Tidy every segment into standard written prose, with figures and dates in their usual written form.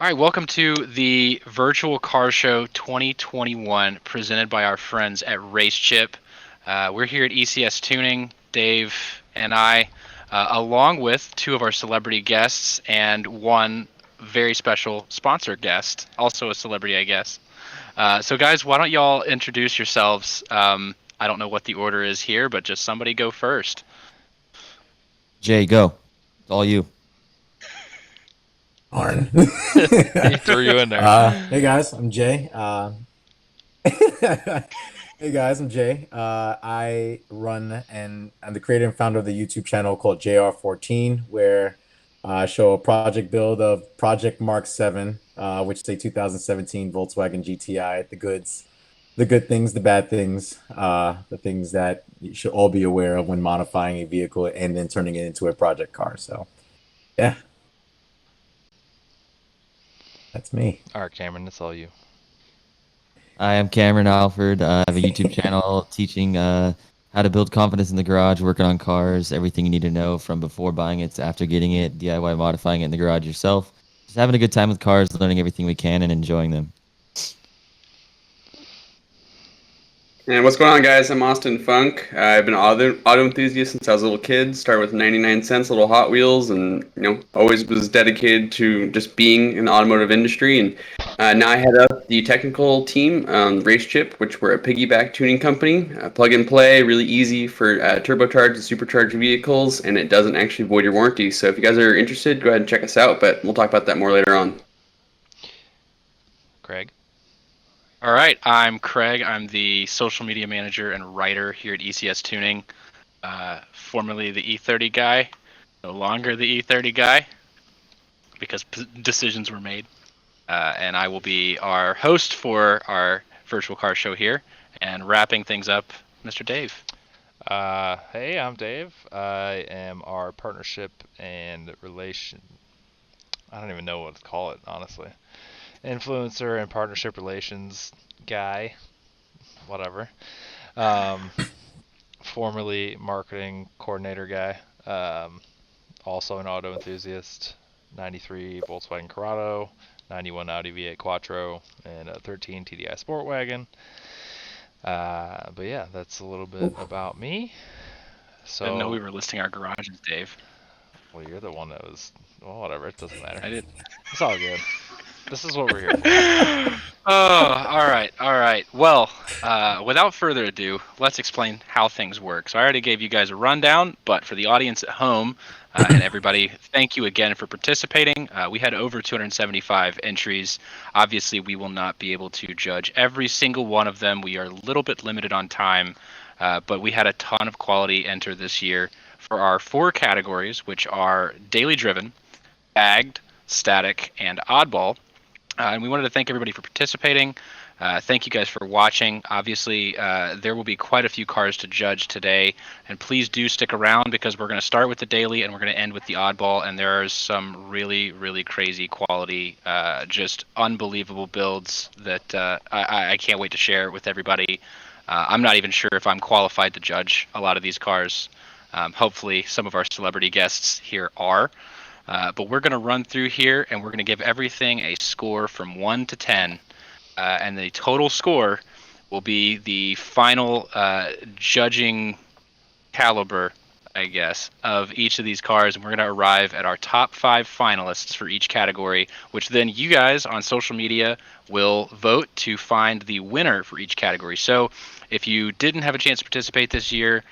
All right, welcome to the Virtual Car Show 2021 presented by our friends at RaceChip. We're here at ECS Tuning, Dave and I, along with two of our celebrity guests and one very special sponsor guest, also a celebrity, I guess. So guys, why don't y'all introduce yourselves? I don't know what the order is here, but just somebody go first. Jay, go. It's all you. Arn. He threw you in there. Hey guys, I'm Jay. Hey guys, I'm Jay. I run and I'm the creator and founder of the YouTube channel called JR14, where I show a project build of Project Mark 7, which is a 2017 Volkswagen GTI. The good things, the bad things, the things that you should all be aware of when modifying a vehicle and then turning it into a project car. So, yeah. That's me. All right, Cameron, that's all you. I am Cameron Alford. I have a YouTube channel teaching how to build confidence in the garage, working on cars, everything you need to know from before buying it to after getting it, DIY modifying it in the garage yourself. Just having a good time with cars, learning everything we can, and enjoying them. And what's going on, guys? I'm Austin Funk. I've been an auto enthusiast since I was a little kid. Started with 99 cents, little Hot Wheels, and always was dedicated to just being in the automotive industry. And now I head up the technical team on RaceChip, which we're a piggyback tuning company. Plug and play, really easy for turbocharged and supercharged vehicles, and it doesn't actually void your warranty. So if you guys are interested, go ahead and check us out. But we'll talk about that more later on. Craig? All right, I'm Craig. I'm the social media manager and writer here at ECS Tuning, formerly the E30 guy, no longer the E30 guy, because decisions were made. And I will be our host for our virtual car show here, and wrapping things up, Mr. Dave. Hey, I'm Dave. I am our partnership and relation. I don't even know what to call it, honestly. Influencer and partnership relations guy, whatever. Formerly marketing coordinator guy. Also an auto enthusiast. 93 Volkswagen Corrado, 91 Audi V8 Quattro, and a 13 TDI Sport Wagon. But yeah, that's a little bit about me. So Didn't know we were listing our garages, Dave. Well, you're the one that was. Well, whatever. It doesn't matter. I did. It's all good. This is what we're here for. Oh, all right. Well, without further ado, let's explain how things work. So I already gave you guys a rundown, but for the audience at home and everybody, thank you again for participating. We had over 275 entries. Obviously, we will not be able to judge every single one of them. We are a little bit limited on time, but we had a ton of quality enter this year for our 4 categories, which are daily driven, bagged, static, and oddball. And we wanted to thank everybody for participating. Thank you guys for watching. Obviously, there will be quite a few cars to judge today. And please do stick around because we're going to start with the daily and we're going to end with the oddball. And there are some really, really crazy quality, just unbelievable builds that I can't wait to share with everybody. I'm not even sure if I'm qualified to judge a lot of these cars. Hopefully, some of our celebrity guests here are. But we're going to run through here and we're going to give everything a score from 1 to 10. And the total score will be the final judging caliber, I guess, of each of these cars. And we're going to arrive at our top 5 finalists for each category, which then you guys on social media will vote to find the winner for each category. So if you didn't have a chance to participate this year,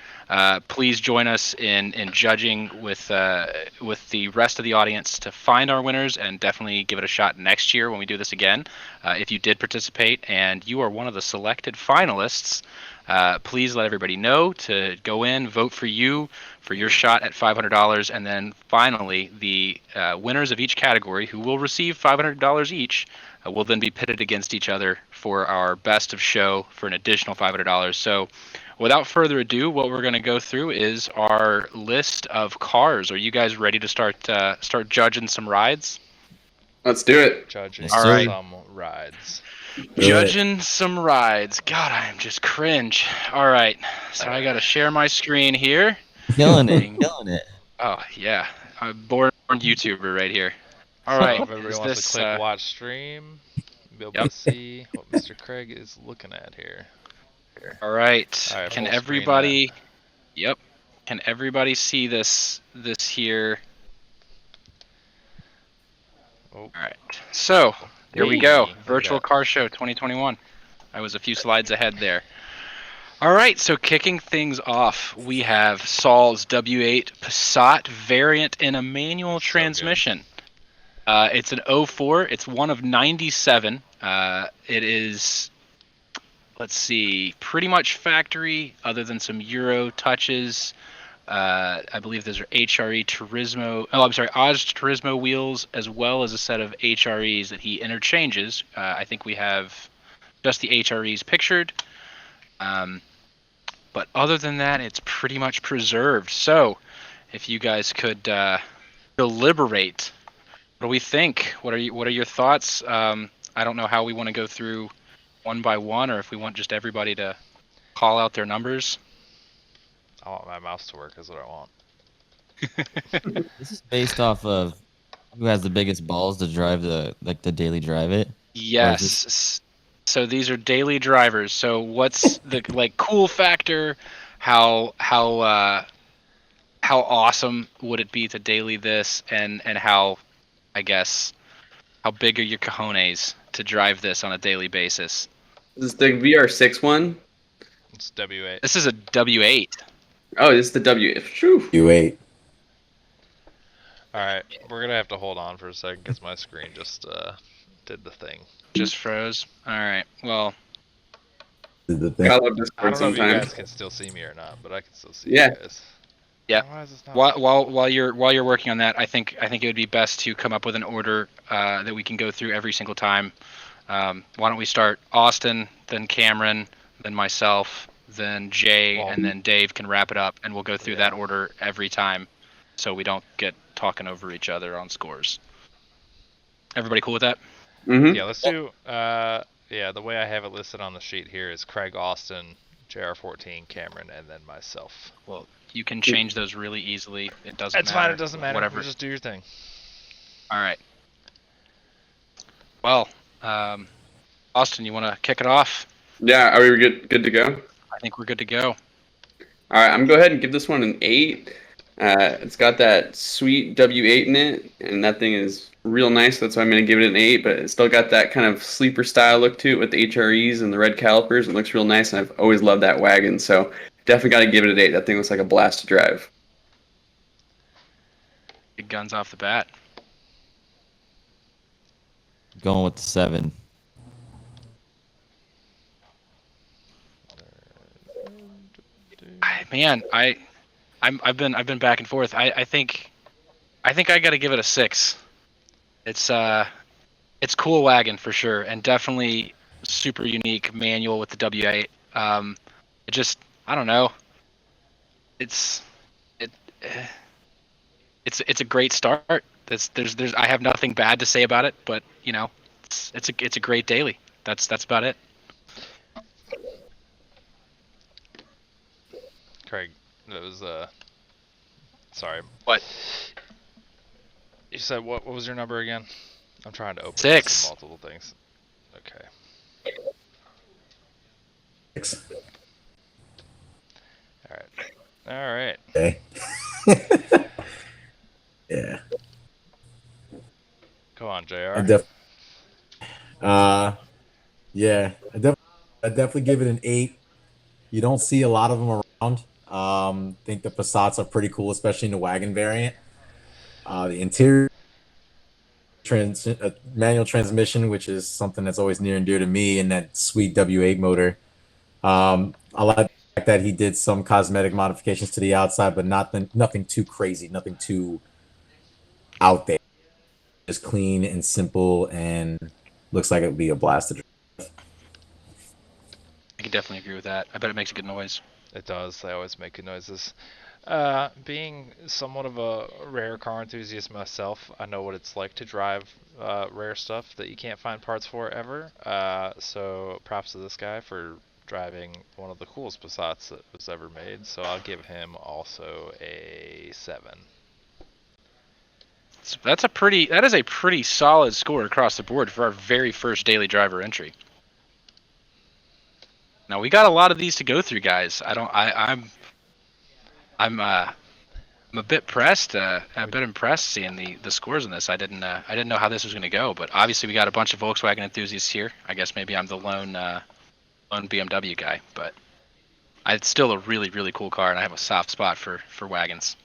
please join us in judging with the rest of the audience to find our winners, and definitely give it a shot next year when we do this again. If you did participate and you are one of the selected finalists, please let everybody know to go in, vote for you for your shot at $500, and then finally the winners of each category, who will receive $500 each, will then be pitted against each other for our best of show for an additional $500. So without further ado, what we're going to go through is our list of cars. Are you guys ready to start judging some rides? Let's do it. Judging All right. some rides. Judging some rides. God, I am just cringe. All right, so I got to share my screen here. Killing it. Oh yeah, I'm born YouTuber right here. All right. So if everybody Is wants this to click watch stream, be able Yep. to see what Mr. Craig is looking at here. all right? All right, Can full screen everybody? that. Yep. Can everybody see this here? Oh, All right. So here we Hey, go. look at Virtual that. Car Show 2021. I was a few slides ahead there. All right. So kicking things off, we have Saul's W8 Passat variant in a manual So good. transmission. It's an 04. It's one of 97. It is, let's see, pretty much factory, other than some Euro touches. I believe those are HRE Turismo. Oh, I'm sorry, Oz Turismo wheels, as well as a set of HREs that he interchanges. I think we have just the HREs pictured. But other than that, it's pretty much preserved. So, if you guys could deliberate, what do we think? What are your thoughts? I don't know how we want to go through one by one, or if we want just everybody to call out their numbers. I want my mouse to work, is what I want. This is based off of who has the biggest balls to drive the daily drive it. Or is this Yes. So these are daily drivers. So what's the cool factor? How awesome would it be to daily this, and how, I guess, how big are your cojones to drive this on a daily basis? This is the VR6 one. It's W8. This is a W8. Oh, this is the W. Phew. U8. All right, we're gonna have to hold on for a second because my screen just did the thing. Just froze. All right. Well, Is the thing. I love I Discord don't know if you sometimes. guys can still see me or not, but I can still see Yeah. you guys. Yeah. Why is this not? while you're working on that, I think it would be best to come up with an order that we can go through every single time. Why don't we start Austin, then Cameron, then myself, then Jay, Well, and then Dave can wrap it up, and we'll go through Yeah. that order every time, so we don't get talking over each other on scores. Everybody cool with that? Mm-hmm. Yeah, let's do. Yeah, the way I have it listed on the sheet here is Craig, Austin, JR14, Cameron, and then myself. Well, you can change those really easily. It doesn't It's matter. fine. It doesn't matter. Whatever. Just do your thing. All right. Well, Austin, you want to kick it off? Yeah, are we good to go? I think we're good to go. All right, I'm gonna go ahead and give this one an 8. It's got that sweet W8 in it, and that thing is real nice. That's why I'm gonna give it an 8. But it's still got that kind of sleeper style look to it with the HREs and the red calipers. It looks real nice, and I've always loved that wagon. So definitely got to give it an 8. That thing looks like a blast to drive. Big guns off the bat. going with the 7? I've been back and forth. I think I got to give it a 6. It's cool wagon for sure, and definitely super unique manual with the W8. It just, I don't know. It's it it's a great start. There's I have nothing bad to say about it, but it's a great daily. That's about it. Craig, that was Sorry. What? You said what? What was your number again? I'm trying to open 6. multiple things. Okay. 6. All right. All right. Okay. Yeah. Go on, Jr. Yeah. I definitely give it an 8. You don't see a lot of them around. Think the Passats are pretty cool, especially in the wagon variant. The interior manual transmission, which is something that's always near and dear to me, and that sweet W8 motor. I like the fact that he did some cosmetic modifications to the outside, but nothing too crazy, nothing too out there. Just clean and simple, and looks like it would be a blast to drive. I can definitely agree with that. I bet it makes a good noise. It does. They always make good noises. Being somewhat of a rare car enthusiast myself, I know what it's like to drive rare stuff that you can't find parts for ever. So props to this guy for driving one of the coolest Passats that was ever made. So I'll give him also a 7. So that is a pretty solid score across the board for our very first daily driver entry. Now we got a lot of these to go through, guys. I'm a bit impressed seeing the scores in this. I didn't know how this was going to go, but obviously we got a bunch of Volkswagen enthusiasts here. I guess maybe I'm the lone BMW guy, but it's still a really, really cool car, and I have a soft spot for wagons.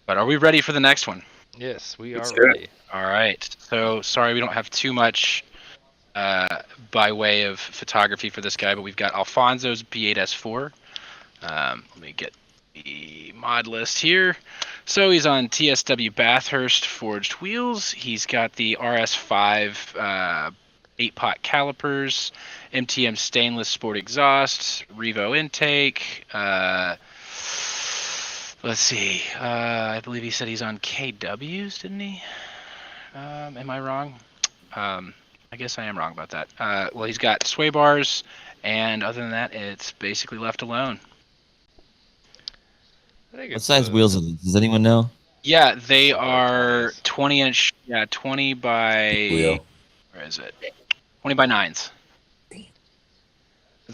But are we ready for the next one? Yes, we Let's are do it. ready. All right. So sorry we don't have too much by way of photography for this guy, but we've got Alfonso's B8S4. Let me get the mod list here. So he's on TSW Bathurst forged wheels. He's got the RS5 8-pot calipers, MTM stainless sport exhaust, Revo intake. Let's see. I believe he said he's on KWs, didn't he? Am I wrong? I guess I am wrong about that. Well, he's got sway bars, and other than that, it's basically left alone. I think What it's size wheels are these? Does anyone know? Yeah, they Solid are 20s. 20-inch. Yeah, 20 by. Wheel. Where is it? 20 by 9s.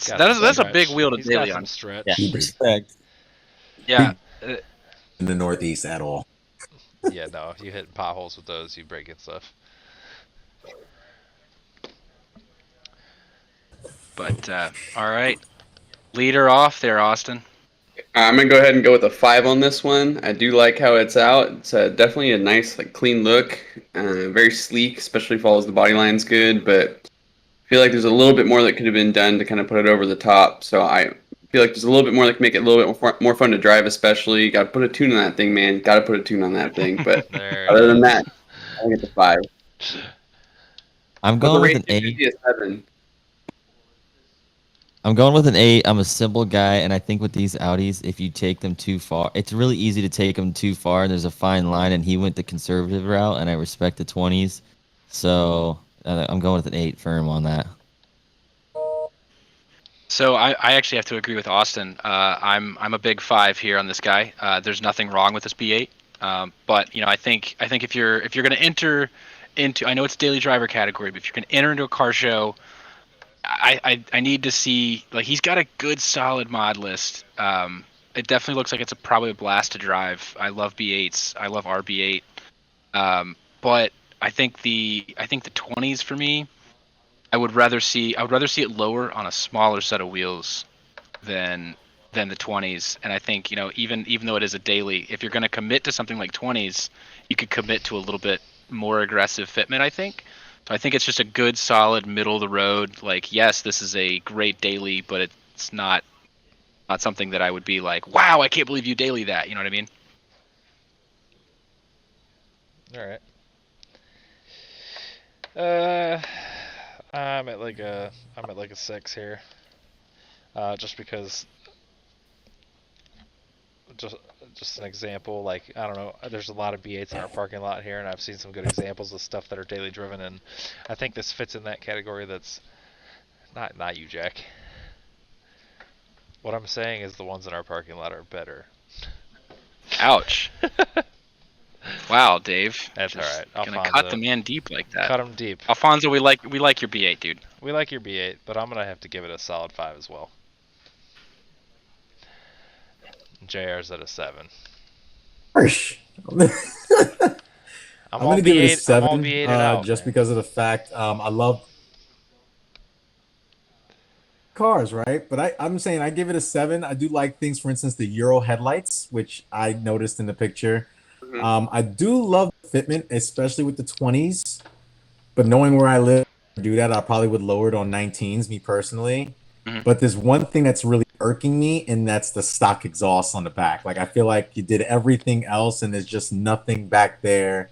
Got That's some a big stretch. wheel to He's got daily some on. stretch. Yeah, respect. Yeah. In the Northeast at all. Yeah, no, you hit potholes with those, you breaking stuff. But all right, leader off there, Austin. I'm gonna go ahead and go with a 5 on this one. I do like how it's out. It's definitely a nice, like, clean look. Very sleek, especially follows the body lines good. But I feel like there's a little bit more that could have been done to kind of put it over the top. So I feel like there's a little bit more that can make it a little bit more fun to drive, especially. Got to put a tune on that thing, man. Got to put a tune on that thing. But There other it than is. that, I think it's a 5. I'm What's the going with rate? an 8. 50 a 7. I'm going with an 8. I'm a simple guy, and I think with these Audis, if you take them too far, it's really easy to take them too far, and there's a fine line, and he went the conservative route, and I respect the 20s. So I'm going with an 8 firm on that. So I actually have to agree with Austin. I'm a big 5 here on this guy. There's nothing wrong with this B8, but I think if you're going to enter into, I know it's daily driver category, but if you're going to enter into a car show, I need to see, like, he's got a good solid mod list. It definitely looks like it's probably a blast to drive. I love B8s. I love RB8. But I think the 20s for me, I would rather see it lower on a smaller set of wheels than the 20s. And I think, even though it is a daily, if you're going to commit to something like 20s, you could commit to a little bit more aggressive fitment, I think. So I think it's just a good, solid, middle of the road. Like, yes, this is a great daily, but it's not something that I would be like, wow, I can't believe you daily that. You know what I mean? All right. I'm at like a 6 here. Just because, just an example, like, I don't know, there's a lot of B8s in our parking lot here, and I've seen some good examples of stuff that are daily driven, and I think this fits in that category. That's not you, Jack. What I'm saying is the ones in our parking lot are better. Ouch. Wow, Dave. That's Just all right. gonna Alfonso. cut the man deep like that. Cut them deep. Alfonso, we like your B8, dude. We like your B8, but I'm gonna have to give it a solid 5 as well. JR's at a 7. Harsh. I'm I'm all gonna give it a B8. I'm 7, all B8 out, just man. because of the fact I love cars, right? But I'm saying I give it a 7. I do like things, for instance, the Euro headlights, which I noticed in the picture. Mhm. I do love the fitment, especially with the 20s. But knowing where I live, to do that, I probably would lower it on 19s, me personally. Mhm. But there's one thing that's really irking me, and that's the stock exhaust on the back. Like, I feel like you did everything else, and there's just nothing back there.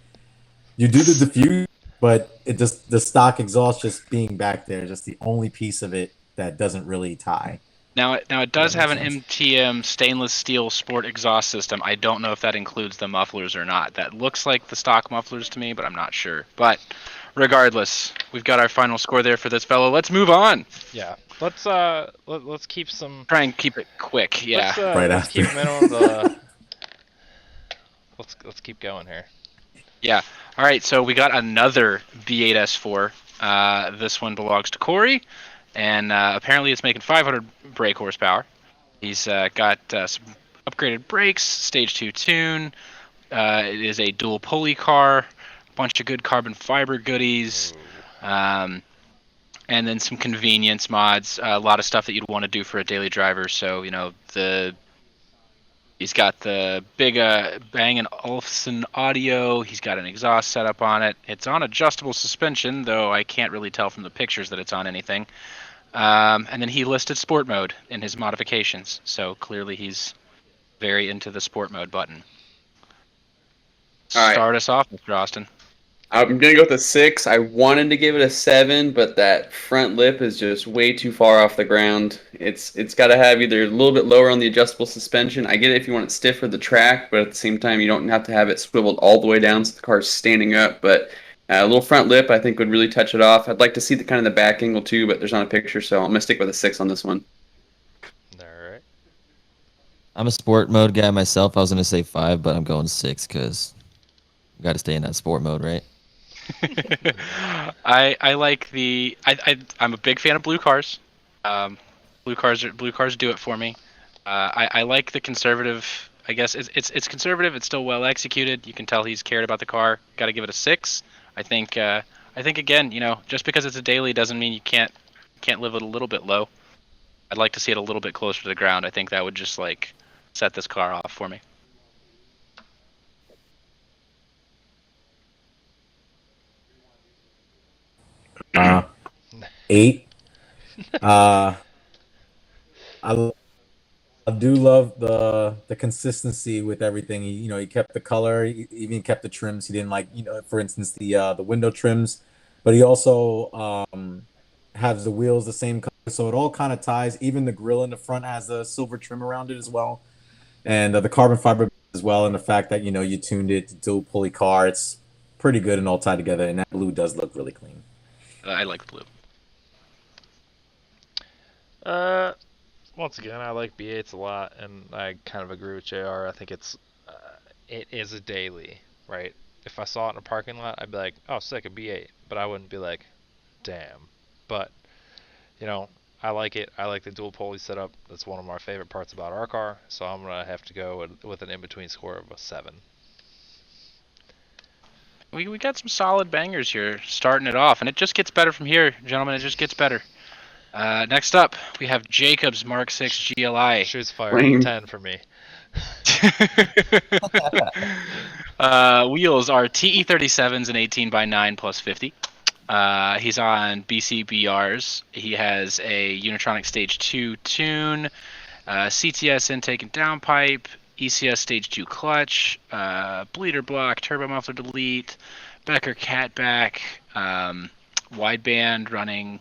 You do the diffuse, but it just the stock exhaust just being back there, just the only piece of it that doesn't really tie. Now it Does does that have make an sense? MTM stainless steel sport exhaust system. I don't know if that includes the mufflers or not. That looks like the stock mufflers to me, but I'm not sure. But regardless, we've got our final score there for this fellow. Let's move on. Yeah. Let's keep some. Try and keep it quick. Yeah. Right Let's after. keep minimum. Let's keep going here. Yeah. All right. So we got another B8S4. This one belongs to Corey, and apparently it's making 500 brake horsepower. He's got some upgraded brakes, stage 2 tune. It is a dual pulley car, a bunch of good carbon fiber goodies, and then some convenience mods. A lot of stuff that you'd want to do for a daily driver. So he's got the big Bang & Olufsen audio. He's got an exhaust setup on it. It's on adjustable suspension, though I can't really tell from the pictures that it's on anything. And then he listed sport mode in his modifications, so clearly he's very into the sport mode button. All right. Start us off, Mr. Austin. I'm gonna go with a 6. I wanted to give it a 7, but that front lip is just way too far off the ground. It's got to have either a little bit lower on the adjustable suspension. I get it if you want it stiff for the track, but at the same time, you don't have to have it swiveled all the way down so the car's standing up. But a little front lip, I think, would really touch it off. I'd like to see the kind of the back angle too, but there's not a picture, so I'm gonna stick with a 6 on this one. All right. I'm a sport mode guy myself. I was gonna say 5, but I'm going 6 because you got to stay in that sport mode, right? I like the I'm a big fan of blue cars. Blue cars do it for me. I like the conservative. I guess it's conservative. It's still well executed. You can tell he's cared about the car. Got to give it a 6. I think again, just because it's a daily doesn't mean you can't live it a little bit low. I'd like to see it a little bit closer to the ground. I think that would just like set this car off for me. Uh, 8. Uh, I I do love the consistency with everything. He kept the color, he even kept the trims. He didn't like, for instance, the window trims, but he also has the wheels the same color, so it all kind of ties. Even the grill in the front has a silver trim around it as well, and the carbon fiber as well. And the fact that you tuned it to dual pulley car, it's pretty good and all tied together. And that blue does look really clean. I like the blue. Once again, I like B8s a lot, and I kind of agree with JR. I think it is a daily, right? If I saw it in a parking lot, I'd be like, oh, sick, a B8. But I wouldn't be like, damn. But, I like it. I like the dual pulley setup. That's one of my favorite parts about our car. So I'm going to have to go with an in-between score of a 7. We got some solid bangers here, starting it off, and it just gets better from here, gentlemen. It just gets better. Next up, we have Jacob's Mark 6 GLI. Shoots fired. Lame. 10 for me. Wheels are TE37s and 18x9 plus 50. He's on BCBRs. He has a Unitronic Stage 2 tune, CTS intake and downpipe, ECS Stage 2 clutch, bleeder block, turbo muffler delete, Becker catback, wideband running.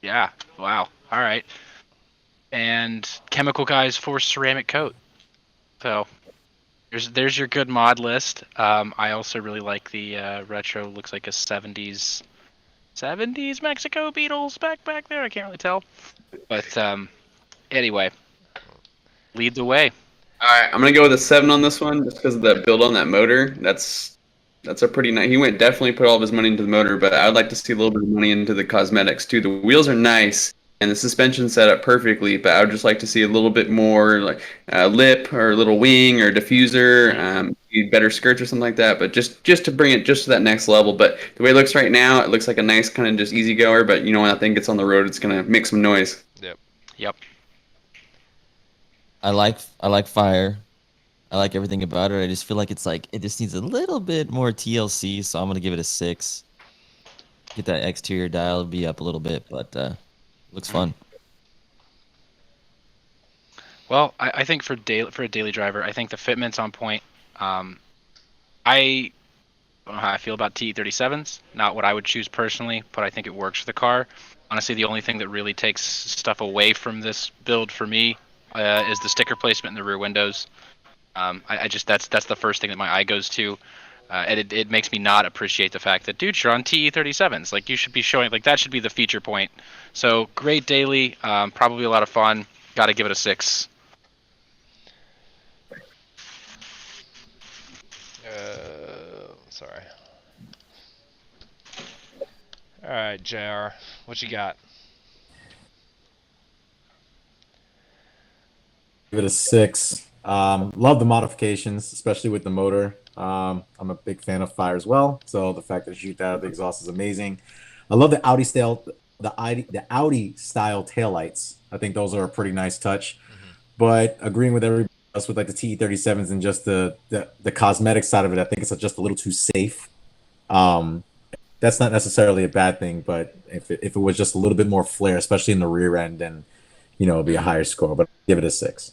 Yeah, wow. All right. And Chemical Guys Force ceramic coat. So there's your good mod list. I also really like the retro. Looks like a 70s Mexico Beatles back there. I can't really tell. But anyway, lead the way. All right, I'm gonna go with a 7 on this one, just because of the build on that motor. That's a pretty nice. He went definitely put all of his money into the motor, but I'd like to see a little bit of money into the cosmetics too. The wheels are nice, and the suspension set up perfectly, but I would just like to see a little bit more, like lip or a little wing or diffuser, better skirts or something like that. But just to bring it just to that next level. But the way it looks right now, it looks like a nice kind of just easy goer. But when that thing gets on the road, it's gonna make some noise. Yep. I like fire. I like everything about it. I just feel like it just needs a little bit more TLC, so I'm gonna give it a 6. Get that exterior dial be up a little bit, but looks fun. Well, I think for a daily driver, I think the fitment's on point. I don't know how I feel about TE37s. Not what I would choose personally, but I think it works for the car. Honestly, the only thing that really takes stuff away from this build for me is the sticker placement in the rear windows. I just that's the first thing that my eye goes to, and it makes me not appreciate the fact that, dude, you're on TE37s. Like, you should be showing, like, that should be the feature point. So great daily, probably a lot of fun. Got to give it a 6. Sorry. All right, JR, what you got? Give it a 6. Love the modifications, especially with the motor. I'm a big fan of fire as well, so the fact that it shoots out of the exhaust is amazing. I love the Audi style taillights. I think those are a pretty nice touch. But agreeing with everybody else with like the TE37s and just the cosmetic side of it, I think it's just a little too safe. Um, that's not necessarily a bad thing, but if it was just a little bit more flair, especially in the rear end, then it'd be a higher score. But I'll give it a 6.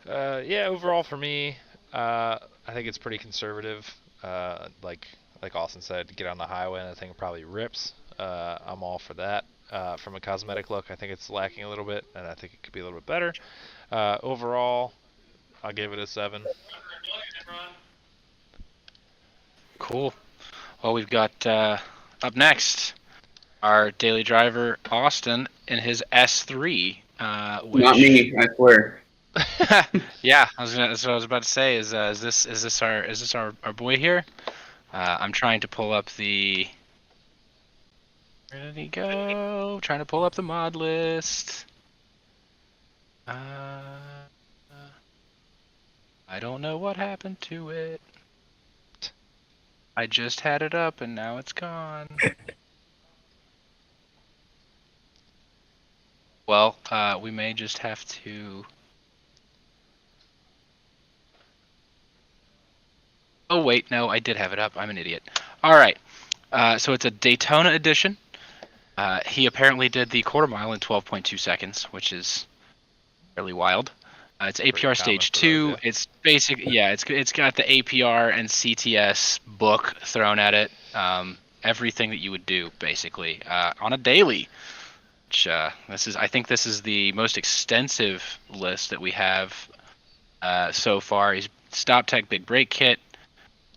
Yeah, overall for me, I think it's pretty conservative. Like Austin said, to get on the highway, and I think it probably rips. I'm all for that. From a cosmetic look, I think it's lacking a little bit, and I think it could be a little bit better. Overall, I'll give it a 7. Cool. Well, we've got up next our daily driver Austin in his S3, which Not me, I swear. yeah, that's what I was about to say. Is this our boy here? I'm trying to pull up the. Where did he go? Trying to pull up the mod list. I don't know what happened to it. I just had it up and now it's gone. Well, we may just have to. Oh wait, no, I did have it up. I'm an idiot. All right, so it's a Daytona edition. He apparently did the quarter mile in 12.2 seconds, which is fairly wild. It's APR stage 2. Those, yeah. It's basic. Yeah, it's got the APR and CTS book thrown at it. Everything that you would do basically on a daily. Which I think this is the most extensive list that we have so far. He's Stop Tech Big Brake Kit,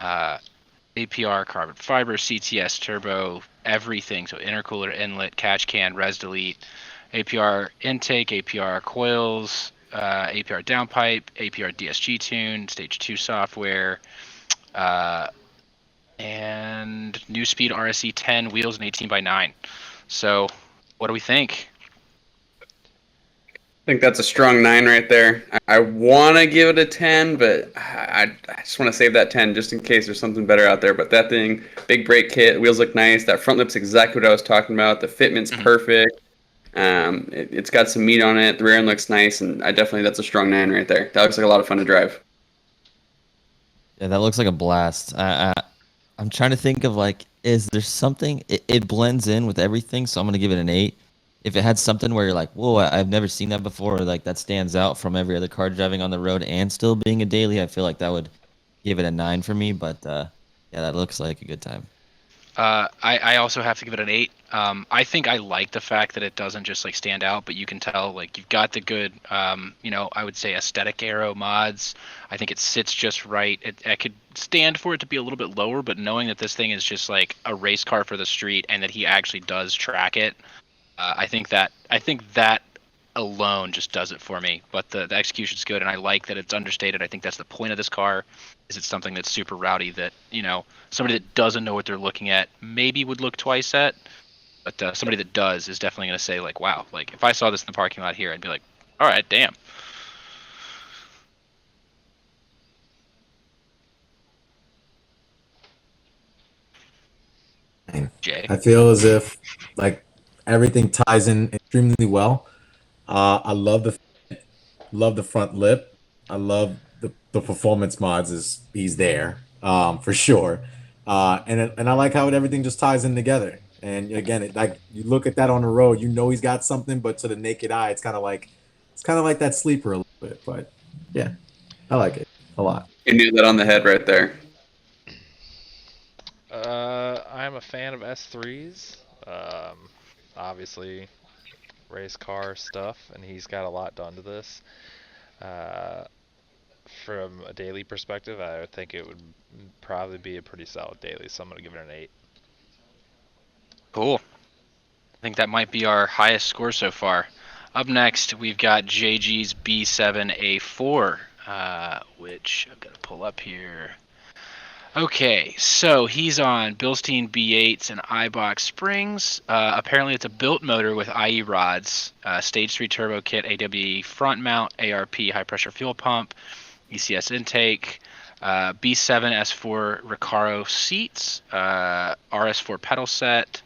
APR carbon fiber, CTS turbo, everything. So intercooler, inlet, catch can, res delete, APR intake, APR coils, APR downpipe, APR DSG tune, stage 2 software, and new speed RSE 10 wheels and 18x9. So what do we think? I think that's a strong 9 right there. I want to give it a 10, but I just want to save that 10 just in case there's something better out there. But that thing, big brake kit, wheels look nice. That front lip's exactly what I was talking about. The fitment's perfect. It's got some meat on it. The rear end looks nice, and that's a strong 9 right there. That looks like a lot of fun to drive. Yeah, that looks like a blast. I'm trying to think of like, is there something? It blends in with everything, so I'm gonna give it an 8. If it had something where you're like, whoa, I've never seen that before, or like that stands out from every other car driving on the road and still being a daily, I feel like that would give it a 9 for me. But yeah, that looks like a good time. I also have to give it an 8. I think I like the fact that it doesn't just like stand out, but you can tell like you've got the good, I would say aesthetic aero mods. I think it sits just right. I could stand for it to be a little bit lower, but knowing that this thing is just like a race car for the street and that he actually does track it, I think that alone just does it for me. But the execution's good, and I like that it's understated. I think that's the point of this car. Is it's something that's super rowdy that somebody that doesn't know what they're looking at maybe would look twice at, but somebody that does is definitely going to say like, wow, like if I saw this in the parking lot here, I'd be like, all right, damn. Jay. I feel as if like everything ties in extremely well. I love the front lip. I love the performance mods is he's there for sure. And I like how everything just ties in together. And again, like you look at that on the road, he's got something, but to the naked eye, it's kind of like that sleeper a little bit. But yeah, I like it a lot. You knew that on the head right there. I'm a fan of S3s. Obviously, race car stuff, and he's got a lot done to this. From a daily perspective, I would think it would probably be a pretty solid daily, so I'm going to give it an 8. Cool. I think that might be our highest score so far. Up next, we've got JG's B7 A4. which I'm going to pull up here. Okay, so he's on Bilstein B8s and iBox springs. Apparently, it's a built motor with IE rods, Stage 3 turbo kit, AWE front mount, ARP high pressure fuel pump, ECS intake, B7 S4 Recaro seats, RS4 pedal set.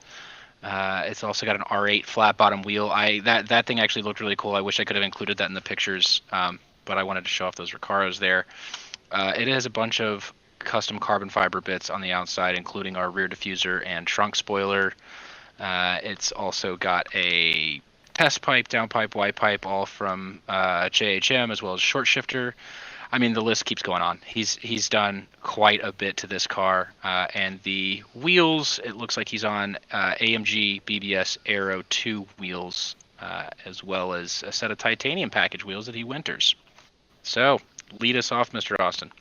It's also got an R8 flat bottom wheel. That thing actually looked really cool. I wish I could have included that in the pictures, but I wanted to show off those Recaros there. It has a bunch of custom carbon fiber bits on the outside, including our rear diffuser and trunk spoiler. It's also got a test pipe, downpipe, Y pipe, all from JHM, as well as short shifter. I mean, the list keeps going on. He's done quite a bit to this car, and the wheels. It looks like he's on AMG BBS Aero 2 wheels, as well as a set of titanium package wheels that he winters. So, lead us off, Mr. Austin.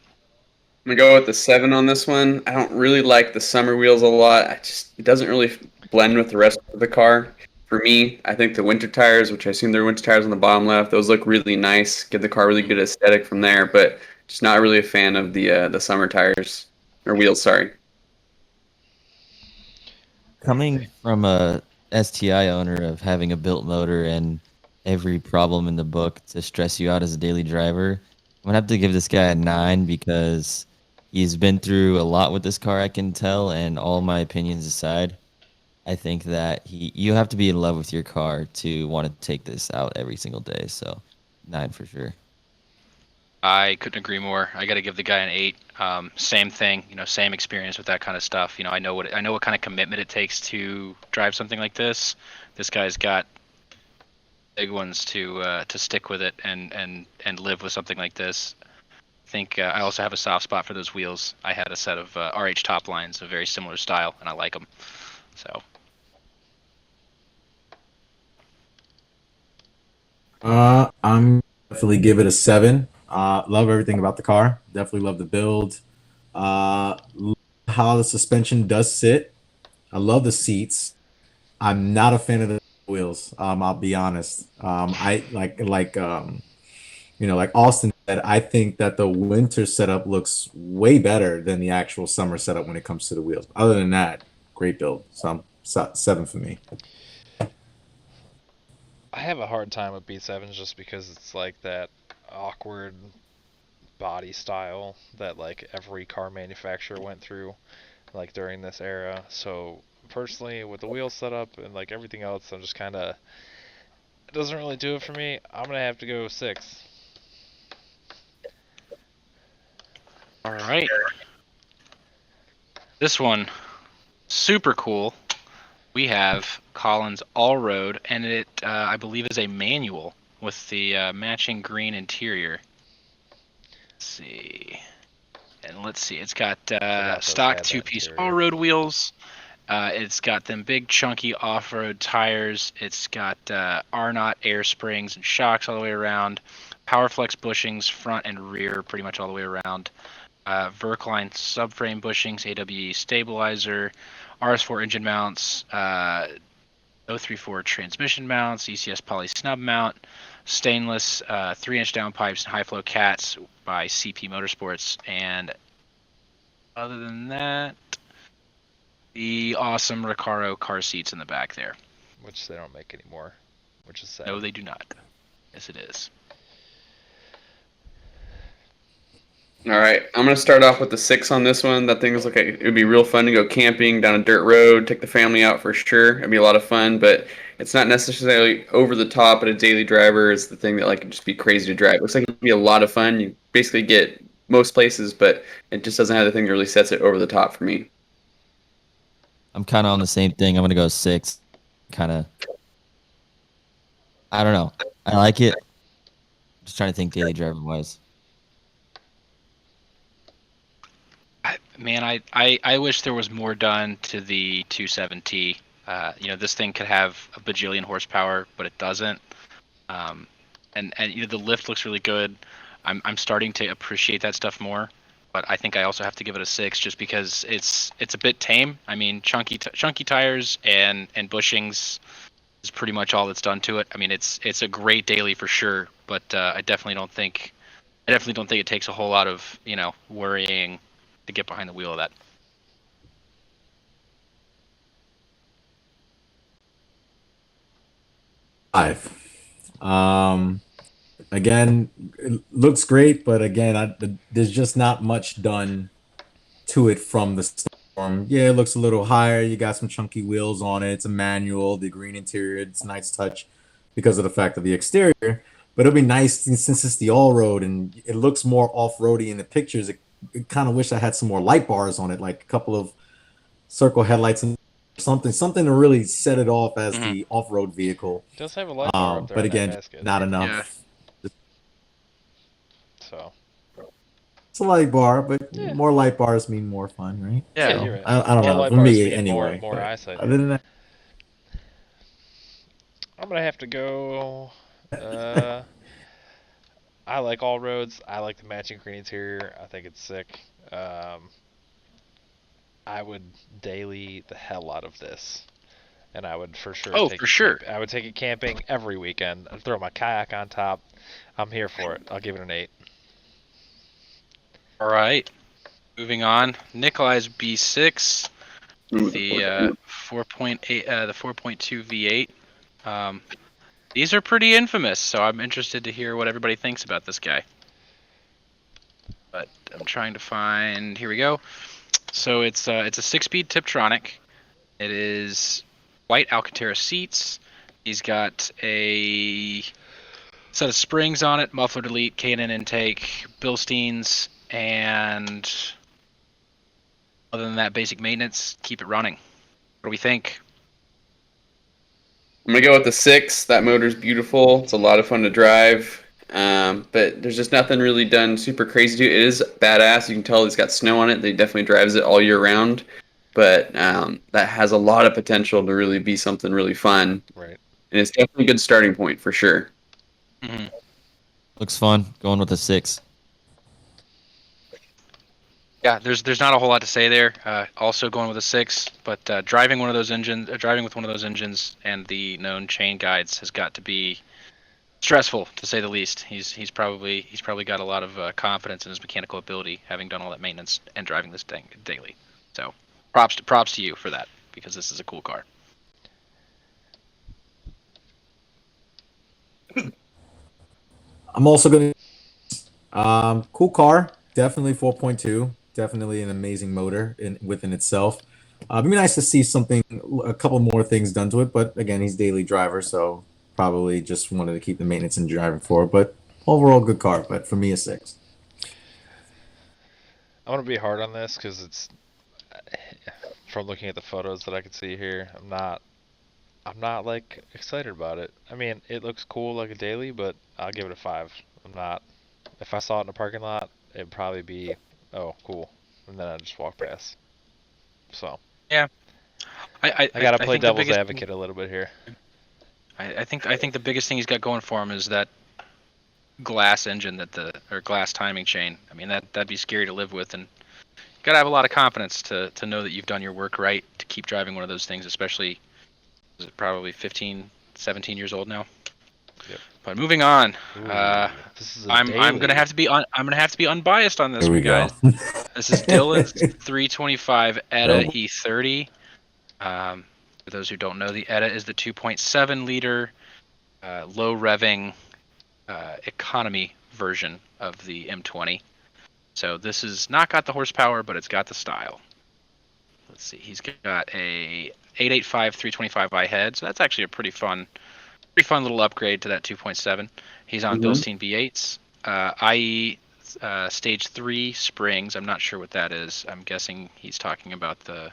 I'm gonna go with the 7 on this one. I don't really like the summer wheels a lot. It doesn't really blend with the rest of the car. For me, I think the winter tires, which I assume they're winter tires on the bottom left, those look really nice. Give the car really good aesthetic from there. But just not really a fan of the summer tires or wheels. Sorry. Coming from a STI owner of having a built motor and every problem in the book to stress you out as a daily driver, I'm gonna have to give this guy a 9 because he's been through a lot with this car, I can tell, and all my opinions aside, I think that you have to be in love with your car to want to take this out every single day. So 9 for sure. I couldn't agree more. I got to give the guy an 8. Same thing, same experience with that kind of stuff. I know what kind of commitment it takes to drive something like this. This guy's got big ones to stick with it and live with something like this. I think I also have a soft spot for those wheels. I had a set of RH top lines, a very similar style, and I like them. So. I'm definitely give it a 7. Love everything about the car. Definitely love the build. Love how the suspension does sit. I love the seats. I'm not a fan of the wheels. I'll be honest. I like like Austin said, I think that the winter setup looks way better than the actual summer setup when it comes to the wheels. Other than that, great build. So 7 for me. I have a hard time with B7s just because it's like that awkward body style that like every car manufacturer went through like during this era. So personally, with the wheel setup and like everything else, I'm just kind of, it doesn't really do it for me. I'm gonna have to go 6. All right. This one, super cool. We have Collins All-Road, and it, I believe, is a manual with the matching green interior. Let's see. And let's see, it's got stock 2-piece all-road wheels. It's got them big, chunky off-road tires. It's got R-Knot air springs and shocks all the way around. Powerflex bushings, front and rear, pretty much all the way around. Verkline subframe bushings, AWE stabilizer, RS4 engine mounts, 034 transmission mounts, ECS poly snub mount, stainless 3-inch downpipes and high flow cats by CP Motorsports. And other than that, the awesome Recaro car seats in the back there. Which they don't make anymore, which is sad. No, they do not. Yes, it is. All right, I'm gonna start off with the 6 on this one. That thing is like it would be real fun to go camping down a dirt road, take the family out for sure. It'd be a lot of fun, but it's not necessarily over the top. But a daily driver is the thing that like would just be crazy to drive. It looks like it'd be a lot of fun. You basically get most places, but it just doesn't have the thing that really sets it over the top for me. I'm kind of on the same thing. I'm gonna go 6. Kind of. I don't know. I like it. Just trying to think daily driving wise. Man, I wish there was more done to the 27T. This thing could have a bajillion horsepower, but it doesn't. And the lift looks really good. I'm starting to appreciate that stuff more, but I think I also have to give it a 6 just because it's a bit tame. I mean, chunky tires and bushings is pretty much all that's done to it. I mean, it's a great daily for sure, but I definitely don't think I definitely don't think it takes a whole lot of worrying to get behind the wheel of that. Five. Again, it looks great, but again, there's just not much done to it from the storm. Yeah, it looks a little higher. You got some chunky wheels on it. It's a manual. The green interior, it's a nice touch because of the fact of the exterior. But it'll be nice since it's the all road and it looks more off roady in the pictures. It kind of wish I had some more light bars on it, like a couple of circle headlights and something to really set it off as the off road vehicle. It does have a light bar up there But in that again, basket. not Yeah. enough. So. It's a light bar, but Yeah. more light bars mean more fun, right? Yeah, So, you're right. I don't More know. light For bars me, mean anyway. more but eyesight. other than that, I'm gonna have to go. I like all roads. I like the matching green interior. I think it's sick. I would daily the hell out of this, and I would for sure. Oh, take for it sure. I would take it camping every weekend. I'd throw my kayak on top. I'm here for it. I'll give it an 8. All right. Moving on. Nikolai's B6, the 4.8, the 4.2 V8. These are pretty infamous, so I'm interested to hear what everybody thinks about this guy. But I'm trying to find. Here we go. So it's a 6-speed Tiptronic. It is white Alcantara seats. He's got a set of springs on it, muffler delete, K&N intake, Bilsteins, and other than that, basic maintenance. Keep it running. What do we think? I'm gonna go with the 6. That motor's beautiful. It's a lot of fun to drive. But there's just nothing really done super crazy to it. It is badass. You can tell it's got snow on it. They definitely drives it all year round. But that has a lot of potential to really be something really fun. Right. And it's definitely a good starting point for sure. Mm-hmm. Looks fun. Going with a 6. Yeah, there's not a whole lot to say there. Also going with a 6, but driving with one of those engines and the known chain guides has got to be stressful to say the least. He's probably got a lot of confidence in his mechanical ability, having done all that maintenance and driving this thing daily. So props to you for that, because this is a cool car. I'm also going to cool car, definitely 4.2, definitely an amazing motor within itself. It'd be nice to see a couple more things done to it, but again, he's daily driver, so probably just wanted to keep the maintenance and driving for it. But overall, good car. But for me, a 6. I'm gonna be hard on this because it's from looking at the photos that I can see here. I'm not like excited about it. I mean, it looks cool like a daily, but I'll give it a 5. I'm not. If I saw it in a parking lot, it'd probably be, oh, cool, and then I'd just walk past. So Yeah, I gotta play think the devil's biggest advocate a little bit here. I think the biggest thing he's got going for him is that glass engine or glass timing chain. I mean, that'd be scary to live with, and you gotta have a lot of confidence to know that you've done your work right to keep driving one of those things, especially is it probably 15, 17 years old now. Yep. But moving on, Ooh, this is a I'm daily. gonna have to be unbiased on this Here we one, guys. go. This is Dylan's 325 ETA Oh. E30. For those who don't know, the ETA is the 2.7 liter low revving economy version of the M20. So this has not got the horsepower, but it's got the style. Let's see, he's got a 885 325i head, so that's actually a pretty fun little upgrade to that 2.7. He's on Bilstein V8s, IE stage 3 springs. I'm not sure what that is. I'm guessing he's talking about the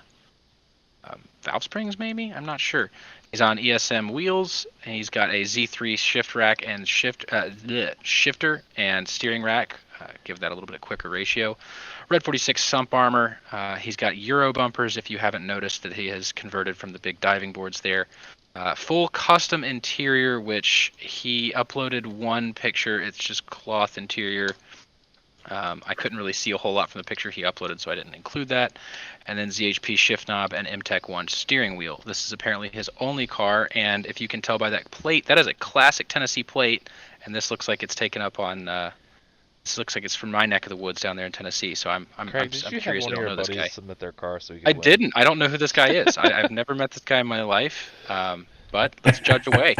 valve springs, maybe? I'm not sure. He's on ESM wheels, and he's got a Z3 shift rack and shifter and steering rack. Give that a little bit of quicker ratio. Red 46 sump armor. He's got Euro bumpers, if you haven't noticed that he has converted from the big diving boards there. Full custom interior, which he uploaded one picture. It's just cloth interior. I couldn't really see a whole lot from the picture he uploaded, so I didn't include that. And then ZHP shift knob and MTEC 1 steering wheel. This is apparently his only car, and if you can tell by that plate, that is a classic Tennessee plate, and this looks like it's taken up on This looks like it's from my neck of the woods down there in Tennessee. So I'm Craig, did you have curious. I one of don't your know this buddies guy. submit their car so you I could win? didn't. I don't know who this guy is. I've never met this guy in my life. But let's judge away.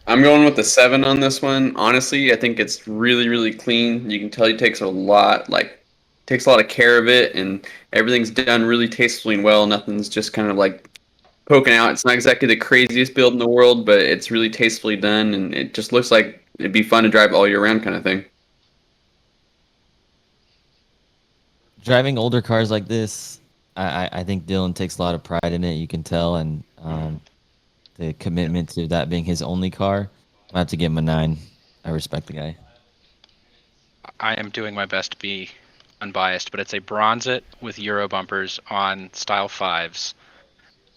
I'm going with the 7 on this one. Honestly, I think it's really, really clean. You can tell he takes a lot of care of it, and everything's done really tastefully and well. Nothing's just kind of like poking out. It's not exactly the craziest build in the world, but it's really tastefully done, and it just looks like it'd be fun to drive all year round kind of thing. Driving older cars like this, I think Dylan takes a lot of pride in it. You can tell, and the commitment to that being his only car. I have to give him a 9. I respect the guy. I am doing my best to be unbiased, but it's a bronze it with Euro bumpers on style 5s,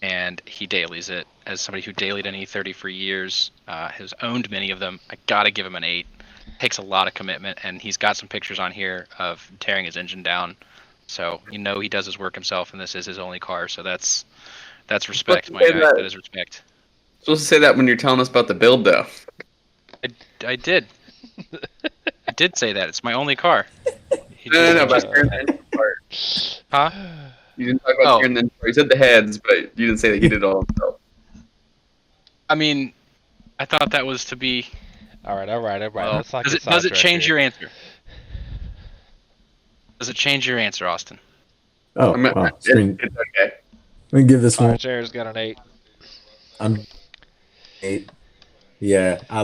and he dailies it. As somebody who dailied an E30 for years, has owned many of them, I gotta give him an 8. Takes a lot of commitment, and he's got some pictures on here of tearing his engine down. So he does his work himself, and this is his only car. So that's respect, my guy. That is respect. Supposed to say that when you're telling us about the build, though. I did. I did say that. It's my only car. No, about tearing the engine apart. Huh? You didn't talk about tearing the engine apart. You said the heads, but you didn't say that he did it all himself. I mean, I thought that was to be. All right. Well, Let's not does it change here. your answer? Does it change your answer, Austin? Oh, wow. It's okay. Let me give this All one. right, Jared's got an 8. I'm 8. Yeah, I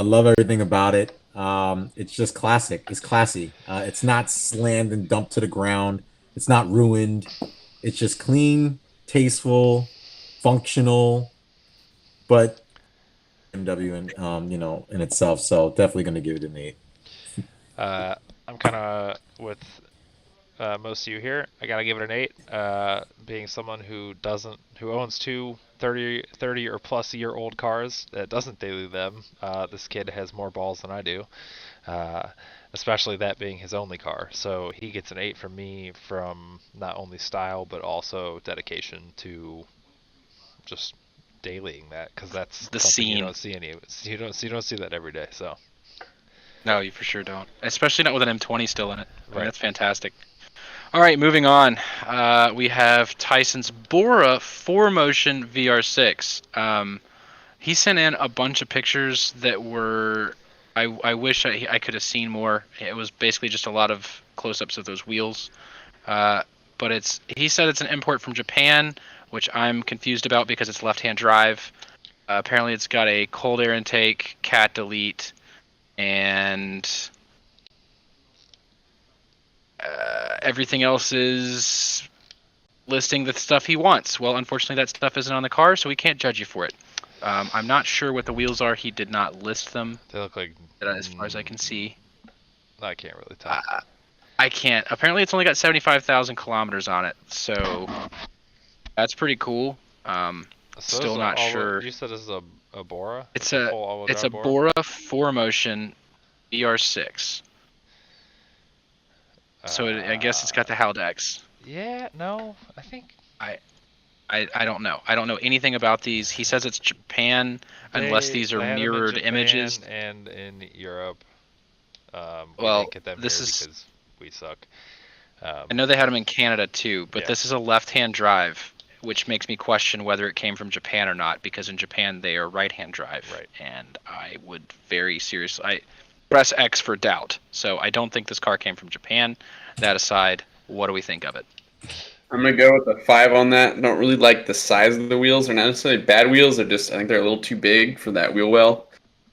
love everything about it. It's just classic. It's classy. It's not slammed and dumped to the ground. It's not ruined. It's just clean, tasteful, functional, but BMW and in itself. So definitely gonna give it an 8. I'm kind of with most of you here. I gotta give it an 8. Being someone who owns two 30 or plus year old cars that doesn't daily them, this kid has more balls than I do. Especially that being his only car. So he gets an 8 from me from not only style but also dedication to just dailying that, because that's The something scene. you don't see you don't see that every day. So No, you for sure don't. Especially not with an M20 still in it. I mean, Right. that's fantastic. All right, moving on. We have Tyson's Bora 4Motion VR6. He sent in a bunch of pictures that were. I wish I could have seen more. It was basically just a lot of close-ups of those wheels. But he said it's an import from Japan, which I'm confused about because it's left-hand drive. Apparently, it's got a cold air intake, cat delete, and everything else is listing the stuff he wants. Well, unfortunately, that stuff isn't on the car, so we can't judge you for it. I'm not sure what the wheels are. He did not list them, they look like, as far as I can see. I can't really tell. I can't. Apparently, it's only got 75,000 kilometers on it, so that's pretty cool. So Still not sure. You said this is a Bora? It's full a all-wheel drive Bora 4Motion VR6. So I guess it's got the Haldex. Yeah, no, I think I don't know. I don't know anything about these. He says it's Japan, unless these are they have them in mirrored Japan images. and in Europe. We Well, didn't get them this here is- because we suck. I know they had them in Canada too, but Yeah. this is a left-hand drive, which makes me question whether it came from Japan or not, because in Japan they are right-hand drive. Right. And I would very seriously press X for doubt. So I don't think this car came from Japan. That aside, what do we think of it? I'm gonna go with a 5 on that. I don't really like the size of the wheels. They're not necessarily bad wheels. I think they're a little too big for that wheel well.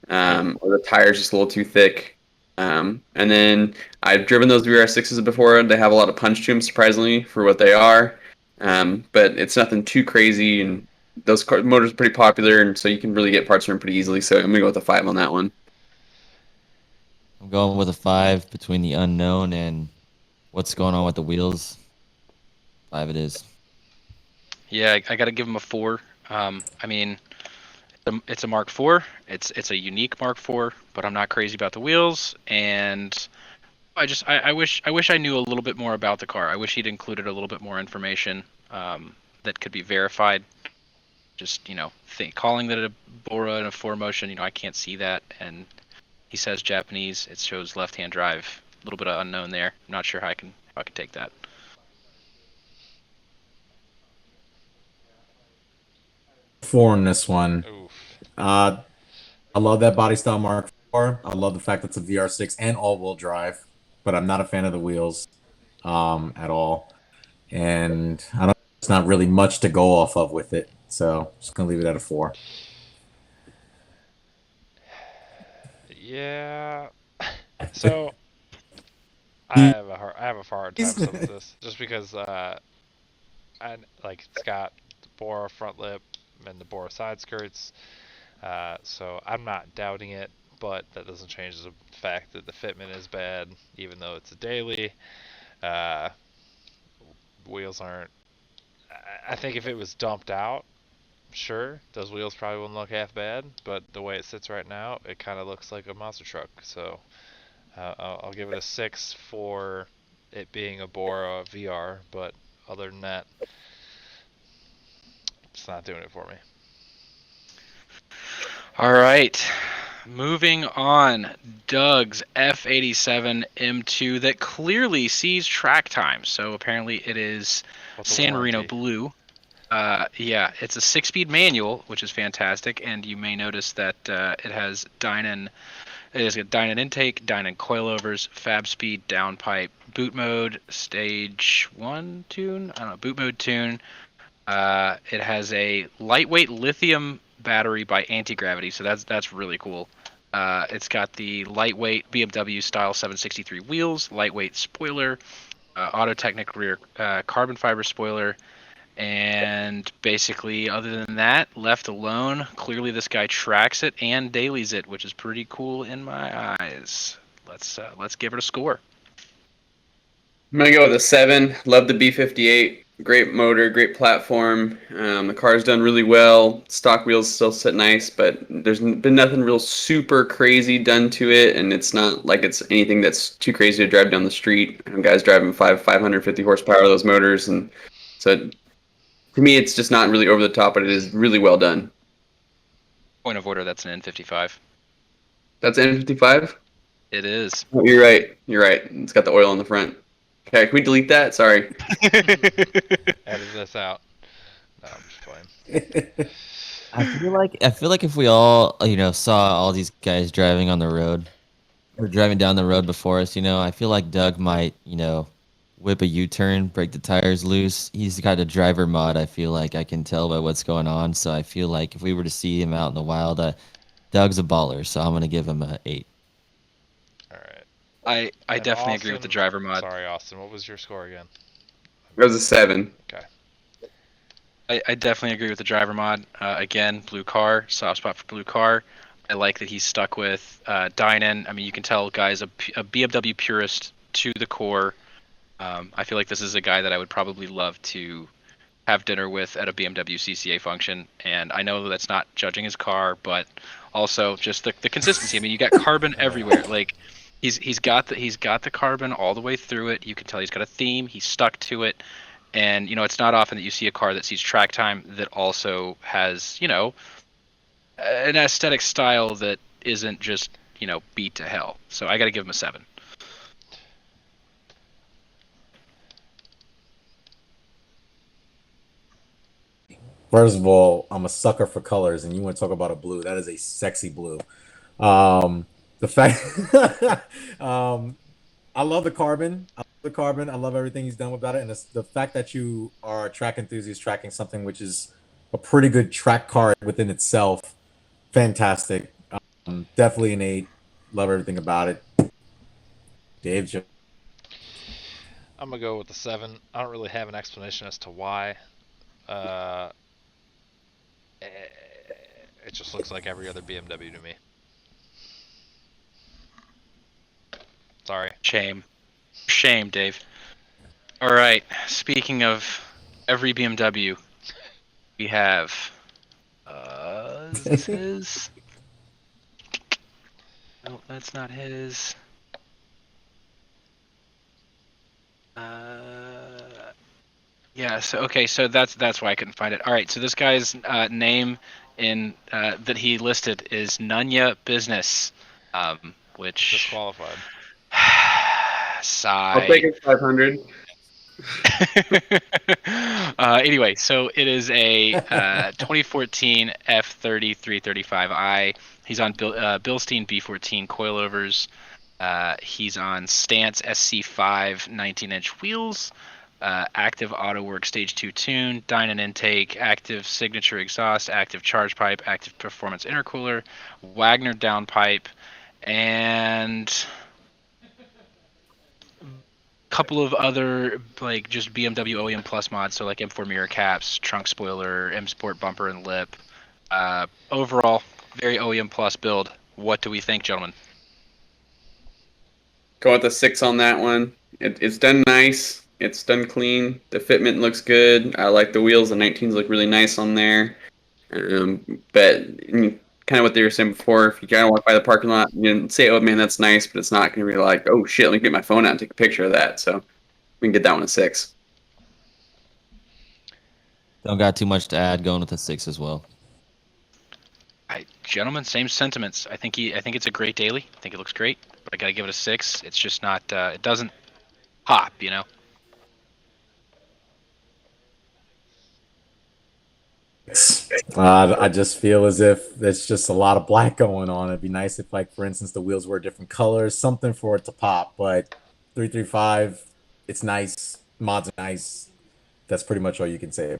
Or the tire's just a little too thick. And then I've driven those VR6s before. They have a lot of punch to them, surprisingly, for what they are. But it's nothing too crazy, and those motors are pretty popular, and so you can really get parts from them pretty easily. So I'm gonna go with a 5 on that one. I'm going with a 5 between the unknown and what's going on with the wheels. 5 it is. Yeah, I got to give him a 4. I mean, it's a Mark IV. It's a unique Mark IV, but I'm not crazy about the wheels, and I wish I knew a little bit more about the car. I wish he'd included a little bit more information that could be verified. Just calling that a Bora and a 4Motion, I can't see that, and He says Japanese. It shows left-hand drive. A little bit of unknown there. I'm not sure how I can take that. Four on this one. Oof. I love that body style Mark IV. I love the fact that it's a VR6 and all-wheel drive, but I'm not a fan of the wheels at all. And I don't. It's not really much to go off of with it, so just gonna leave it at a 4. Yeah. So I have a hard time with this, just because I it's got the Bora front lip and the Bora side skirts, so I'm not doubting it, but that doesn't change the fact that the fitment is bad, even though it's a daily. Wheels aren't. I think if it was dumped out, sure, those wheels probably wouldn't look half bad, but the way it sits right now, it kind of looks like a monster truck. So I'll give it a 6 for it being a Bora VR, but other than that, it's not doing it for me. All right. Moving on, Doug's F87 M2 that clearly sees track time. So apparently it is San Marino blue. Yeah, it's a 6-speed manual, which is fantastic, and you may notice that it has Dynon. It has a Dynon intake, Dynon coilovers, fab speed, downpipe, boot mode, stage 1 tune. I don't know, boot mode tune. It has a lightweight lithium battery by Anti-Gravity, so that's really cool. It's got the lightweight BMW style 763 wheels, lightweight spoiler, Autotechnic rear carbon fiber spoiler, and basically other than that, left alone, clearly this guy tracks it and dailies it, which is pretty cool in my eyes. Let's give it a score. I'm gonna go with a 7. Love the B58. Great motor, great platform. The car's done really well. Stock wheels still sit nice, but there's been nothing real super crazy done to it, and it's not like it's anything that's too crazy to drive down the street. Guys driving 550 horsepower of those motors, and so to me, it's just not really over the top, but it is really well done. Point of order, that's an N55. That's N55? It is. Oh, you're right. You're right. It's got the oil on the front. Okay, can we delete that? Sorry. Edit this out. No, I'm just playing. I feel like if we all saw all these guys driving on the road or driving down the road before us, I feel like Doug might whip a U-turn, break the tires loose. He's got a driver mod. I feel like I can tell by what's going on. So I feel like if we were to see him out in the wild, Doug's a baller. So I'm gonna give him an 8. All right. I definitely agree with the driver mod. Sorry, Austin. What was your score again? It was a 7. Okay. I definitely agree with the driver mod. Again, blue car, soft spot for blue car. I like that he's stuck with Dynon. I mean, you can tell guy's a BMW purist to the core. I feel like this is a guy that I would probably love to have dinner with at a BMW CCA function. And I know that's not judging his car, but also just the consistency. I mean, you got carbon everywhere. Like he's got the carbon all the way through it. You can tell he's got a theme. He's stuck to it. And it's not often that you see a car that sees track time that also has an aesthetic style that isn't just beat to hell. So I got to give him a 7. First of all, I'm a sucker for colors, and you want to talk about a blue. That is a sexy blue. The fact, I love the carbon. I love everything he's done about it, and the fact that you are a track enthusiast tracking something which is a pretty good track car within itself, fantastic. Definitely an 8. Love everything about it. Dave, I'm gonna go with the 7. I don't really have an explanation as to why. It just looks like every other BMW to me. Sorry. Shame, Dave. All right. Speaking of every BMW, we have. Is this his? No, that's not his. Yeah. So that's why I couldn't find it. All right. So this guy's name in that he listed is Nunya Business. which Disqualified. sigh. I'll take it 500. Anyway, so it is a 2014 F30 335i. He's on Bilstein B14 coilovers. He's on Stance SC5 19-inch wheels. Active auto work stage 2 tune, Dynon intake, active signature exhaust, active charge pipe, active performance intercooler, Wagner downpipe, and couple of other like just BMW OEM Plus mods, so like M4 mirror caps, trunk spoiler, M Sport bumper and lip. Overall, very OEM Plus build. What do we think, gentlemen? Go with the 6 on that one. It's done nice. It's done clean. The fitment looks good. I like the wheels. The 19s look really nice on there. But kind of what they were saying before, if you kind of walk by the parking lot, you know, say, "Oh man, that's nice," but it's not going to be like, "Oh shit, let me get my phone out and take a picture of that." So we can get that one a 6. Don't got too much to add. Going with a 6 as well. Gentlemen, same sentiments. I think it's a great daily. I think it looks great, but I gotta give it a 6. It's just not. It doesn't pop, you know. I just feel as if there's just a lot of black going on. It'd be nice if, like, for instance, the wheels were different colors, something for it to pop. But 335, it's nice. Mods are nice. That's pretty much all you can say.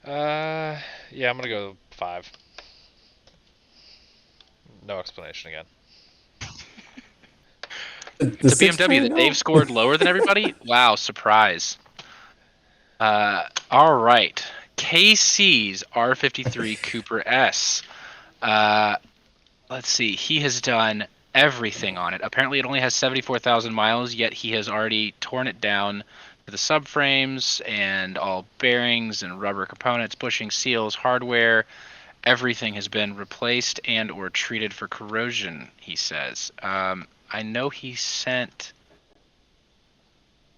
Yeah, I'm gonna go 5. No explanation again. It's a BMW that they've scored lower than everybody. Wow, surprise. All right, KC's R53 Cooper S. Let's see. He has done everything on it. Apparently, it only has 74,000 miles, yet he has already torn it down to the subframes and all bearings and rubber components, bushing, seals, hardware. Everything has been replaced and or treated for corrosion, he says. I know he sent...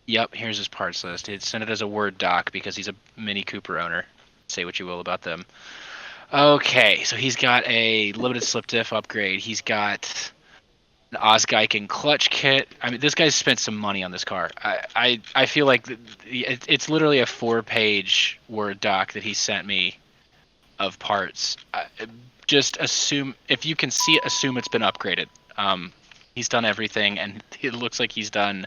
Yep, here's his parts list. He sent it as a Word doc because he's a Mini Cooper owner. Say what you will about them. Okay, so he's got a limited slip diff upgrade. He's got an Osgeiken clutch kit. I mean, this guy's spent some money on this car. I feel like it's literally a 4-page Word doc that he sent me of parts. Just assume, if you can see it, assume it's been upgraded. He's done everything, and it looks like he's done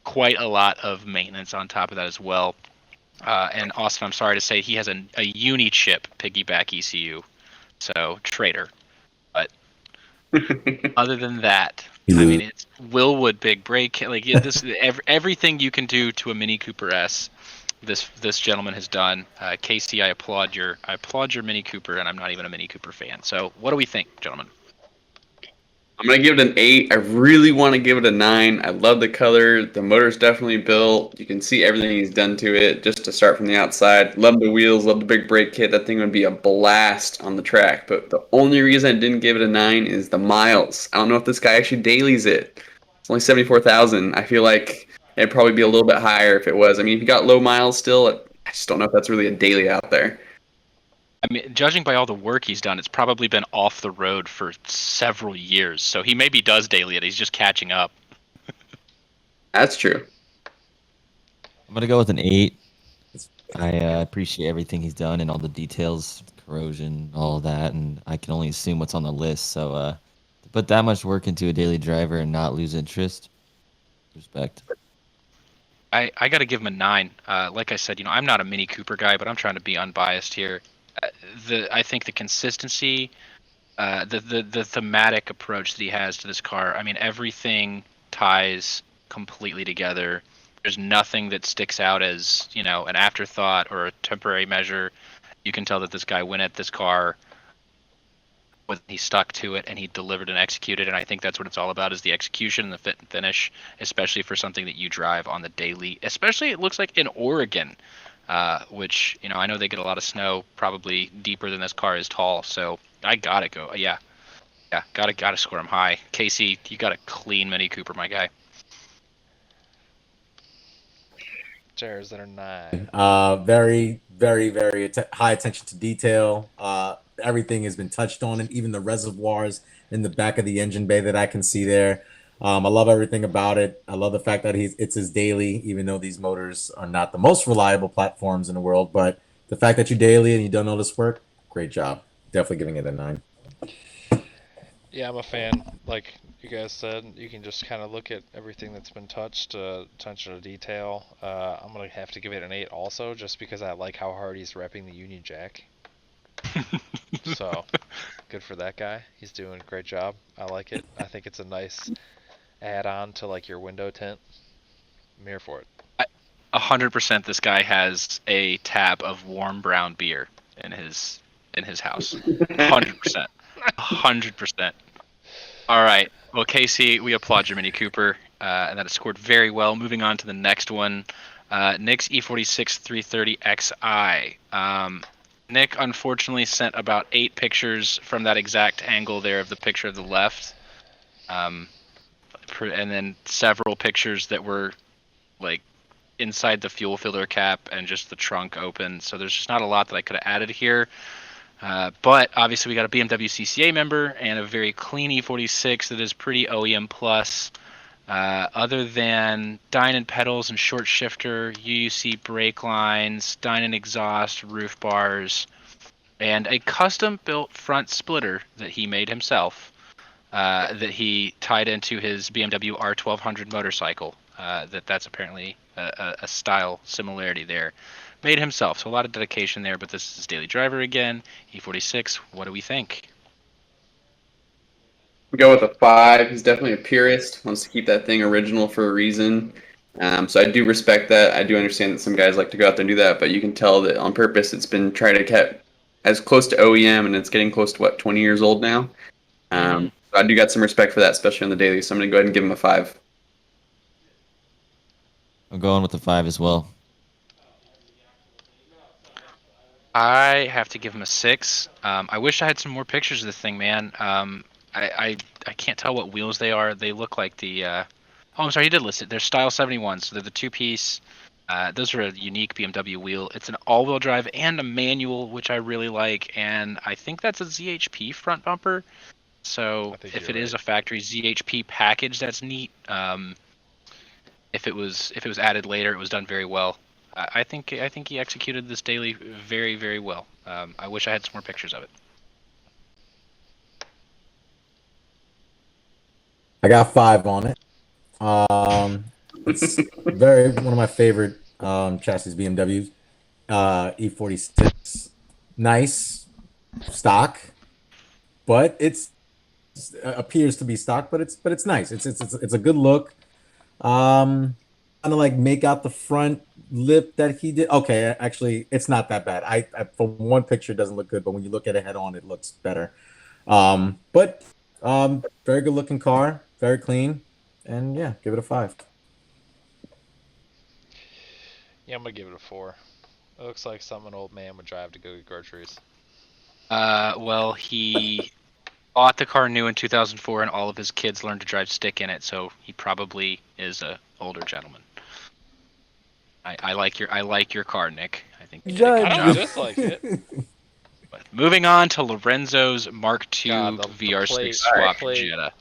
quite a lot of maintenance on top of that as well. And Austin, I'm sorry to say, he has a uni-chip piggyback ECU, so traitor. But other than that, I mean, it's Willwood big brake. Like this, everything you can do to a Mini Cooper S, this gentleman has done. Casey, I applaud your Mini Cooper, and I'm not even a Mini Cooper fan. So, what do we think, gentlemen? I'm gonna give it an 8. I really want to give it a 9. I love the color. The motor's definitely built. You can see everything he's done to it just to start from the outside. Love the wheels. Love the big brake kit. That thing would be a blast on the track. But the only reason I didn't give it a 9 is the miles. I don't know if this guy actually dailies it. It's only 74,000. I feel like it'd probably be a little bit higher if it was. I mean, if you got low miles still, I just don't know if that's really a daily out there. I mean, judging by all the work he's done, it's probably been off the road for several years. So he maybe does daily it. He's just catching up. That's true. I'm gonna go with an 8. I appreciate everything he's done and all the details, corrosion, all that, and I can only assume what's on the list. So to put that much work into a daily driver and not lose interest, respect. I got to give him a 9. Like I said, I'm not a Mini Cooper guy, but I'm trying to be unbiased here. I think the consistency, the thematic approach that he has to this car. I mean, everything ties completely together. There's nothing that sticks out as an afterthought or a temporary measure. You can tell that this guy went at this car, he stuck to it, and he delivered and executed. And I think that's what it's all about: is the execution and the fit and finish, especially for something that you drive on the daily. Especially, it looks like in Oregon, which I know they get a lot of snow, probably deeper than this car is tall. So I gotta go. Yeah, gotta score him high. Casey, you got a clean Mini Cooper, my guy. Chairs that are 9. Very, very, very high attention to detail. everything has been touched on, and even the reservoirs in the back of the engine bay that I can see there. I love everything about it. I love the fact that it's his daily, even though these motors are not the most reliable platforms in the world. But the fact that you daily and you done all this work, great job. Definitely giving it a 9. Yeah, I'm a fan. Like you guys said, you can just kind of look at everything that's been touched, attention to detail. I'm gonna have to give it an 8 also, just because I like how hard he's repping the Union Jack. So, good for that guy. He's doing a great job. I like it. I think it's a nice add-on to like your window tint. I'm here for it. 100% this guy has a tab of warm brown beer in his house. 100%. 100%. All right. Well, Casey, we applaud your Mini Cooper, and that it scored very well. Moving on to the next one, Nick's E46 330xi. Nick unfortunately sent about 8 pictures from that exact angle there of the picture of the left, and then several pictures that were like inside the fuel filler cap and just the trunk open. So there's just not a lot that I could have added here. But obviously we got a BMW CCA member and a very clean E46 that is pretty OEM plus. Other than Dynon pedals and short shifter, UUC brake lines, Dynon exhaust, roof bars, and a custom built front splitter that he made himself, that he tied into his BMW R1200 motorcycle. That's apparently a style similarity there. Made himself, so a lot of dedication there, but this is his daily driver again. E46, what do we think? We go with a 5. He's definitely a purist, wants to keep that thing original for a reason. So I do respect that. I do understand that some guys like to go out there and do that, but you can tell that on purpose it's been trying to get as close to OEM, and it's getting close to, 20 years old now? So I do got some respect for that, especially on the daily, so I'm going to go ahead and give him a 5. I'm going with the 5 as well. I have to give him a 6. I wish I had some more pictures of this thing, man. I can't tell what wheels they are. They look like the... oh, I'm sorry, he did list it. They're Style 71, so they're the 2-piece. Those are a unique BMW wheel. It's an all-wheel drive and a manual, which I really like, and I think that's a ZHP front bumper. So if it is a factory ZHP package, that's neat. If it was added later, it was done very well. I think he executed this daily very, very well. I wish I had some more pictures of it. I got 5 on it. It's one of my favorite chassis BMWs. E46, nice stock, but it's appears to be stock, but it's nice. It's a good look. Kind of like make out the front lip that he did. Okay, actually, it's not that bad. I from one picture it doesn't look good, but when you look at it head on, it looks better. But very good looking car, very clean, and yeah, give it a 5. Yeah, I'm gonna give it a 4. It looks like something an old man would drive to go get groceries. Well, he bought the car new in 2004, and all of his kids learned to drive stick in it, so he probably is a older gentleman. I like your car, Nick. I think you did a good I job. don't dislike it. But moving on to Lorenzo's Mark II God, the VR6 plate, swap plate. Jetta.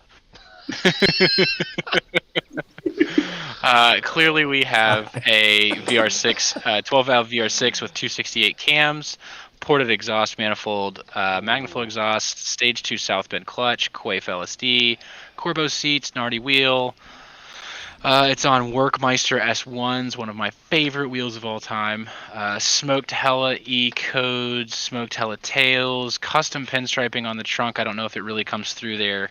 Clearly we have a VR6, 12-valve VR6 with 268 cams, ported exhaust manifold, Magnaflow exhaust, stage 2 south bend clutch, Quaife LSD, Corbo seats, Nardi wheel. It's on Workmeister S1s, one of my favorite wheels of all time. Smoked Hella E-codes, smoked Hella tails, custom pinstriping on the trunk. I don't know if it really comes through there.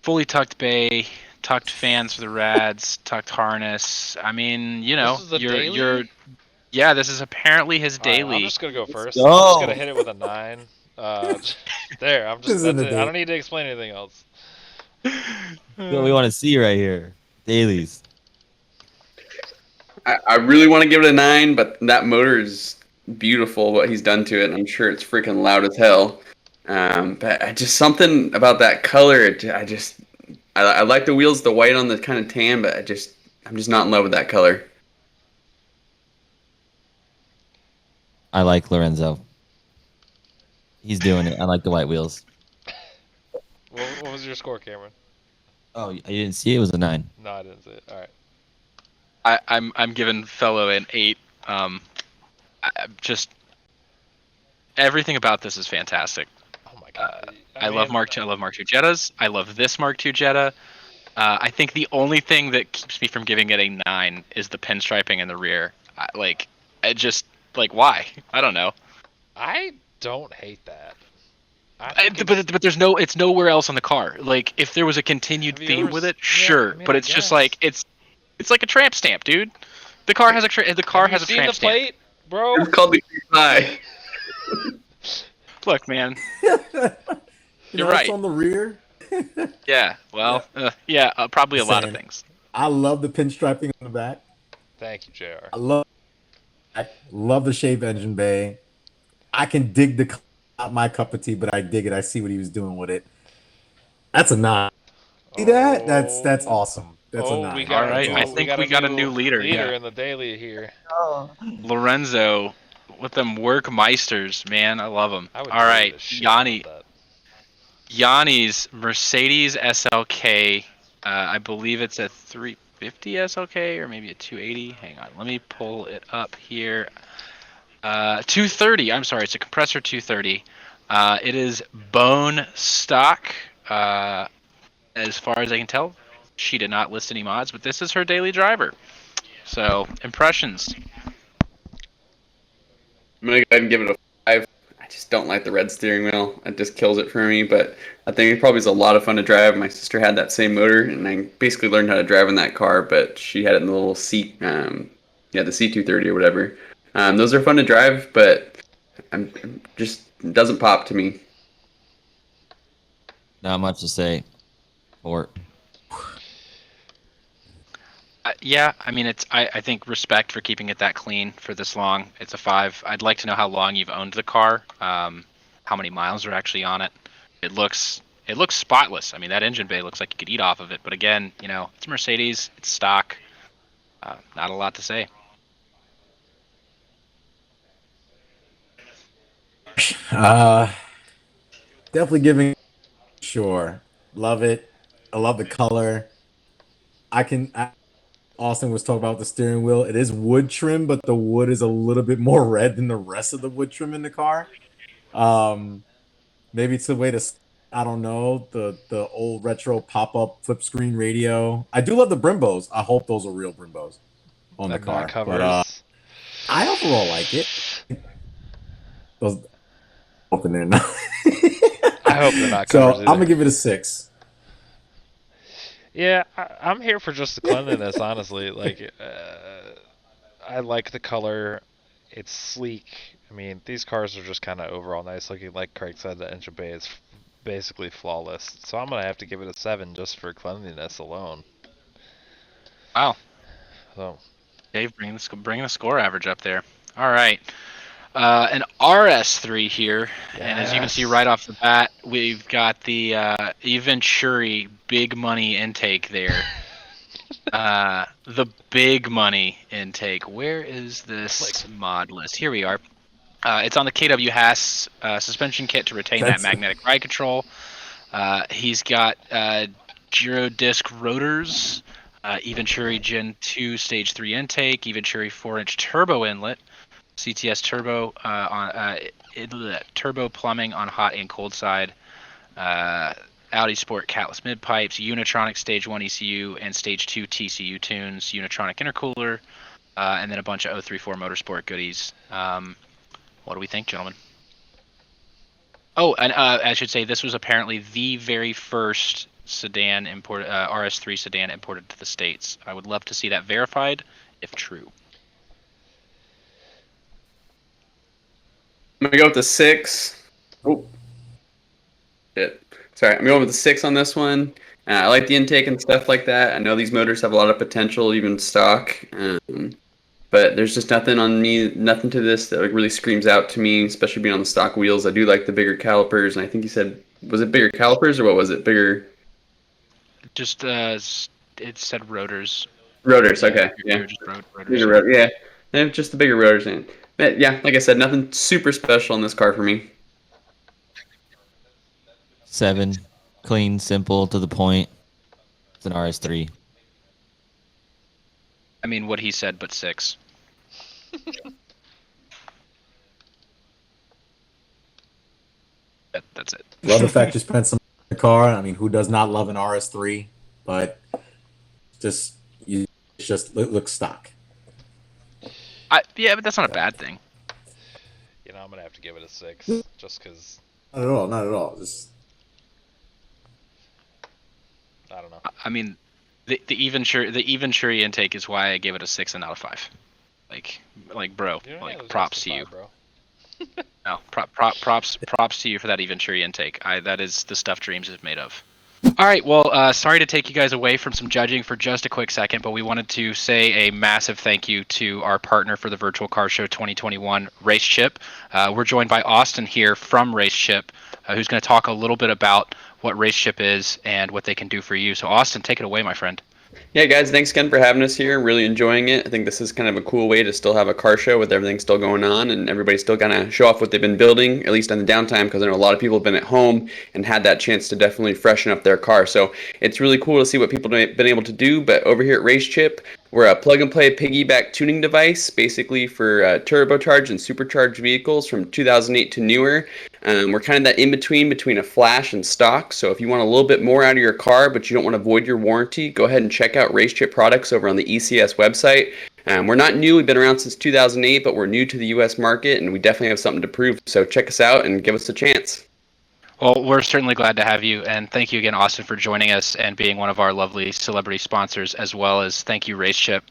Fully tucked bay, tucked fans for the rads, tucked harness. I mean, you know, This is daily? yeah, this is apparently his All right, daily. I'm just gonna go first. go. I'm just gonna hit it with a 9. There, This isn't that's a it. I date. don't need to explain anything else. That's what we want to see right here. Dailies. I really want to give it a 9, but that motor is beautiful, what he's done to it. I'm sure it's freaking loud as hell. But just something about that color. I like the wheels, the white on the kind of tan, but I'm just not in love with that color. I like Lorenzo. He's doing it. I like the white wheels. What was your score, Cameron? Oh, you didn't see it? It was a 9. No, I didn't see it. All right. I'm giving Fellow an 8. Just everything about this is fantastic. Oh my god. I love Mark II. I love Mark II Jettas. I love this Mark II Jetta. I think the only thing that keeps me from giving it a 9 is the pinstriping in the rear. Why? I don't know. I don't hate that. But there's it's nowhere else on the car. Like, if there was a continued theme with it, sure. I mean, but I it's just guess. like it's like a tramp stamp, dude. The car has a Have you tramp seen the stamp. plate, bro? It's called the High. Look, man. You You're know, right. It's on the rear. Yeah. Well. Probably a lot of Same. things. I love the pinstriping on the back. Thank you, JR. I love the shaved engine bay. I can dig not my cup of tea, but I dig it. I see what he was doing with it. That's a 9. See that? That's awesome. That's a 9. We got All right, That's I awesome. think we got a new leader, yeah. in the daily here. Lorenzo with them work meisters, man. I love them. I would All believe right, the shit out of that. Yanni's Mercedes SLK. I believe it's a 350 SLK or maybe a 280. Hang on, let me pull it up here. 230. I'm sorry, it's a compressor 230. It is bone stock. As far as I can tell, she did not list any mods, but this is her daily driver. So, impressions. I'm gonna go ahead and give it a 5. I just don't like the red steering wheel. It just kills it for me. But I think it probably is a lot of fun to drive. My sister had that same motor, and I basically learned how to drive in that car. But she had it in the little seat, the C230 or whatever. Those are fun to drive, but I'm just it doesn't pop to me. Not much to say. Or Yeah, I mean, I think respect for keeping it that clean for this long. It's a 5. I'd like to know how long you've owned the car, how many miles are actually on it. It looks spotless. I mean, that engine bay looks like you could eat off of it. But again, it's Mercedes, it's stock. Not a lot to say. Definitely giving. Sure, love it. I love the color. Austin was talking about the steering wheel. It is wood trim, but the wood is a little bit more red than the rest of the wood trim in the car. Maybe it's a way to, I don't know, the old retro pop-up flip screen radio. I do love the Brimbos. I hope those are real Brimbos on the car. But I overall like it. Those hoping they're not. I hope they're not So covers I'm either. gonna give it a 6. Yeah, I'm here for just the cleanliness, honestly. Like, I like the color. It's sleek. I mean, these cars are just kind of overall nice looking. Like Craig said, the engine bay is basically flawless. So I'm going to have to give it a 7 just for cleanliness alone. Wow. So, Dave bringing the score average up there. All right. An RS3 here, and as you can see right off the bat, we've got the Venturi big money intake there. The big money intake. Where is this mod list? Here we are. It's on the KW Haas suspension kit to retain that magnetic ride control. He's got Giro disc rotors, Venturi Gen 2 Stage 3 intake, Venturi 4-inch turbo inlet, CTS turbo turbo plumbing on hot and cold side, Audi Sport catless mid pipes, Unitronic Stage 1 ECU and Stage 2 TCU tunes, Unitronic intercooler, and then a bunch of 034 Motorsport goodies. What do we think, gentlemen? Oh, and I should say this was apparently the very first sedan imported, RS3 sedan imported to the States. I would love to see that verified, if true. I'm gonna go with the 6. Oh, shit. Sorry, I'm going with the 6 on this one. I like the intake and stuff like that. I know these motors have a lot of potential, even stock. But there's just nothing to this that really screams out to me, especially being on the stock wheels. I do like the bigger calipers, and I think you said, was it bigger calipers or what was it? Bigger? Just it said rotors. Rotors, okay. Yeah. Just rotors. Bigger yeah. Just the bigger rotors. But yeah, like I said, nothing super special in this car for me. 7. Clean, simple, to the point. It's an RS3. I mean, what he said, but 6. That's it. Love the fact you spent some in the car. I mean, who does not love an RS3? But it looks stock. Yeah, but that's not a bad thing. You know, I'm gonna have to give it a 6, just because. Not at all. Not at all. Just I don't know. I mean, the even Shuri intake is why I gave it a 6 and not a 5. Like bro, You don't like have to props to justify, you. bro. No, props to you for that even Shuri intake. That is the stuff dreams is made of. All right, well, sorry to take you guys away from some judging for just a quick second, but we wanted to say a massive thank you to our partner for the Virtual Car Show 2021, RaceChip. We're joined by Austin here from RaceChip, who's going to talk a little bit about what RaceChip is and what they can do for you. So, Austin, take it away, my friend. Yeah, guys, thanks again for having us here. Really enjoying it. I think this is kind of a cool way to still have a car show with everything still going on and everybody still kind of show off what they've been building, at least on the downtime, because I know a lot of people have been at home and had that chance to definitely freshen up their car. So it's really cool to see what people have been able to do. But over here at RaceChip, we're a plug-and-play piggyback tuning device, basically for turbocharged and supercharged vehicles from 2008 to newer. We're kind of that in-between between a flash and stock. So if you want a little bit more out of your car, but you don't want to void your warranty, go ahead and check out RaceChip products over on the ECS website. We're not new. We've been around since 2008, but we're new to the U.S. market, and we definitely have something to prove. So check us out and give us a chance. Well, we're certainly glad to have you, and thank you again, Austin, for joining us and being one of our lovely celebrity sponsors, as well as thank you, RaceChip,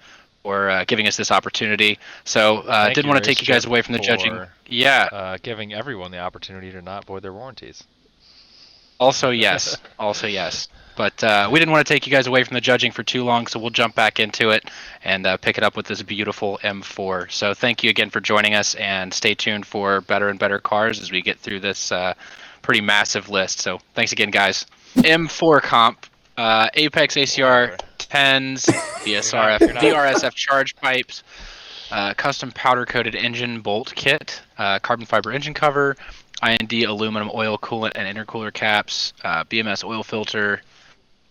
for giving us this opportunity. So, didn't want to take you guys away from the judging. Yeah. Giving everyone the opportunity to not void their warranties. Also, yes. Also, yes. But we didn't want to take you guys away from the judging for too long, so we'll jump back into it and pick it up with this beautiful M4. So thank you again for joining us, and stay tuned for better and better cars as we get through this pretty massive list. So thanks again, guys. M4 comp, Apex ACR 10s, VRSF charge pipes, custom powder-coated engine bolt kit, carbon fiber engine cover, IND aluminum oil coolant and intercooler caps, BMS oil filter,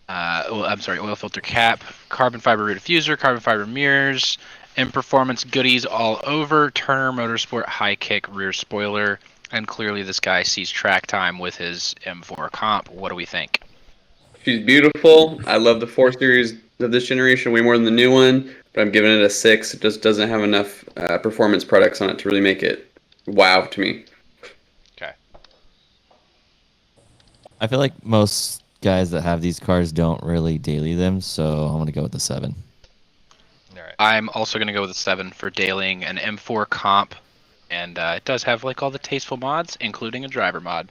oil filter cap, carbon fiber rear diffuser, carbon fiber mirrors, and performance goodies all over. Turner Motorsport high kick rear spoiler, and clearly this guy sees track time with his M4 comp. What do we think? She's beautiful. I love the 4 Series of this generation way more than the new one, but I'm giving it a 6. It just doesn't have enough performance products on it to really make it wow to me. Okay. I feel like most guys that have these cars don't really daily them, so I'm going to go with the 7. All right. I'm also going to go with a 7 for dailying an M4 comp, and it does have like all the tasteful mods, including a driver mod.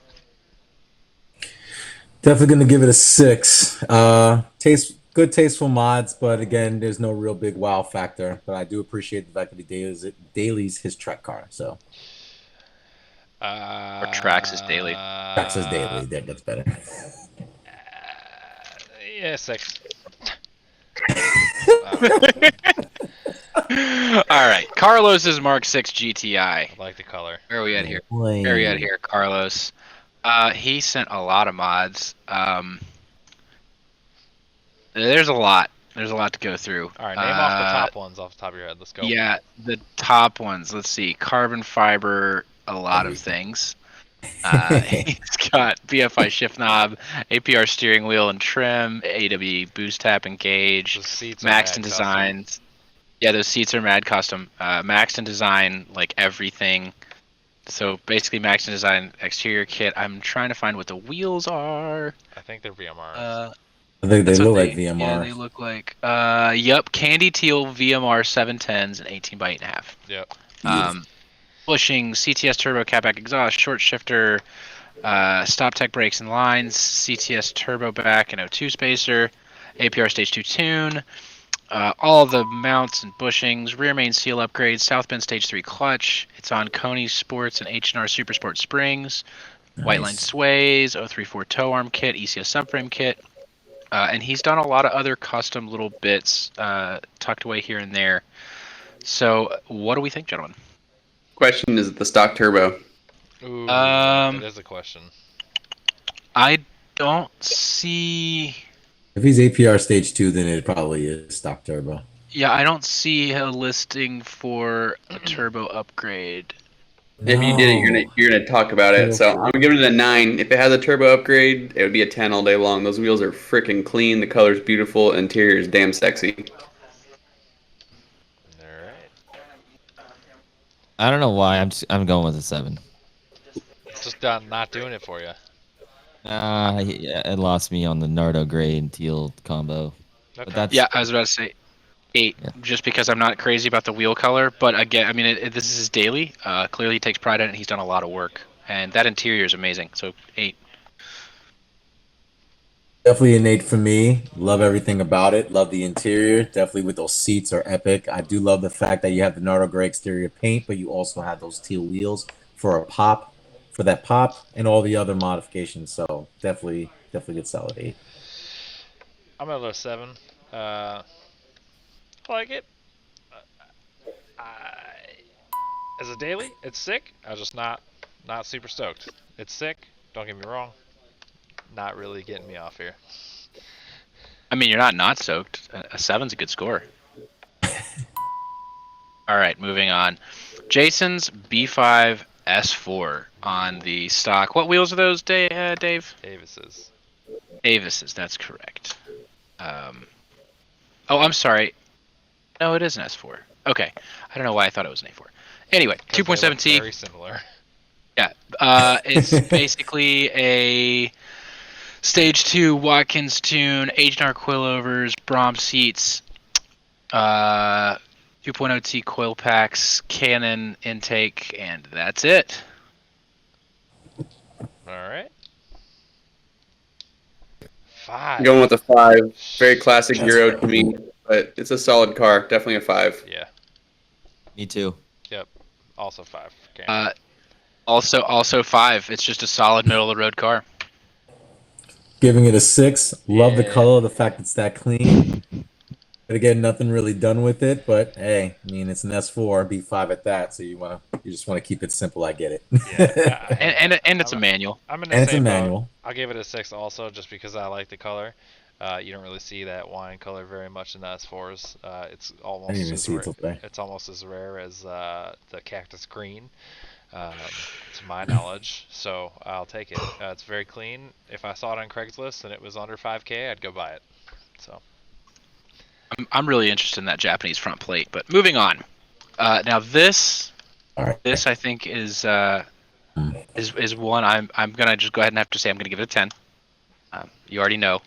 definitely gonna give it a 6. Good tasteful mods, but again, there's no real big wow factor. But I do appreciate the fact that he dailies his track car. So Or tracks his daily. tracks his daily. That's better. Yeah, 6. All right, Carlos's Mark 6 GTI. I like the color. Where are we at here? Where are we at here, Carlos? He sent a lot of mods. There's a lot. There's a lot to go through. All right, name off the top ones off the top of your head. Let's go. Yeah, the top ones. Let's see. Carbon fiber, a lot of things. He's got BFI shift knob, APR steering wheel and trim, AW boost tap and gauge, Those seats are Maxton mad designs. custom. Yeah, those seats are mad custom. Maxton design, like everything. So basically, Maxton design exterior kit. I'm trying to find what the wheels are. I think they're VMRs. I think they That's look what like VMR. Yeah, they look like. Yep, candy teal VMR 710s and 18 by 8.5. Yep. Bushing, CTS turbo catback exhaust, short shifter, stop tech brakes and lines, CTS turbo back and O2 spacer, APR stage 2 tune, all the mounts and bushings, rear main seal upgrades, south bend stage 3 clutch. It's on Coney Sports and H&R Super Sport springs, white line sways, 034 tow arm kit, ECS subframe kit. And he's done a lot of other custom little bits tucked away here and there. So what do we think, gentlemen? Question, is it the stock turbo? Ooh, that is a question. I don't see. If he's APR stage 2, then it probably is stock turbo. Yeah, I don't see a listing for a turbo upgrade. If you did it, you're gonna talk about it. So I'm giving it a 9. If it has a turbo upgrade, it would be a 10 all day long. Those wheels are freaking clean. The color's beautiful. Interior is damn sexy. All right. I don't know why I'm going with a 7. It's just not doing it for you. Yeah, it lost me on the Nardo gray and teal combo. Okay. But that's Yeah, I was about to say 8, Yeah. just because I'm not crazy about the wheel color. But again, I mean, this is his daily. Clearly, he takes pride in it. He's done a lot of work, and that interior is amazing. So 8. Definitely an 8 for me. Love everything about it. Love the interior. Definitely with those seats are epic. I do love the fact that you have the Nardo gray exterior paint, but you also have those teal wheels for a pop, for that pop, and all the other modifications. So definitely good solid 8. I'm gonna go 7. I like it. As a daily, it's sick. I'm just not super stoked. It's sick. Don't get me wrong. Not really getting me off here. I mean, you're not soaked. A 7's a good score. All right, moving on. Jason's B5 S4 on the stock. What wheels are those, Dave? Davis's. Davis's, that's correct. Oh, I'm sorry. No, it is an S4. Okay. I don't know why I thought it was an A4. Anyway, 2.7T. Very similar. Yeah. It's basically a Stage 2 Watkins tune, H&R coilovers, Brom seats, 2.0T coil packs, Canon intake, and that's it. All right. I'm 5. going with a 5. Very classic Euro to me, but it's a solid car. Definitely a 5. Yeah. me too. Yep. Also 5. Okay. Also 5. It's just a solid middle of the road car. Giving it a 6. Love the Yeah. color, the fact it's that clean. But again, nothing really done with it. But hey, I mean, it's an S4, B5 at that. So you just want to keep it simple. I get it. Yeah. And it's a manual. I'm in And the it's a same boat. manual. I'll give it a 6 also, just because I like the color. You don't really see that wine color very much in the S4s. It's almost I didn't even as see it rare. till today. It's almost as rare as the cactus green, to my knowledge. So I'll take it. It's very clean. If I saw it on Craigslist and it was under 5K, I'd go buy it. So I'm really interested in that Japanese front plate. But moving on. Now this All right. I think is one I'm gonna just go ahead and have to say I'm gonna give it a 10. You already know,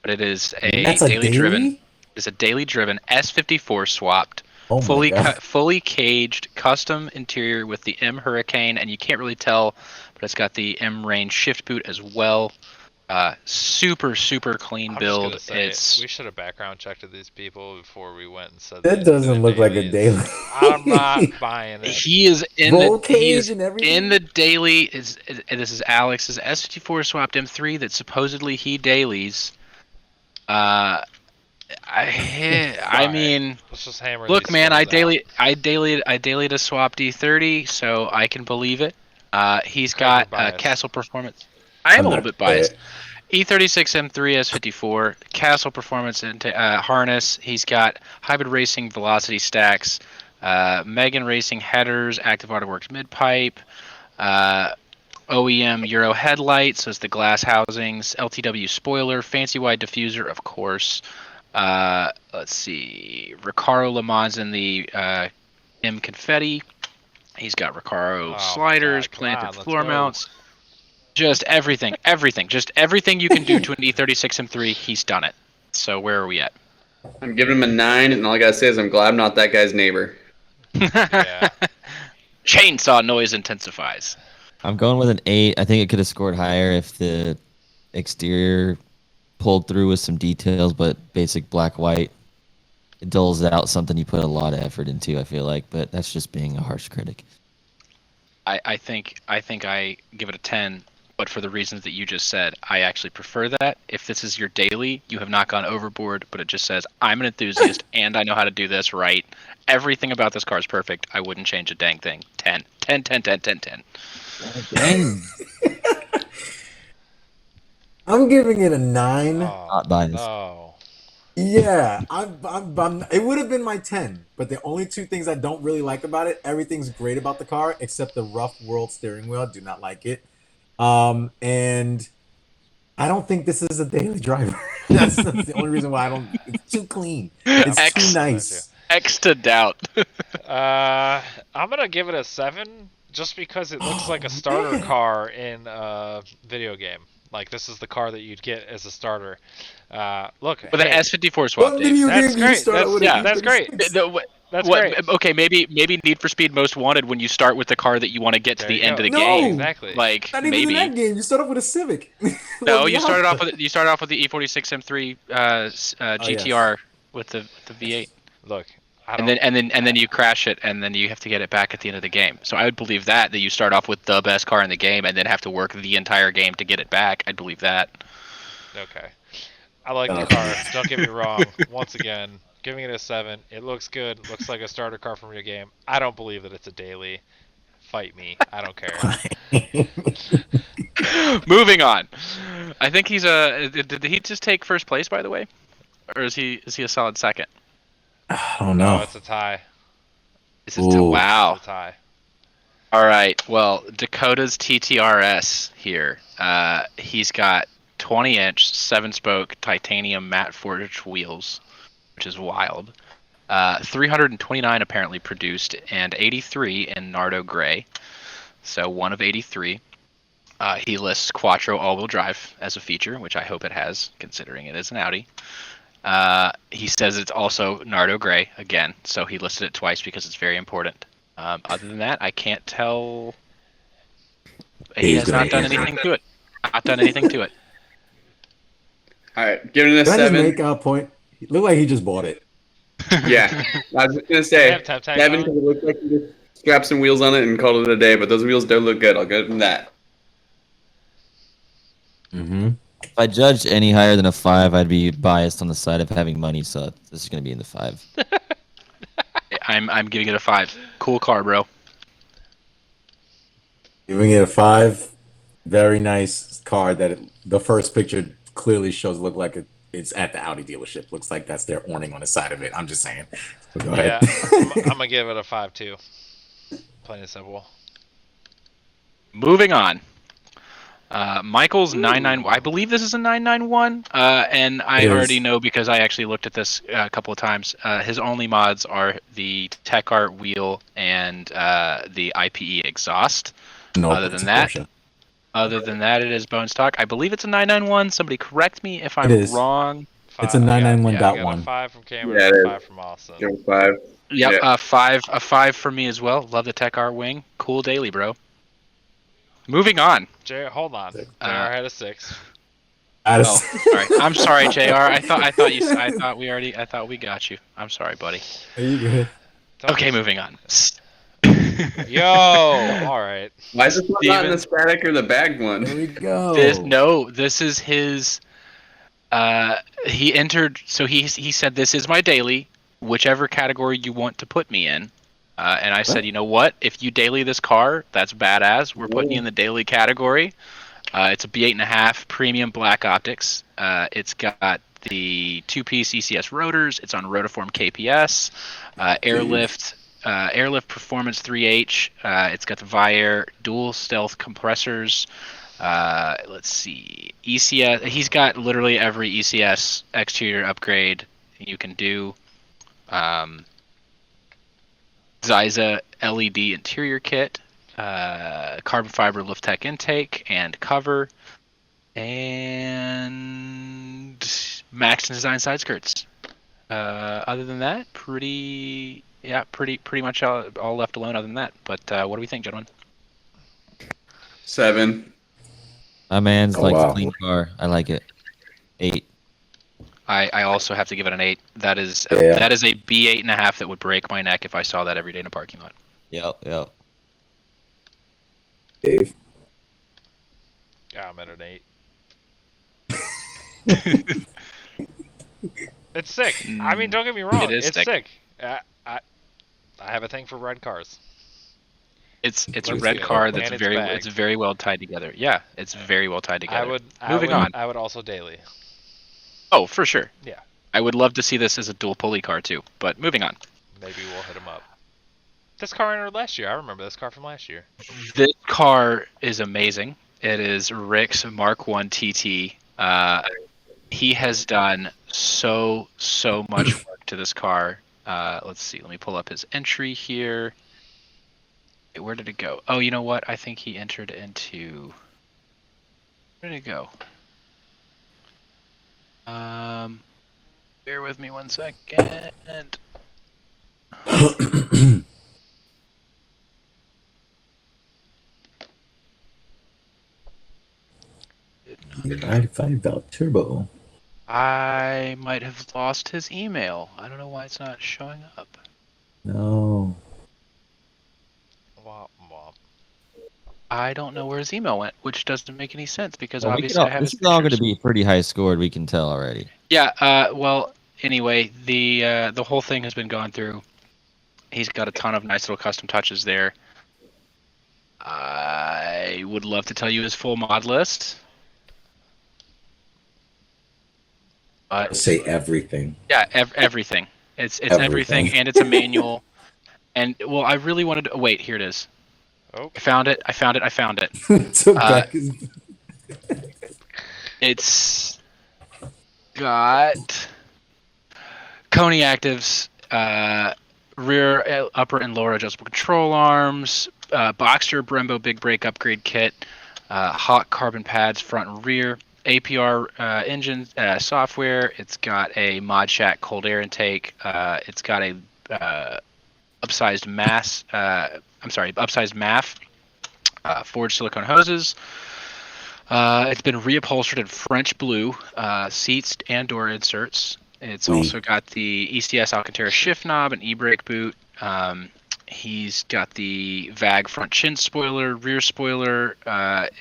but it is a That's a daily driven. daily? It's a daily driven S54 swapped, Oh my God. fully caged, custom interior with the M Hurricane, and you can't really tell, but it's got the M Range shift boot as well. Super clean I'm build. just gonna say, It's we should have background checked these people before we went and said That these doesn't were look like a dailies. daily. I'm not buying it. he is in Roll the he cage is and everything? in the daily. This is Alex's S54 swapped M3 that supposedly he dailies. I Alright, mean, let's just hammer look, these man, I scores out. dailied a swap D30, so I can believe it. He's Craig, you're got biased. Castle Performance. I am I'm a little not bit biased. it. E36 M3 S54, Castle Performance harness. He's got Hybrid Racing Velocity stacks, Megan Racing headers, Active Autoworks mid pipe, OEM Euro headlights, so it's the glass housings, LTW spoiler, fancy wide diffuser, of course. Let's see, Recaro Le Mans in the M confetti. He's got Recaro Oh my sliders, God, come planted on, let's floor go. mounts. Just everything, just everything you can do to an E36 M3, he's done it. So where are we at? I'm giving him a 9, and all I gotta say is I'm glad I'm not that guy's neighbor. Yeah. Chainsaw noise intensifies. I'm going with an 8. I think it could have scored higher if the exterior pulled through with some details, but basic black white, it dulls out something you put a lot of effort into, I feel like, but that's just being a harsh critic. I think I give it a 10, but for the reasons that you just said, I actually prefer that. If this is your daily, you have not gone overboard, but it just says, I'm an enthusiast and I know how to do this right. Everything about this car is perfect. I wouldn't change a dang thing. 10. 10, 10, 10, 10, 10. Dang. I'm giving it a 9. Not biased. No. Yeah, it would have been my 10, but the only two things I don't really like about it, everything's great about the car except the rough world steering wheel. I do not like it. And I don't think this is a daily driver. That's the only reason why I don't. It's too clean. Yeah, It's X. too nice. X to doubt. I'm gonna give it a 7 just because it looks like a starter man. car in a video game. Like this is the car that you'd get as a starter. Look, With an hey, S54 swap, What Dave. video That's game do you great. start That's- with? yeah, a that's great. E36? that's What- great. Okay, maybe Need for Speed Most Wanted when you start with the car that you want to get to There the you end go. of the No! game. Exactly. Like Not even maybe. in that game. You start off with a Civic. No, Or you started off Miata. with the E46 M3 GTR with the V8, Look, I and don't. then you crash it, and then you have to get it back at the end of the game. So I would believe that you start off with the best car in the game, and then have to work the entire game to get it back. I'd believe that. Okay. I like the Okay. car. Don't get me wrong. Once again, giving it a 7. It looks good. Looks like a starter car from your game. I don't believe that it's a daily. Fight me. I don't care. Moving on. I think he's a. Did he just take first place, by the way, or is he a solid second? I don't No, know. it's a tie. This is Ooh. wow. It's a tie. All right. Well, Dakota's TTRS here. He's got 20-inch 7-spoke titanium matte forged wheels, which is wild. 329 apparently produced, and 83 in Nardo Gray. So one of 83. He lists Quattro all-wheel drive as a feature, which I hope it has, considering it is an Audi. He says it's also Nardo Gray again, so he listed it twice because it's very important. Other than that, I can't tell. He He's has not gonna done answer. anything to it. Not done anything to it. All right, give it a Can I just 7. make a point? It looked like he just bought it. Yeah, I was just gonna They say have temp tags 7 on because it? it looked like you just strapped some wheels on it and called it a day. But those wheels don't look good. I'll give them that. Mm-hmm. If I judged any higher than a 5, I'd be biased on the side of having money, so this is going to be in the 5. I'm giving it a 5. Cool car, bro. Giving it a 5. Very nice car that the first picture clearly shows look like it's at the Audi dealership. Looks like that's their awning on the side of it. I'm just saying. But go Yeah, ahead. I'm gonna give it a 5 too. Plain and simple. Moving on. Michael's 99. I believe this is a 991, and I It is. already know because I actually looked at this a couple of times. His only mods are the Tech Art wheel and the IPE exhaust. No, Other it's than a that, Porsche. it is bone stock. I believe it's a 991. Somebody correct me if I'm is. wrong. It's a I got- 991.1. I got a 5 from Cameron, Yeah, and it a is. 5 from Austin. Give it a 5. Yep, Yeah. a five for me as well. Love the Tech Art wing. Cool daily, bro. Moving on. Hold on. JR had a 6. Out of- Oh, sorry. I'm sorry, Jr. I thought we got you. I'm sorry, buddy. Are you good? Don't Okay, be- moving on. Yo, all right. Why is this one not in the Steven- static or the bagged There one? we go. This is his. He entered. So he said, "This is my daily. Whichever category you want to put me in." And I said, "You know what? If you daily this car, that's badass. We're putting you in the daily category. It's a B8.5 premium black optics. It's got the 2-piece ECS rotors. It's on Rotiform KPS, airlift performance 3H. It's got the Viair dual stealth compressors. Let's see, ECS. He's got literally every ECS exterior upgrade you can do. Zyza LED interior kit, carbon fiber lift tech intake and cover, and Max Design side skirts. Other than that, pretty much all left alone. Other than that, but what do we think, gentlemen? 7. My man's Oh, likes wow. a clean car. I like it. 8. I also have to give it an 8. That is Yeah. that is a B8.5 that would break my neck if I saw that every day in a parking lot. Yep. Dave. Yeah, I'm at an 8. It's sick. I mean, don't get me wrong. It is It's sick. sick. I have a thing for red cars. It's a Looks red good. car that's And it's bagged. very well tied together. Yeah, it's very well tied together. I Moving on. would also daily. Oh, for sure. Yeah. I would love to see this as a dual pulley car too. But moving on. Maybe we'll hit him up. This car entered last year. I remember this car from last year. This car is amazing. It is Rick's Mark 1 TT. He has done so much work to this car. Let's see. Let me pull up his entry here. Where did it go? Oh, you know what? I think he entered into. Where did it go? Bear with me 1 second. E95 Valve Turbo. I might have lost his email. I don't know why it's not showing up. No. Womp womp. I don't know where his email went, which doesn't make any sense because Well, obviously I have this his is all going to pictures. be pretty high scored. We can tell already. Yeah. Well. Anyway, the whole thing has been gone through. He's got a ton of nice little custom touches there. I would love to tell you his full mod list. Say everything. Yeah, everything. It's everything, and it's a manual. And well, I really wanted to wait. Here it is. Oh. I found it. So back is... It's got Coney actives, rear, upper, and lower adjustable control arms, Boxster Brembo big brake upgrade kit, hot carbon pads front and rear, APR engine software. It's got a Mod Shack cold air intake. It's got a upsized MAF, forged silicone hoses. It's been reupholstered in French blue, seats and door inserts. It's also got the ECS Alcantara shift knob and e-brake boot. He's got the VAG front chin spoiler, rear spoiler.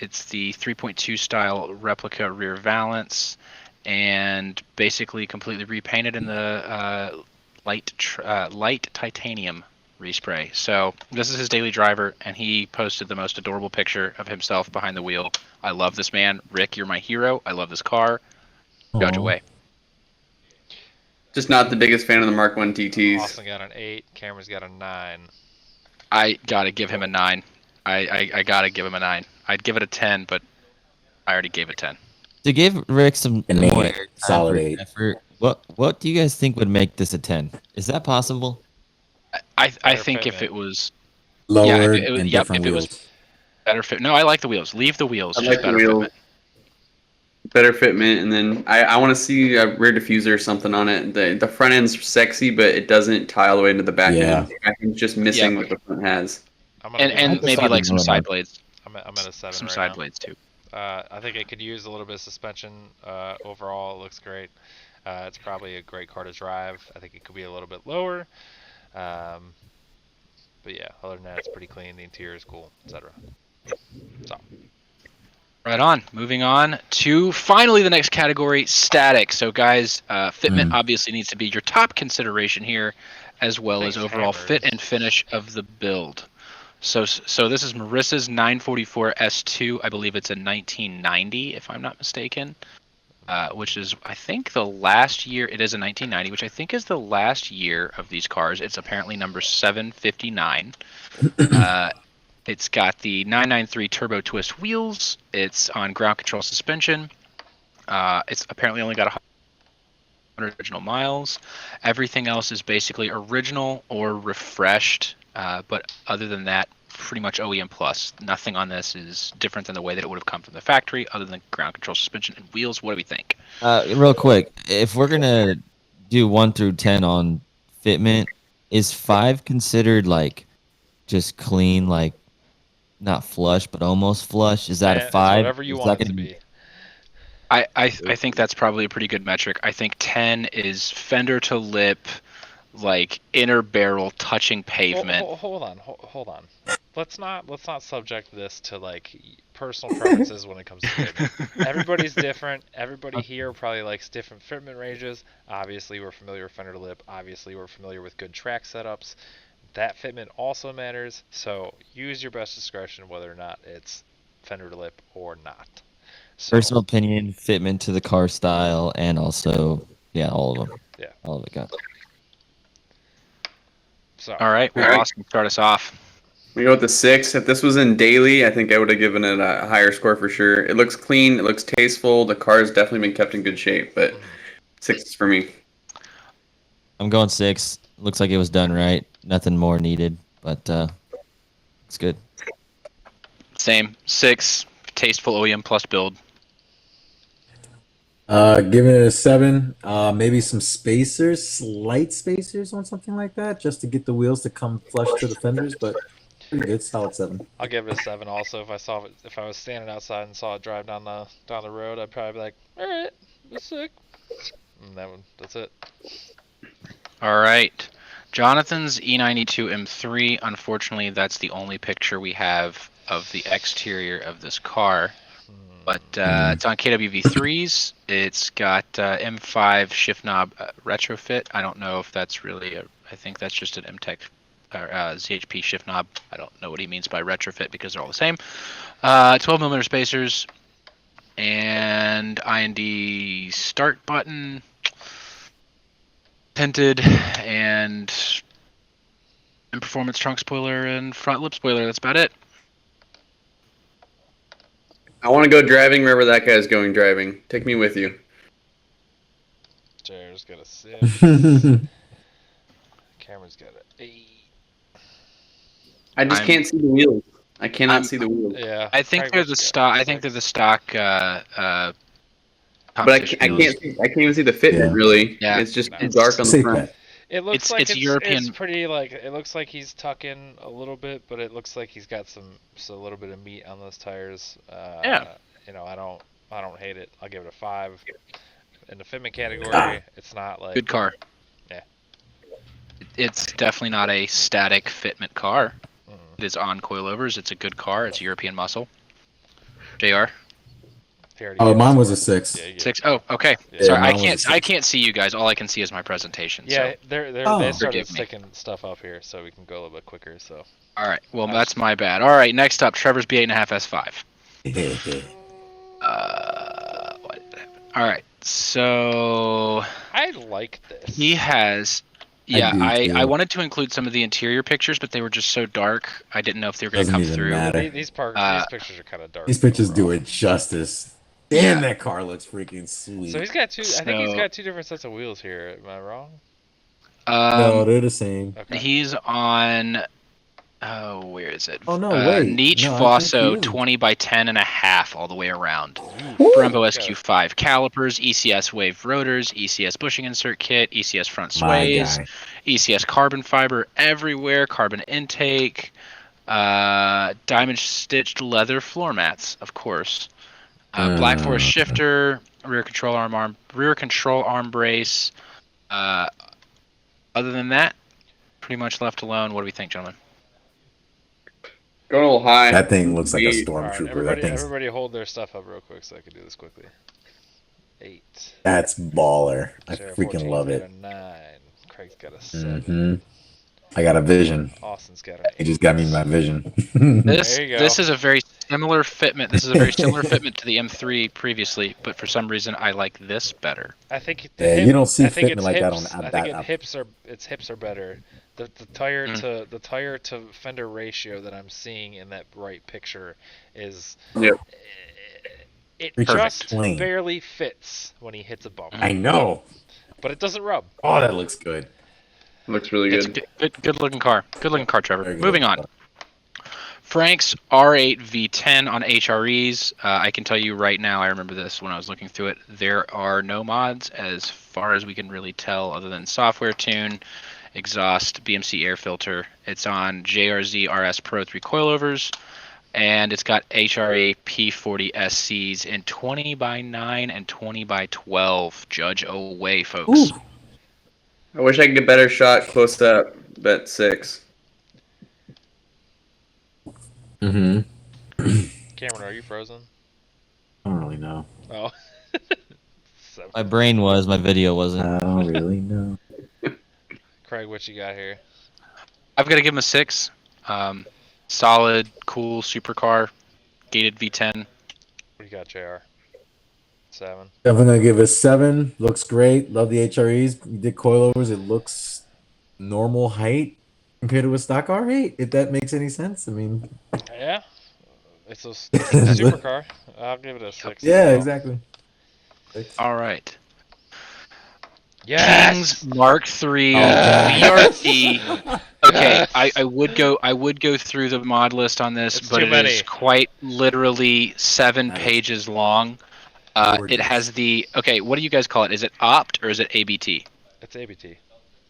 It's the 3.2 style replica rear valance, and basically completely repainted in the light titanium respray. So this is his daily driver, and he posted the most adorable picture of himself behind the wheel. I love this man. Rick, you're my hero. I love this car. Judge away. Just not the biggest fan of the Mark 1 TTs. Austin got an 8. Cameron's got a 9. I gotta give him a 9. I gotta give him a 9. I'd give it a 10, but I already gave it 10. To give Rick some An more 8, solid 8. effort, what do you guys think would make this a 10? Is that possible? I Better think if fitment. it was Lowered it was- and yep, different if it wheels. was better fit. No, I like the wheels. Leave the wheels. I Just like the better wheels. fitment. Better fitment, and then I want to see a rear diffuser or something on it. The front end's sexy, but it doesn't tie all the way into the back Yeah. end. The back end's just missing Yeah. what the front has. I'm gonna give And it a maybe decided like some no, no. side blades. I'm at a 7 Some right side now. blades too. I think it could use a little bit of suspension. Overall, it looks great. It's probably a great car to drive. I think it could be a little bit lower. But yeah, other than that, it's pretty clean. The interior is cool, etc. So, Right on. Moving on to finally the next category, static. So guys, fitment obviously needs to be your top consideration here, as well as Thanks, overall hammers. fit and finish of the build. So this is Marissa's 944 S2. I believe it's a 1990, if I'm not mistaken. Which is, I think, the last year. It is a 1990, which I think is the last year of these cars. It's apparently number 759. It's got the 993 turbo twist wheels. It's on ground control suspension. It's apparently only got 100 original miles. Everything else is basically original or refreshed. But other than that, pretty much OEM plus. Nothing on this is different than the way that it would have come from the factory, other than ground control suspension and wheels. What do we think? Real quick, if we're gonna do 1 through 10 on fitment, is 5 considered like just clean, like not flush but almost flush? Is that a it's 5? whatever you Is want that it to gonna be. I think that's probably a pretty good metric. I think 10 is fender to lip, like inner barrel touching pavement. Hold on. Let's not subject this to like personal preferences when it comes to fitment. Everybody's different. Everybody here probably likes different fitment ranges. Obviously, we're familiar with fender to lip. Obviously, we're familiar with good track setups. that fitment also matters. So use your best discretion whether or not it's fender lip or not. So, Personal opinion, fitment to the car style, and also, yeah, all of them. Yeah. All of it got. So All right. Well, Austin, start us off. We go with the 6. If this was in daily, I think I would have given it a higher score for sure. It looks clean. It looks tasteful. The car's definitely been kept in good shape, but 6 is for me. I'm going 6. Looks like it was done right. Nothing more needed, but it's good. Same. 6. Tasteful OEM plus build. Giving it a 7. Maybe some spacers, slight spacers on something like that, just to get the wheels to come flush to the fenders. But pretty good, solid 7. I'll give it a 7 also. If I was standing outside and saw it drive down the road, I'd probably be like, all right, that's sick. And that's it. All right. Jonathan's E92 M3. Unfortunately, that's the only picture we have of the exterior of this car. But it's on KWV3s. It's got M5 shift knob retrofit. I don't know if that's really I think that's just an MTEC or ZHP shift knob. I don't know what he means by retrofit because they're all the same. 12mm spacers and IND start button. Tinted and performance trunk spoiler and front lip spoiler. That's about it. I want to go driving wherever that guy's going driving. Take me with you. Jared's got a 6. Cameron's got an 8. I just can't see the wheels. I cannot see the wheels. Yeah. I think they're the stock. I think they're the stock. But I can't even see the fitment really. Yeah. It's just too dark on the front. It looks It's- like it's European- It's pretty like it looks like he's tucking a little bit, but it looks like he's got a little bit of meat on those tires. Yeah. You know, I don't hate it. I'll give it a 5. In the fitment category, it's not like Good car. Yeah. It's definitely not a static fitment car. Mm. It is on coilovers. It's a good car. It's European muscle. JR. He already Oh, gave mine us was a a 6. Yeah, you gave 6. Oh, okay. Yeah, Sorry, mine was a I 6. can't see you guys. All I can see is my presentation. Yeah, So. they Oh. started Forgive me. sticking stuff up here so we can go a little bit quicker. So All right. Well, that's my bad. All right. Next up, Trevor's B8.5 S5. What did happen? All right. So I like this. he has. I Yeah, do I too. wanted to include some of the interior pictures, but they were just so dark. I didn't know if they were going to Doesn't come even through. matter. These pictures are kind of dark. These pictures do overall. it justice. Damn, Yeah. that car looks freaking sweet. So he's got two. I think he's So- got 2 different sets of wheels here. Am I wrong? No, they're the same. Okay. He's on. Oh, where is it? Oh, no, wait. Nietzsche No, I think he Vosso is. 20x10.5 all the way around. Woo! Brembo Okay. SQ5 calipers, ECS wave rotors, ECS bushing insert kit, ECS front My sways, guy. ECS carbon fiber everywhere, carbon intake, diamond stitched leather floor mats, of course. Black Forest shifter, rear control arm brace. Other than that, pretty much left alone. What do we think, gentlemen? Going a little high. That thing looks like a We- All right, stormtrooper. That thing's everybody hold their stuff up real quick so I can do this quickly. 8. that's baller. I Sarah freaking 14's love got it. a 9. Craig's got a 7. hmm I got a vision. Austin's got an 8. He just got me my vision. This There you go. this is a very similar fitment. This is a very similar fitment to the M3 previously, but for some reason I like this better. I think Yeah, you don't see I think fitment its like that hips- on I that think app. its hips are better. The tire Mm. to fender ratio that I'm seeing in that right picture is Yep. it Perfect. just Clean. barely fits when he hits a bump, I know. but it doesn't rub. Oh, that looks good. Looks really It's good. good looking car. Good looking car, Trevor. Very good. Moving on. Frank's R8 V10 on HREs. I can tell you right now, I remember this when I was looking through it. There are no mods as far as we can really tell, other than software tune, exhaust, BMC air filter. It's on JRZ RS Pro 3 coilovers, and it's got HRA P40 SCs in 20x9 and 20x12. Judge away, folks. Ooh. I wish I could get a better shot close up. Bet 6. Mm-hmm. Cameron, are you frozen? I don't really know. Oh. My brain was, my video wasn't. I don't really know. Craig, what you got here? I've got to give him a 6. Solid, cool supercar, gated V10. What do you got, JR? 7. Definitely gonna give it a 7. Looks great. Love the HREs. You did coilovers. It looks normal height compared to a stock car height. If that makes any sense. I mean, Yeah, it's a supercar. I'll give it a 6. yeah, as well. exactly. All right. Yes! King's Mark III Yes! VRT. Okay, I would go through the mod list on this, It's but too it many. is quite literally 7 That is pages long. It has the what do you guys call it? Is it opt or is it ABT? It's ABT.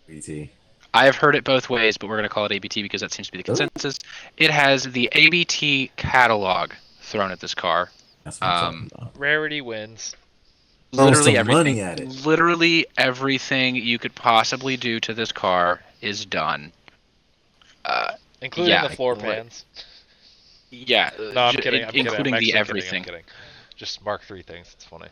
BT. I have heard it both ways, but we're going to call it ABT because that seems to be the consensus. It has the ABT catalog thrown at this car. That's what I'm talking about. Rarity wins. Throw Literally some everything. money at it. Literally everything you could possibly do to this car is done. Including yeah, the floor like, pans. Yeah. No, I'm kidding. I'm including kidding. the I'm everything. kidding. Just Mark III things. It's funny.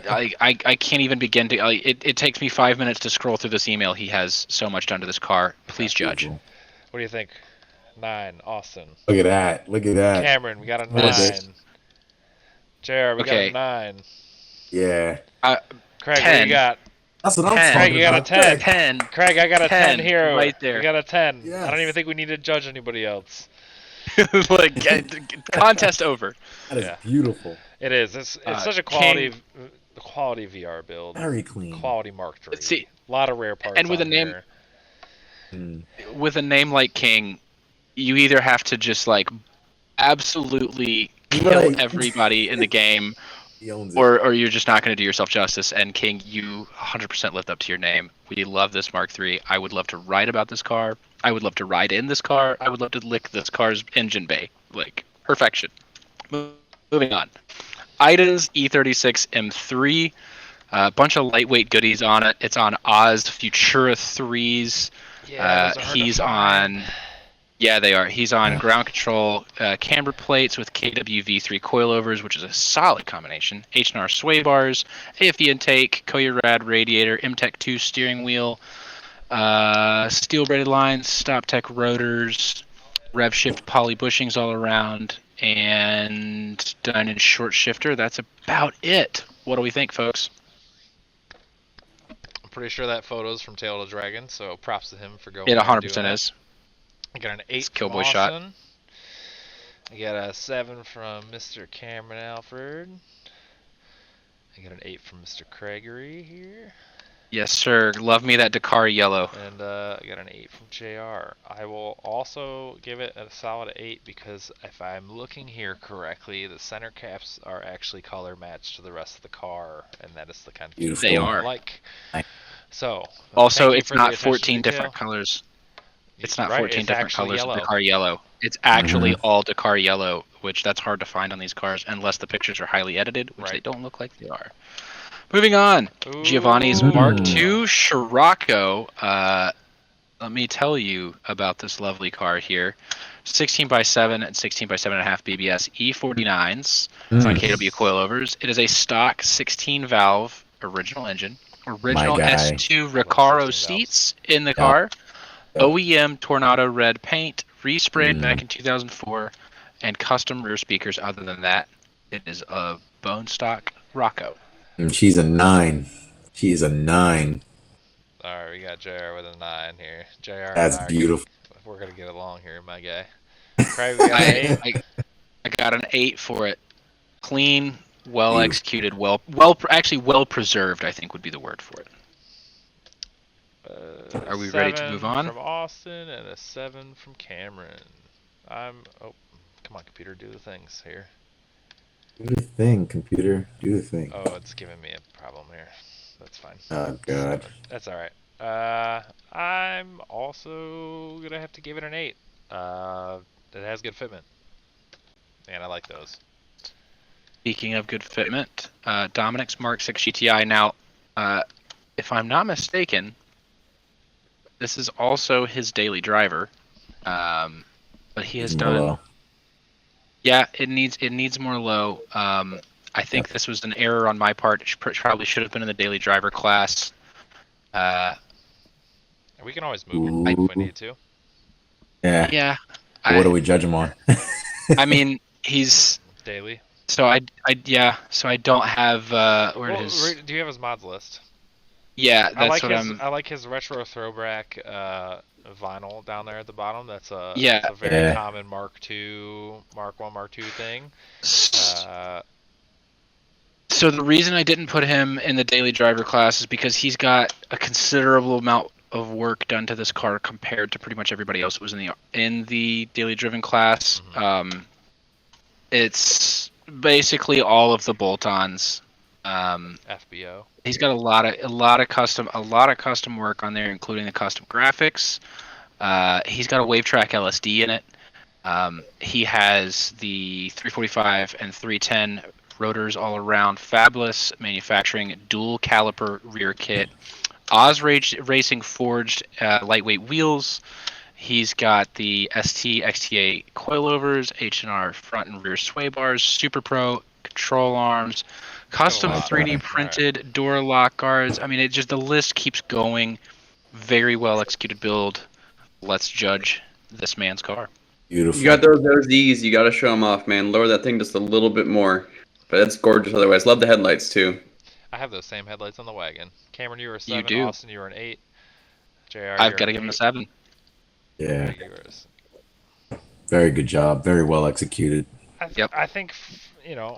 I can't even begin to. It takes me 5 minutes to scroll through this email. He has so much done to this car. Please judge. What do you think? 9, Austin. Look at that. Look at that. Cameron, we got a 9. This- JR, we got Okay. a 9. Yeah. Craig, what 10. you got? That's what I'm 10. talking Craig, you got a about. 10. 10. Craig, I got a 10 here. right there. We got a 10. Yes. I don't even think we need to judge anybody else. Like contest over. That is Yeah. beautiful. It is. It's such a quality VR build. Very clean. Quality Mark III. See, a lot of rare parts. and with a on name- here. Mm. With a name like King, you either have to just like absolutely kill Right. everybody in the game, He owns it. or you're just not going to do yourself justice. And King, you 100% lived up to your name. We love this Mark III. I would love to write about this car. I would love to ride in this car. I would love to lick this car's engine bay. Like, perfection. Moving on. Idens E36 M3. A bunch of lightweight goodies on it. It's on Oz Futura 3s. Yeah, those are hard to He's find. on... Yeah, they are. He's on ground control camber plates with KWV3 coilovers, which is a solid combination. H&R sway bars, AFE intake, Koyarad radiator, MTEC 2 steering wheel, steel braided lines, stop tech rotors, rev shift poly bushings all around, and 9-inch short shifter. That's about it. What do we think, folks? I'm pretty sure that photo's from Tail to Dragon, so props to him for going. It there and 100% doing that. is. I got an 8 from Killboy shot. Austin. I got a 7 from Mr. Cameron Alford. I got an 8 from Mr. Craigery here. Yes, sir. Love me that Dakar yellow. And I got an 8 from JR. I will also give it a solid 8 because if I'm looking here correctly, the center caps are actually color matched to the rest of the car, and that is the kind of Beautiful. They I are. like. Nice. So Also, thank you it's for the not attention to 14 different detail. colors. It's not Right, 14 it's different actually colors yellow. of Dakar yellow. It's actually all Dakar yellow, which that's hard to find on these cars unless the pictures are highly edited, which they Right. don't look like they are. Moving on, Giovanni's Ooh. Mark II Scirocco. Let me tell you about this lovely car here. 16x7 and 16x7.5 BBS E49s. It's on KW coilovers. It is a stock 16 valve original engine. Original guy. S2 Recaro 16 valves. seats in the Yep. car. Yep. OEM Tornado red paint, resprayed back in 2004, and custom rear speakers. Other than that, it is a bone stock Rocco. And she's a 9. She is a 9. Alright, we got JR with a 9 here. JR. That's and I are beautiful. We're gonna get along here, my guy. Craig, we got an 8. I got an 8 for it. Clean, well Beautiful. executed, well preserved, I think would be the word for it. Are we ready to move on? From Austin and a 7 from Cameron. Oh, come on, computer, do the things here. Do the thing, computer. Do the thing. Oh, it's giving me a problem here. That's fine. Oh, God. That's all right. I'm also gonna have to give it an 8. It has good fitment, and I like those. Speaking of good fitment, Dominic's Mark 6 GTI. Now, if I'm not mistaken, this is also his daily driver, but he has done. Hello. Yeah, it needs more low. I think this was an error on my part. It probably should have been in the daily driver class. Are We can always move him if we need to. Yeah. Yeah. What do we judge him on? I mean, he's Daily. so so I don't have where his Do you have his mods list? yeah, I that's like what his I'm I like his retro throwback vinyl down there at the bottom. That's a Yeah. very common Mark II, Mark 1, Mark 2 thing. So the reason I didn't put him in the daily driver class is because he's got a considerable amount of work done to this car compared to pretty much everybody else that was in the daily driven class. It's basically all of the bolt-ons. FBO. He's got a lot of custom work on there, including the custom graphics. He's got a WaveTrack LSD in it. He has the 345 and 310 rotors all around. Fabulous manufacturing, dual caliper rear kit. Oz Racing forged lightweight wheels. He's got the ST XTA coilovers, H&R front and rear sway bars, Super Pro control arms, custom 3D printed door lock guards. I mean, the list keeps going. Very well executed build. Let's judge this man's car. Beautiful. You got those E's. You got to show them off, man. Lower that thing just a little bit more. But it's gorgeous otherwise. Love the headlights, too. I have those same headlights on the wagon. Cameron, you were a 7. You do. Austin, you were an 8. JR, I've got to give him a 7. Yeah. Very good job. Very well executed. I think,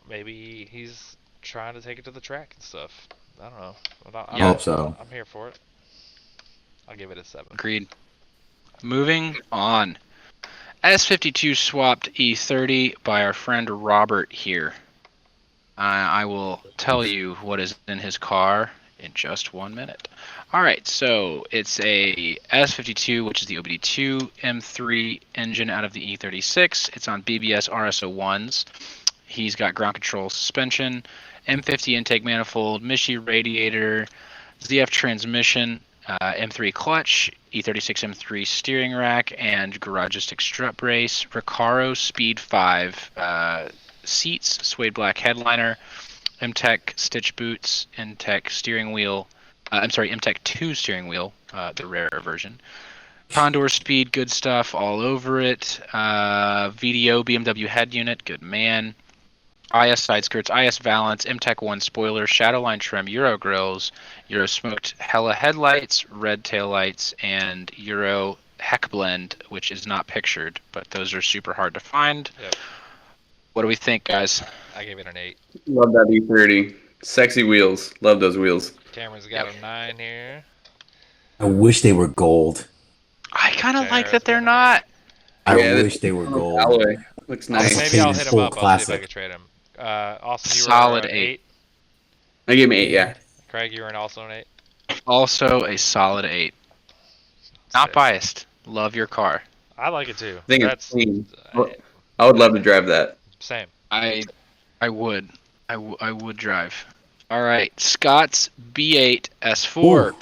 maybe he's trying to take it to the track and stuff. I don't know. I hope so. I'm here for it. I'll give it a 7. Agreed. Moving on. S52 swapped E30 by our friend Robert here. I will tell you what is in his car in just 1 minute. All right, so it's a S52, which is the OBD2 M3 engine out of the E36. It's on BBS RS01s. He's got ground control suspension, M50 intake manifold, Mishi radiator, ZF transmission, M3 clutch, E36 M3 steering rack, and garagistic strut brace, Recaro Speed 5 seats, suede black headliner, M-Tech stitch boots, M-Tech steering wheel, M-Tech 2 steering wheel, the rarer version. Condor speed, good stuff all over it. VDO BMW head unit, good man. IS side skirts, IS valance, M-Tech 1 spoiler, Shadowline trim, Euro grills, Euro smoked Hella headlights, red taillights, and Euro heck blend, which is not pictured, but those are super hard to find. Yep. What do we think, guys? I gave it an 8. Love that E30. Sexy wheels. Love those wheels. Cameron's got a 9 here. I wish they were gold. I kind of like that they're not. I wish they were gold. Alloy. Looks nice. Maybe I'll hit him up. I'll see if I Classic. can trade him. Austin, you Solid were an 8. I gave him 8, yeah. Craig, you were also an 8. Also a solid 8. Not biased. Love your car. I like it too. I think it's clean. I would love to drive that. Same. I would. I would drive. All right, Scott's B8 S4. Ooh.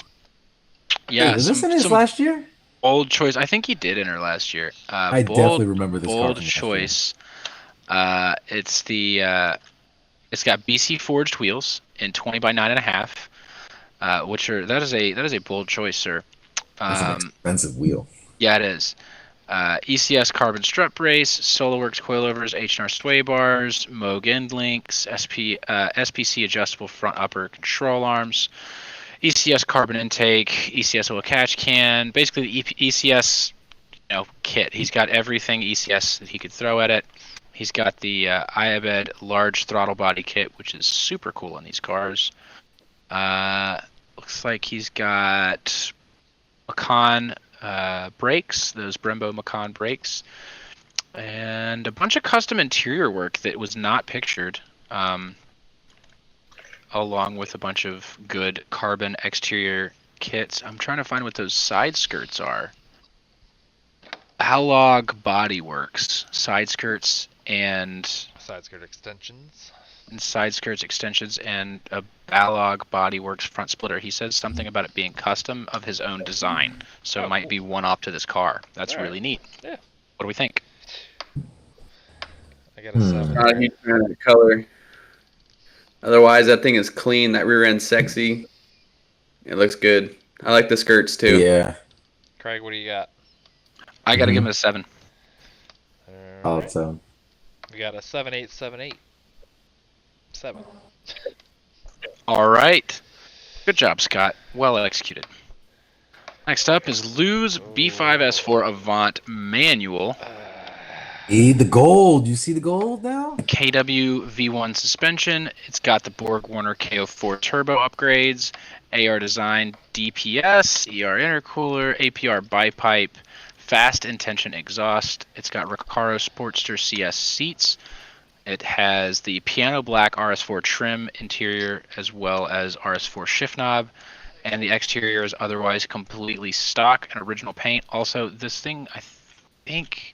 Yeah, Wait, was this in his last year? Bold choice. I think he did enter last year. I definitely remember this car bold from last choice. It's got BC forged wheels in 20 by 9.5, which are that is a bold choice, sir. That's an expensive wheel. Yeah, it is. ECS carbon strut brace, SolarWorks coilovers, H&R sway bars, Moog end links, SPC adjustable front upper control arms, ECS carbon intake, ECS oil catch can, basically the ECS kit. He's got everything ECS that he could throw at it. He's got the Iabed large throttle body kit, which is super cool on these cars. Looks like he's got Macan brakes, those Brembo Macan brakes, and a bunch of custom interior work that was not pictured, along with a bunch of good carbon exterior kits. I'm trying to find what those side skirts are. Halog Body Works, side skirts and Side skirt extensions. Side skirts extensions and a Balog Body Works front splitter. He says something about it being custom of his own design, so it might be one off to this car. That's really neat. Yeah. What do we think? I got a 7. Not a huge fan of the color. Otherwise, that thing is clean. That rear end's sexy. It looks good. I like the skirts too. Yeah. Craig, what do you got? I got to give him a 7. Oh, Alright. so We got a 7-8-7-8. 7. All right. Good job, Scott. Well executed. Next up is Lou's B5S4 Avant Manual. the gold. You see the gold now? KW V1 suspension. It's got the Borg Warner KO4 turbo upgrades, AR design DPS, ER intercooler, APR bipipe, fast intention exhaust. It's got Recaro Sportster CS seats. It has the piano black RS4 trim interior as well as RS4 shift knob. And the exterior is otherwise completely stock and original paint. Also, this thing, I think,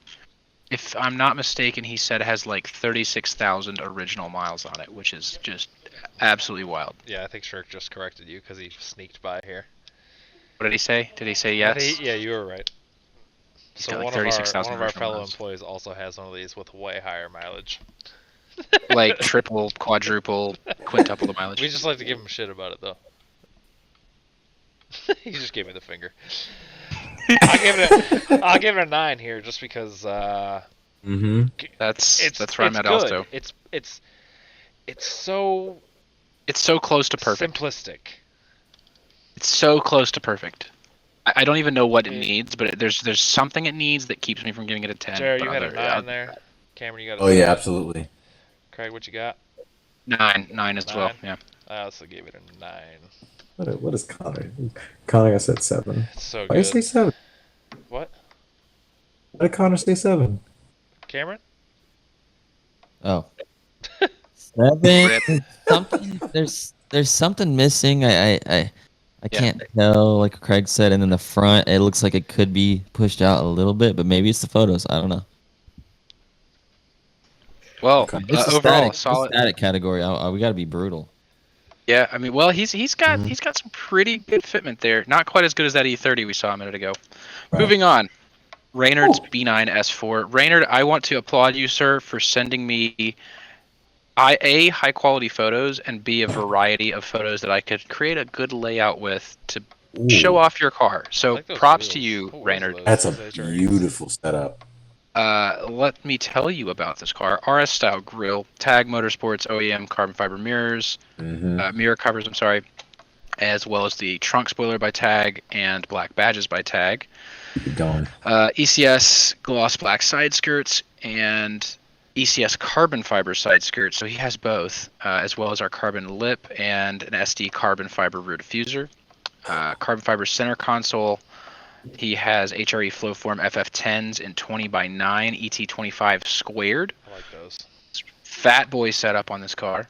if I'm not mistaken, he said has like 36,000 original miles on it, which is just absolutely wild. Yeah, I think Shirk just corrected you because he sneaked by here. What did he say? Did he say yes? Yeah, you were right. He's So got like one of 36,000 our original fellow miles. employees also has one of these with way higher mileage. Like triple, quadruple, quintuple the mileage. We just like to give him shit about it though. He just gave me the finger. I'll give it a 9 here just because That's where I'm at good. also. It's so It's so close to perfect. simplistic. It's so close to perfect. I don't even know what it needs, but there's something it needs that keeps me from giving it a 10. Jared, but you had a other- 9 there. Cameron, you got a Oh 7. yeah, absolutely. Craig, what you got? 9 as well. 9? Yeah. I also gave it a 9. What is Connor? Connor, I said 7. It's so Why you good. say 7? What? Why did Connor say 7? Cameron? Oh. 7. Something. There's something missing. I can't tell. Like Craig said, and then the front, it looks like it could be pushed out a little bit, but maybe it's the photos. I don't know. Well, Okay. It's a overall, static, solid. static category. We got to be brutal. Yeah, I mean, well, he's got some pretty good fitment there. Not quite as good as that E30 we saw a minute ago. Right. Moving on, Reynard's B9 S4. Reynard, I want to applaud you, sir, for sending me A, high quality photos, and B, a variety of photos that I could create a good layout with to show off your car. I So like those props to wheels. you, What wheels are Reynard. those? That's a Those HREs? beautiful setup. Let me tell you about this car. RS style grille, Tag Motorsports OEM carbon fiber mirrors, mirror covers, I'm sorry, as well as the trunk spoiler by Tag and black badges by Tag. Keep going. ECS gloss black side skirts and ECS carbon fiber side skirts. So he has both, as well as our carbon lip and an SD carbon fiber rear diffuser. Carbon fiber center console. He has HRE Flowform FF10s in 20x9 ET25 squared. I like those. Fat boy setup on this car.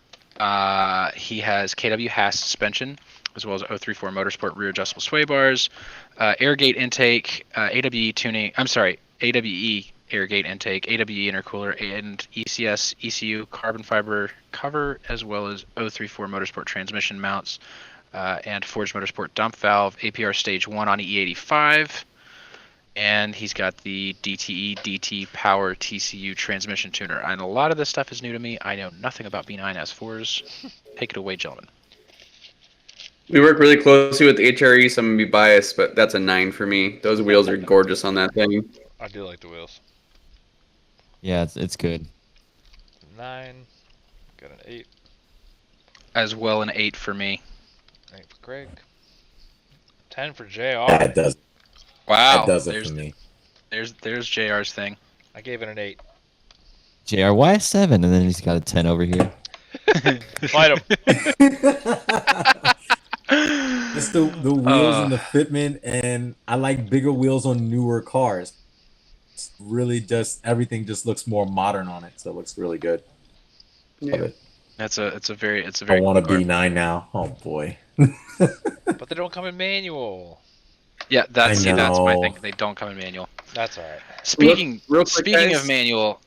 He has KW Haas suspension, as well as 034 Motorsport rear adjustable sway bars, air gate intake, AWE tuning. I'm sorry, AWE air gate intake, AWE intercooler, and ECS ECU carbon fiber cover, as well as 034 Motorsport transmission mounts. And Forged Motorsport dump valve, APR stage 1 on E85, and he's got the DTE DT Power TCU transmission tuner. And a lot of this stuff is new to me. I know nothing about B9 S4s. Take it away, gentlemen. We work really closely with HRE, so I'm going to be biased, but that's a 9 for me. Those wheels are gorgeous on that thing. I do like the wheels. Yeah, it's good. 9. Got an 8. As well, an 8 for me. 8 for Craig. 10 for JR. That does. Wow. That does it for me. There's JR's thing. I gave it an 8. JR, why a 7? And then he's got a 10 over here. Fight him. Just the wheels and the fitment, and I like bigger wheels on newer cars. It's really just everything just looks more modern on it, so it looks really good. Love it. It's a very I want a cool car. B9 now. Oh boy. But they don't come in manual. Yeah, that's my know. thing. They don't come in manual. That's alright. Speaking Real quick, speaking guys. of manual,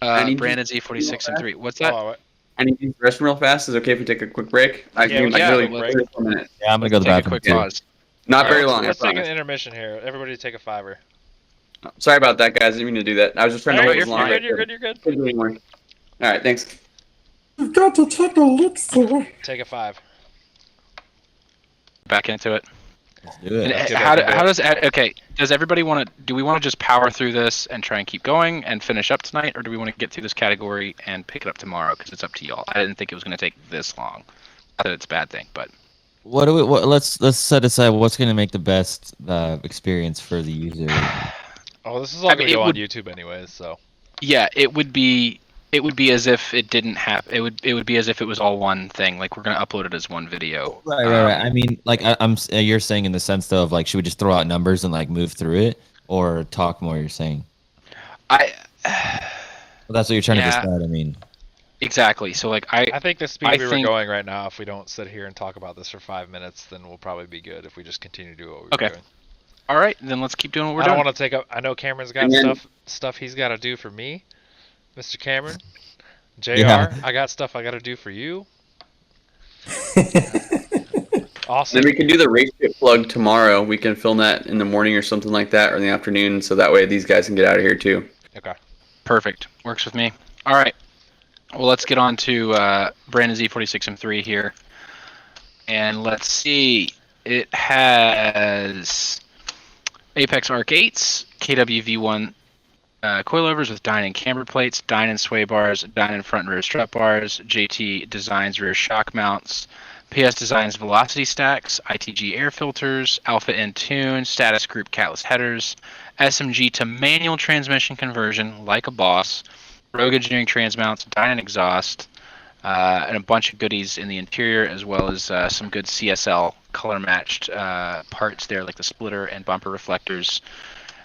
I need Brandon Z46 M3. What's that? Oh, I need to use the restroom real fast. Is it okay if we take a quick break? I Yeah, can we can really take a break. 3 or 4 minutes. Yeah, I'm going to go to the Take a bathroom. quick too. pause. Not very Alright, long, I let's take an promise. intermission here. Everybody take a 5-er. Sorry about that, guys. I didn't mean to do that. I was just trying to No, hold you're as long. fine. You're good. Couldn't do anymore. All right, thanks. You've got to take a look for. Take a 5. Back into it. Let's do And it. Let's get how, back into how it. does okay? Does everybody want to? Do we want to just power through this and try and keep going and finish up tonight, or do we want to get through this category and pick it up tomorrow? Because it's up to y'all. I didn't think it was going to take this long. Not that it's a bad thing, but What do we? Let's set aside what's going to make the best experience for the user. Oh, this is all I gonna mean, it go on would- YouTube anyways, so. yeah, it would be as if it didn't have. It would be as if it was all one thing. Like we're going to upload it as one video. Right. I mean, like you're saying in the sense though of like, should we just throw out numbers and like move through it, or talk more? You're saying. I Well, that's what you're trying to Yeah. decide. I mean, exactly. So like I think the speed I we were think- going right now, if we don't sit here and talk about this for 5 minutes, then we'll probably be good if we just continue to do what we're Okay. doing. all right, then let's keep doing what we're I don't doing. want to take up. I know Cameron's got And then- stuff he's got to do for me, Mr. Cameron. Jr. Yeah. I got stuff I got to do for you. Then Awesome. we can do the race kit plug tomorrow. We can film that in the morning or something like that, or in the afternoon, so that way these guys can get out of here too. Okay. Perfect. Works with me. All right. Well, let's get on to Brandon Z46 M3 here. And let's see. It has Apex Arc 8s, KWV1 coilovers with Dyne and camber plates, Dyne and sway bars, Dyne and front and rear strut bars, JT Designs rear shock mounts, PS Designs velocity stacks, ITG air filters, Alpha N tune, status group catless headers, SMG to manual transmission conversion like a boss, Rogue Engineering transmounts, Dyne and exhaust, and a bunch of goodies in the interior, as well as some good CSL color matched parts there, like the splitter and bumper reflectors.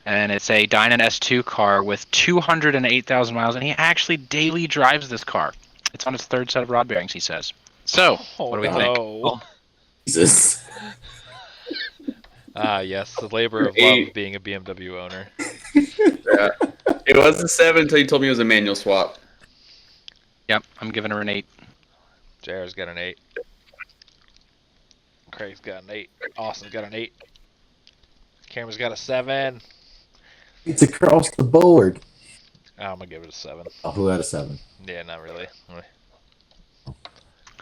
And it's a Dyne S2 car with 208,000 miles, and he actually daily drives this car. It's on his third set of rod bearings, he says. So, what do we think? no. Jesus. Ah, yes, the labor of love Eight. of being a BMW owner. Yeah. It was a 7 until you told me it was a manual swap. Yep, I'm giving her an 8. JR's got an 8. Craig's got an 8. Austin's got an 8. Cameron's got a 7. It's across the board. I'm gonna give it a 7. Oh, who had a 7? Yeah, not really.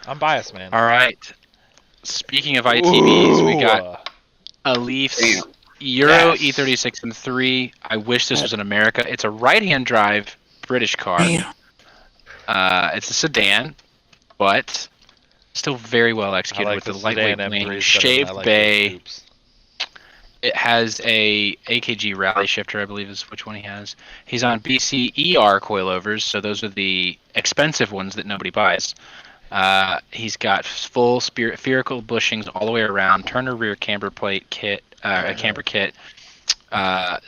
I'm biased, man. All right. Speaking of ITVs, we got Ooh. a Leafs Damn. Euro Yes. E36 M3. I wish this was in America. It's a right-hand drive British car. Damn. It's a sedan, but still very well I executed like with the sedan lightweight M3s wing, better than I shaved like those bay. coupes. It has a AKG rally shifter, I believe is which one he has. He's on BC ER coilovers, so those are the expensive ones that nobody buys. He's got full spherical bushings all the way around, Turner rear camber plate kit, camber kit,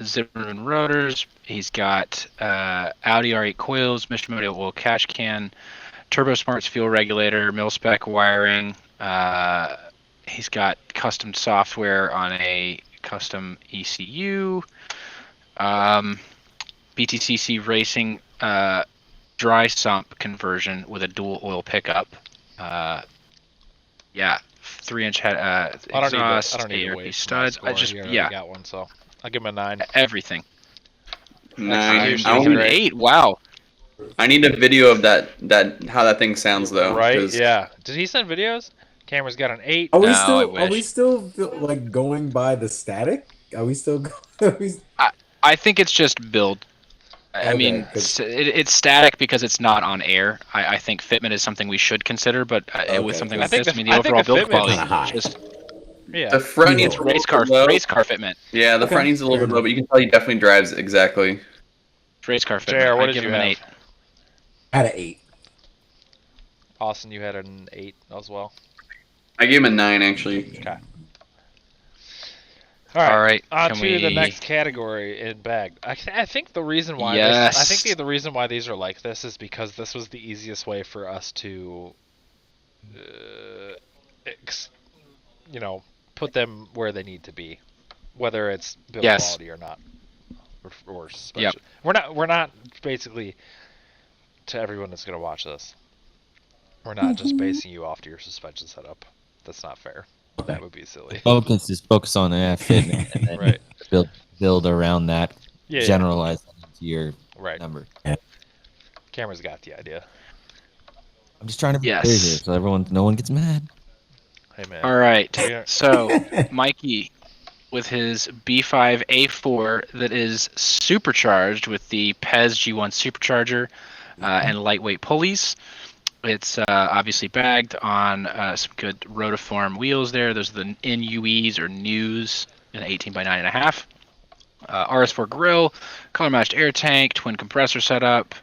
Zimmerman rotors. He's got Audi R8 coils, Mishimoto oil cash can, Turbo Smarts fuel regulator, mil spec wiring. He's got custom software on a custom ECU. BTCC Racing dry sump conversion with a dual oil pickup. Yeah, 3-inch head exhaust, I don't need to ARP wait for my studs. score. I just He already yeah, got one, so I'll give him a 9. everything. 9. usually I, Give him an want- great. 8. Wow. I need a video of that how that thing sounds though. Right? 'cause Yeah. Did he send videos? Cameron's got an 8. Are we No, I still? Are we wish. still like going by the static? Are we still? Are we, I think it's just build. I Okay, mean, 'cause- it's static because it's not on air. I think fitment is something we should consider, but Okay, with something I like think this, the- I mean, I the think overall the build fitment's quality kinda high. just Yeah. The front You needs know. a race car little low. fitment. Yeah, the Okay, front needs a little fair bit low, but you can tell he definitely drives exactly. Race car fitment. JR, what I'd did give you him an have? 8. I had an 8. Austin, you had an 8 as well. I gave him a 9 actually. Okay. All right. On can to we... the next category in bag. I think the reason why Yes. I think the reason why these are like this is because this was the easiest way for us to, put them where they need to be, whether it's build Yes. quality or not, or suspension. Yep. We're not basically to everyone that's gonna watch this. We're not just basing you off to your suspension setup. That's not fair. That would be silly. focus on that fitment and then Right. build around that, Yeah. generalize to your Right. number. Camera's got the idea. I'm just trying to be Yes. clear here so no one gets mad. Hey man. All right. Yeah. So, Mikey, with his B5 A4 that is supercharged with the PEZ G1 supercharger and lightweight pulleys. It's obviously bagged on some good rotiform wheels there. Those are the NUEs or News, an 18 by 9.5. RS4 grill, color matched air tank, twin compressor setup,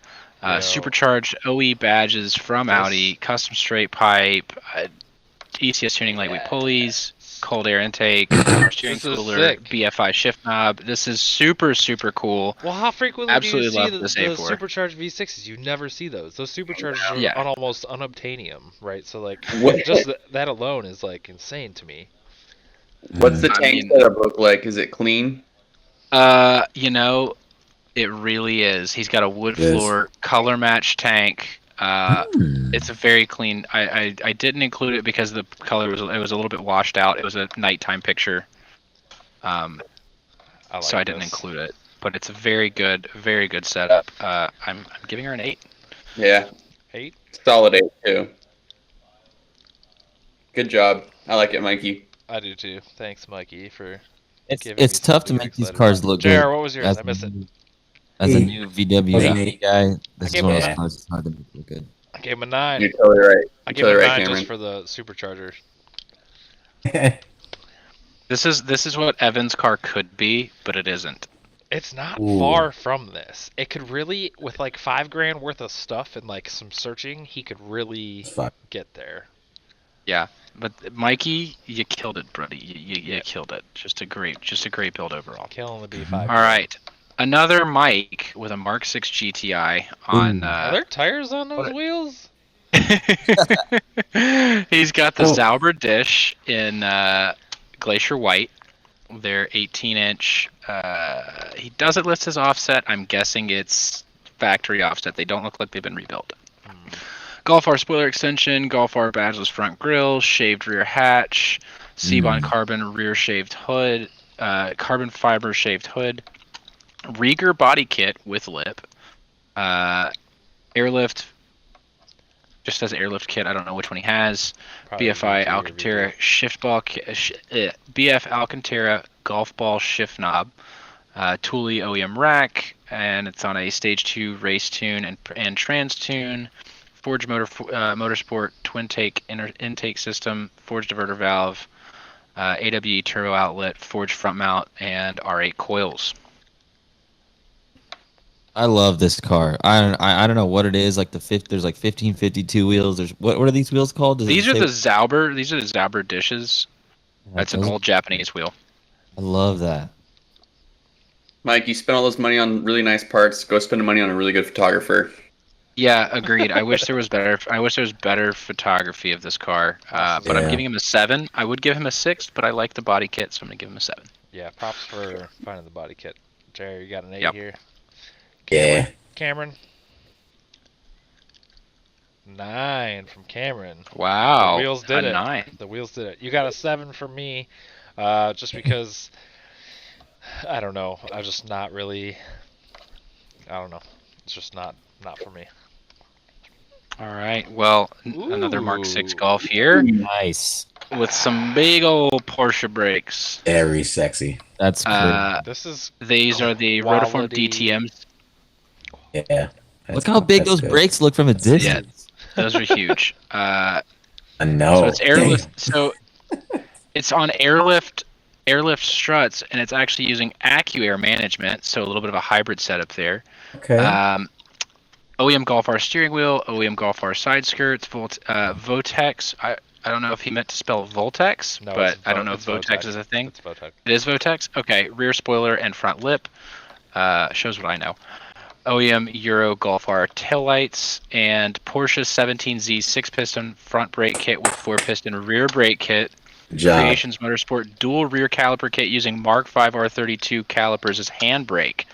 Yo. supercharged OE badges from This- Audi, custom straight pipe, ECS tuning lightweight pulleys, cold air intake, steering This is cooler, sick. BFI shift knob. This is super, super cool. Well, how frequently Absolutely do you love see this the A4. supercharged V6s? You never see those. Those superchargers are Yeah. on almost unobtainium, right? So like, What- just that alone is like insane to me. What's the I tank mean- setup look like? Is it clean? You know, it really is. He's got a wood Yes. floor, color match tank. It's a very clean. I didn't include it because the color was a little bit washed out. It was a nighttime picture, I like so I didn't this. include it. But it's a very good setup. I'm giving her an 8. Yeah, 8. solid 8 too. Good job. I like it, Mikey. I do too. Thanks, Mikey, for. It's giving it's me some tough to big make these excited cars about. look JR, good. what was yours? I missed it. As a Eight. new VW Eight. Audi guy, this gave is one of him those a- cars that's hard to make look good. I gave him a 9. You're totally right. I You're gave him a totally 9 right, Cameron. just for the supercharger. This is what Evan's car could be, but it isn't. It's not Ooh. far from this. It could really, with like $5,000 worth of stuff and like some searching, he could really Fuck. get there. Yeah, but Mikey, you killed it, buddy. You Yeah. killed it. Just a great build overall. Killing the B5. All right, another Mike with a Mark 6 GTI on. Are there tires on those what- wheels? He's got the Oh. Zauber dish in Glacier White. They're 18-inch. He doesn't list his offset. I'm guessing it's factory offset. They don't look like they've been rebuilt. Golf R spoiler extension, Golf R badgeless front grille, shaved rear hatch, Seabond carbon rear shaved hood, carbon fiber shaved hood, Rieger body kit with lip, airlift, just says airlift kit. I don't know which one he has. Probably BFI VG or Alcantara shift ball, BF Alcantara golf ball shift knob, Thule OEM rack, and it's on a stage 2 race tune and trans tune. Forged Motorsport twin take intake system, forged diverter valve, AWE turbo outlet, forged front mount, and R8 coils. I love this car. I don't know what it is. Like there's like 1552 wheels. There's what are these wheels called? Does it These are say- the Zauber. These are the Zauber dishes. That's an those- old Japanese wheel. I love that. Mike, you spent all this money on really nice parts. Go spend the money on a really good photographer. Yeah, agreed. I wish there was better. I wish there was better photography of this car. But I'm Yeah. giving him a 7. I would give him a 6, but I like the body kit, so I'm gonna give him a 7. Yeah, props for finding the body kit. Jerry, you got an 8 Yep. here. Yeah. Cameron. 9 from Cameron. Wow, The wheels did a it. 9. The wheels did it. You got a 7 from me, just because I don't know. I'm just not really. I don't know. It's just not for me. All right. Well, another Mark 6 Ooh. Golf here Nice. with some big old Porsche brakes. Very sexy. That's great. This is These are the rotiform Quality. DTMs. Yeah. Look how big That's those good. brakes look from a distance. Those are huge. I So know. it's airlift. So it's on airlift struts, and it's actually using AccuAir management. So a little bit of a hybrid setup there. Okay. OEM Golf R steering wheel, OEM Golf R side skirts, Votex. I don't know if he meant to spell Voltex, No, but it's I don't know if it's Votex is a thing. It's Votex. It is Votex? Okay. Rear spoiler and front lip. Shows what I know. OEM Euro Golf R taillights and Porsche 17Z 6-piston front brake kit with 4-piston rear brake kit. Good job. Creations Motorsport dual rear caliper kit using Mark V R32 calipers as handbrake.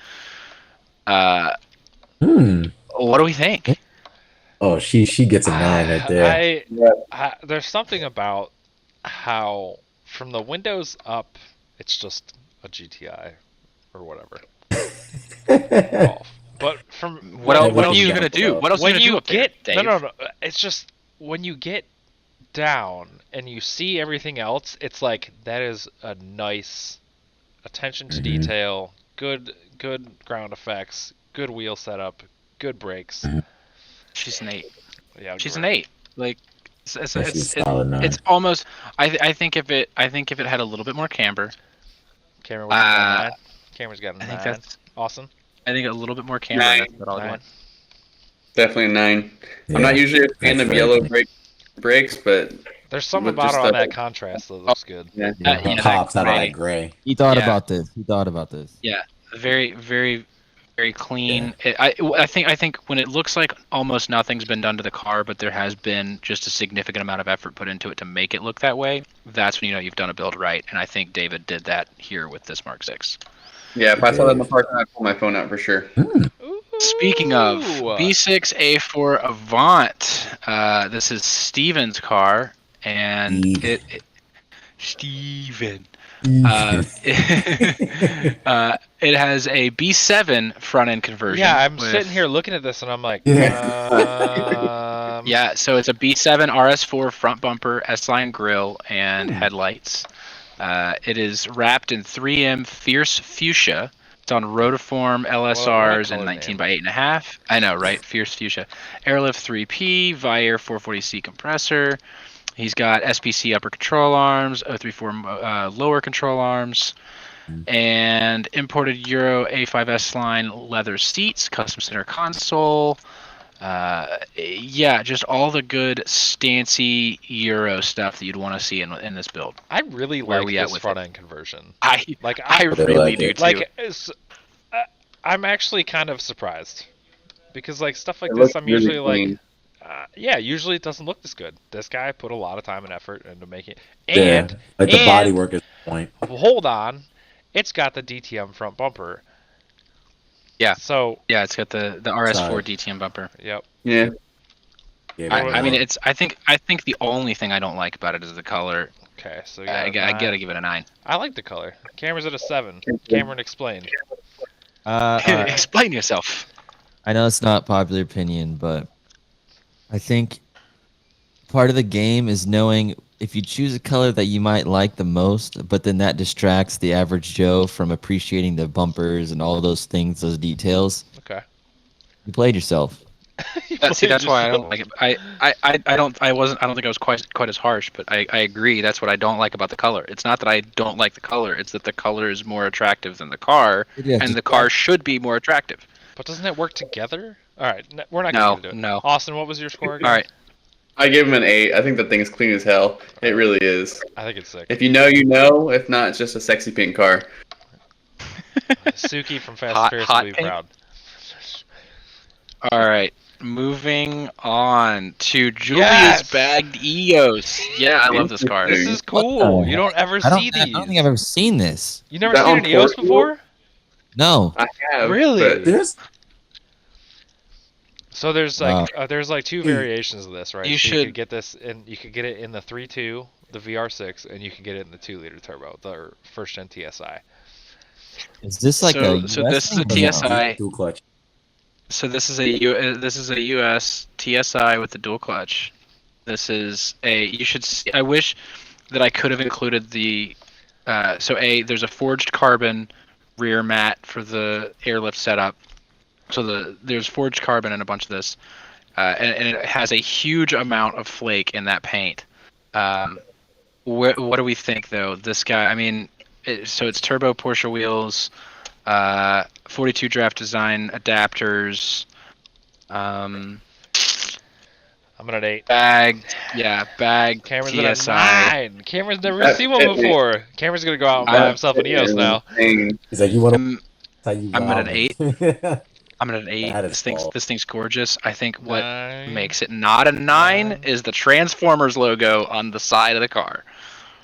What do we think? Oh, she gets a 9 right there. There's something about how from the windows up, it's just a GTI or whatever. Golf. But from What else are you you gonna got do? What else are you when gonna do you up there, get Dave? no, it's just when you get down and you see everything else, it's like that is a nice attention to detail, good ground effects, good wheel setup, good brakes. She's an 8. Yeah, She's you're an right. 8. Like it's She's a solid 9. it's almost. I think if it had a little bit more camber. Cameron, what you got? 9? Cameron's got a 9. I think that's. Austin? I think a little bit more camber. 9. That's what I'll 9. go. Definitely a 9. Yeah, I'm not usually a fan that's of fair. yellow brakes, but There's something with about just it on the- that contrast that looks good. yeah. Yeah, yeah, it pops that out of gray. that gray. He thought Yeah. about this. He thought about this. Yeah, very, very, very clean. I think when it looks like almost nothing's been done to the car, but there has been just a significant amount of effort put into it to make it look that way. That's when you know you've done a build right, and I think David did that here with this Mark 6. Yeah, if I saw that in the parking lot, I'd pull my phone out for sure. Speaking of Ooh. B6A4 Avant, this is Steven's car, and Steven. It has a B7 front end conversion. Yeah, I'm with- sitting here looking at this and I'm like, Yeah, so it's a B7 RS4 front bumper, S-line grille, and headlights. It is wrapped in 3M Fierce Fuchsia. It's on rotiform LSRs color in 19 name. by 8.5. I know, right? Fierce Fuchsia. Airlift 3P, Vier 440C compressor. He's got SPC upper control arms, 034 lower control arms, and imported Euro A5S line leather seats, custom center console. Yeah, just all the good stancy Euro stuff that you'd want to see in this build. I really Where are like we at this with front it? end conversion. I Like I really like do it. too. like I'm actually kind of surprised because like stuff like It this, looks I'm really usually like, clean. yeah, usually it doesn't look this good. This guy put a lot of time and effort into making it, Yeah, and like the body and- work is the point. hold on, it's got the DTM front bumper. Yeah. So Yeah, it's got the RS4 Sorry. DTM bumper. yep. Yeah. Yeah, I mean, it's. I think the only thing I don't like about it is the color. Okay, so we I got a gotta 9. give it a 9. I like the color. Cameron's at a 7. Cameron explained. All right. Explain yourself. I know it's not popular opinion, but I think part of the game is knowing if you choose a color that you might like the most, but then that distracts the average Joe from appreciating the bumpers and all those things, those details. Okay. You played yourself. See, that's why I don't like it. I don't think I was quite as harsh, but I agree. That's what I don't like about the color. It's not that I don't like the color. It's that the color is more attractive than the car, Yeah, and the car should be more attractive. But doesn't it work together? All right, we're not No, going to do it. no. Austin, what was your score again? All right. I give him an 8. I think the thing's clean as hell. It really is. I think it's 6. If you know, you know. If not, it's just a sexy pink car. Suki from Fast Hot- and Furious hot will be pink? proud. All right. Moving on to Julia's Yes! bagged EOS. Yeah, I love this car. This is What cool. the You don't ever I see don't these. think I've ever seen this. You never Is that seen on an EOS Ford? before? No. I have. Really? but- There's So there's like two variations of this, right? You so you should- could get this, and you could get it in the 3.2, the VR6, and you could get it in the 2-liter turbo, the first gen TSI. Is this like a So US this is a thing or no? TSI. dual clutch. So this is a US TSI with the dual clutch. This is a you should see, I wish that I could have included the there's a forged carbon rear mat for the airlift setup. So there's forged carbon in a bunch of this, and it has a huge amount of flake in that paint. What do we think though? This guy, I mean, so it's turbo Porsche wheels. 42 draft design adapters, I'm at an 8. bag Cameron's at TSI. a 9. Cameron's never seen one That's it. before. Cameron's gonna go out and buy himself an EOS now. Thing. He's like, you want I'm, to? I'm at an 8. I'm at an 8. That is This thing's gorgeous. I think what 9. makes it not a 9 is the Transformers logo on the side of the car.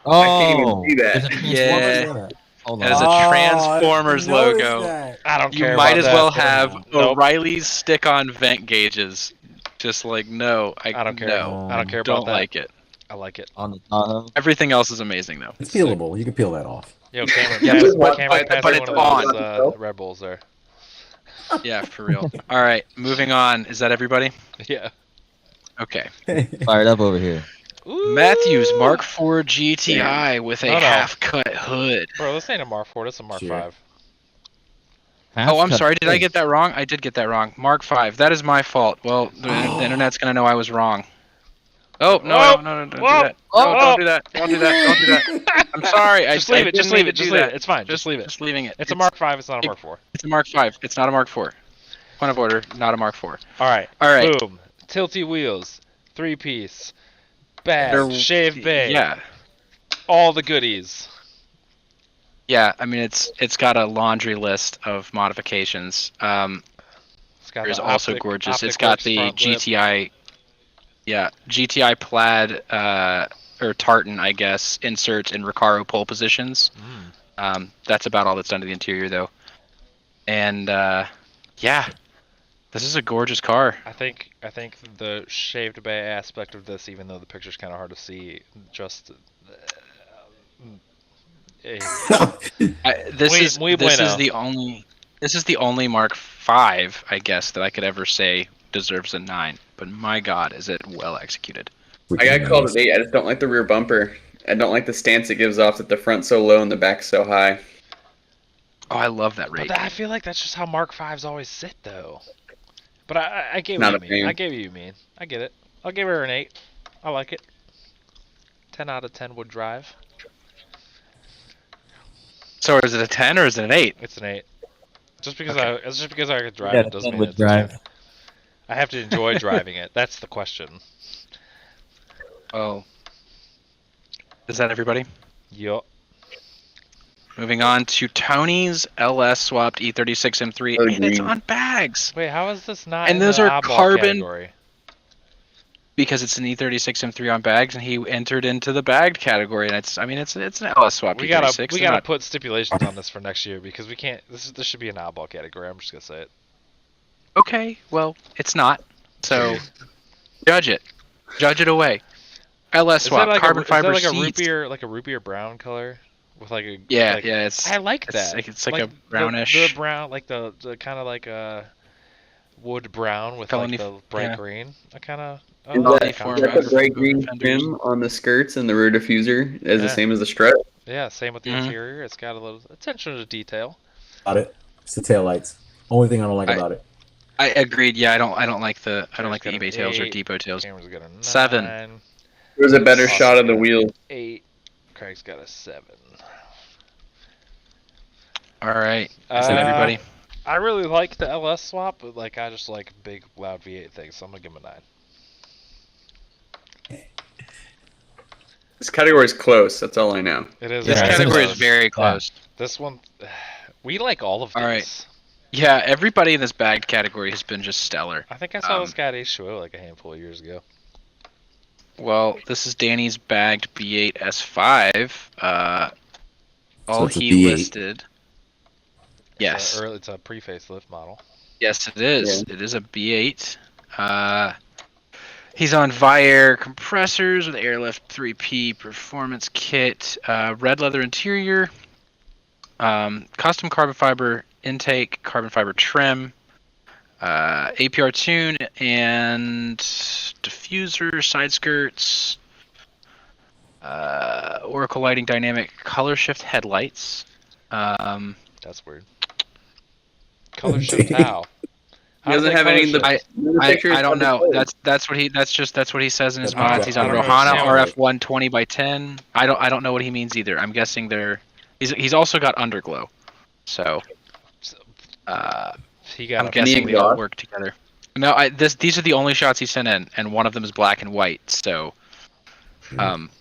I can't even Oh, see that. there's a Yeah. Transformers logo. Hold It has on. a Transformers logo. I don't You care. might about as that. well have Nope. O'Reilly's stick-on vent gauges. Just like no, I don't care. No, I don't care about don't that. like it. I like it. On the Tahoe. Everything else is amazing though. It's peelable. You can peel that off. Yo, Cameron. Yeah, Cameron, but- Cameron but pass me it's one of on. those Red Bulls there. Yeah, for real. All right, moving on. Is that everybody? Yeah. Okay. Fired up over here. Matthews Ooh. Mark IV GTI with a No, no. half-cut hood. Bro, this ain't a Mark 4. This is a Mark Sure. 5. Oh, I'm Half-cut sorry. Did I hood. get that wrong? I did get that wrong. Mark V. That is my fault. Well, the internet's gonna know I was wrong. Oh no! Don't do that! No, don't do that! Don't do that! Don't do that! I'm sorry. Just leave it. didn't Just mean leave to it. do Just leave that. it. It's fine. Just leave it. Just leaving it. It's a Mark 5. It's not a Mark 4. It's a Mark V. It's not a Mark IV. Point of order. Not a Mark IV. All right. All right. Boom. Tilty wheels. 3-piece. Bag. They're- Shaved bay. Yeah. All the goodies. Yeah. I mean, it's got a laundry list of modifications. It's got It's the also optic- gorgeous. optic It's got works the front lip. GTI. Yeah, GTI plaid or tartan, I guess, inserts in Recaro pole positions. That's about all that's done to the interior, though. And yeah, this is a gorgeous car. I think the shaved bay aspect of this, even though the picture's kind of hard to see, just This Muy is bueno. the only Mark V, I guess, that I could ever say deserves a 9. But my God, is it well executed? I got called an 8. I just don't like the rear bumper. I don't like the stance it gives off that the front's so low and the back's so high. Oh, I love that But rate. I feel like that's just how Mark 5s always sit, though. But I get Not what a you mean. fan. I get what you mean. I get it. I'll give her an 8. I like it. 10 out of 10 would drive. So is it a 10 or is it an 8? It's an 8. Just because Okay. I could drive Yeah, it doesn't 10 mean would it's a 10. drive. I have to enjoy driving it. That's the question. Oh. Is that everybody? Yup. Moving on to Tony's LS swapped E36 M3, Oh, and it's green. on bags Wait, how is this not And in those the are oddball carbon- category? because it's an E36 M3 on bags, and he entered into the bagged category. And it's an LS swapped We E36. gotta They're gotta not- put stipulations on this for next year because we can't. This should be an oddball category. I'm just gonna say it. Okay, well, it's not. So judge it away. LS Is swap, that like carbon fiber is that seats. like a root beer brown color with like a Yeah, like, yeah, it's I like it's that. like- it's like a brownish- the brown, like the kind of like a wood brown with Felony- like the bright yeah. green. I kind of. Is that form the of bright green fenders. trim on the skirts and the rear diffuser is Yeah. the same as the strut? Yeah, same with the Mhm. interior. It's got a little attention to detail. About it. It's the tail lights. Only thing I don't like I- about it. I agreed. Yeah, I don't like the Cameron's got eBay an tails or 8. depot tails. Cameron's got a 9. 7. There's a better Awesome. shot of the wheel. 8. Craig's got a 7. All right, is that everybody? I really like the LS swap, but like I just like big loud V8 things, so I'm gonna give him a 9. This category is close. That's all I know. It is. This Yeah, very category is close. very close. This one, we like all of these. All right. Yeah, everybody in this bagged category has been just stellar. I think I saw Um, this guy at H2O like a handful of years ago. Well, this is Danny's bagged B8 S5. All it's a he B8. listed. Yes. It's a pre-facelift model. Yes, it is. It is a B8. He's on Viair compressors with Airlift 3P performance kit, red leather interior, custom carbon fiber intake, carbon fiber trim, APR tune, and diffuser, side skirts, Oracle Lighting Dynamic color shift headlights. That's weird. Color shift how? He doesn't have any of the. I- the I pictures don't of the know. code. That's what he says in his That's mods. right. He's on I don't Rohana understand. RF 120 by 10. I don't know what he means either. I'm guessing they're. He's also got underglow, so He got I'm a guessing they all exhaust? work together. No, these are the only shots he sent in, and one of them is black and white. So,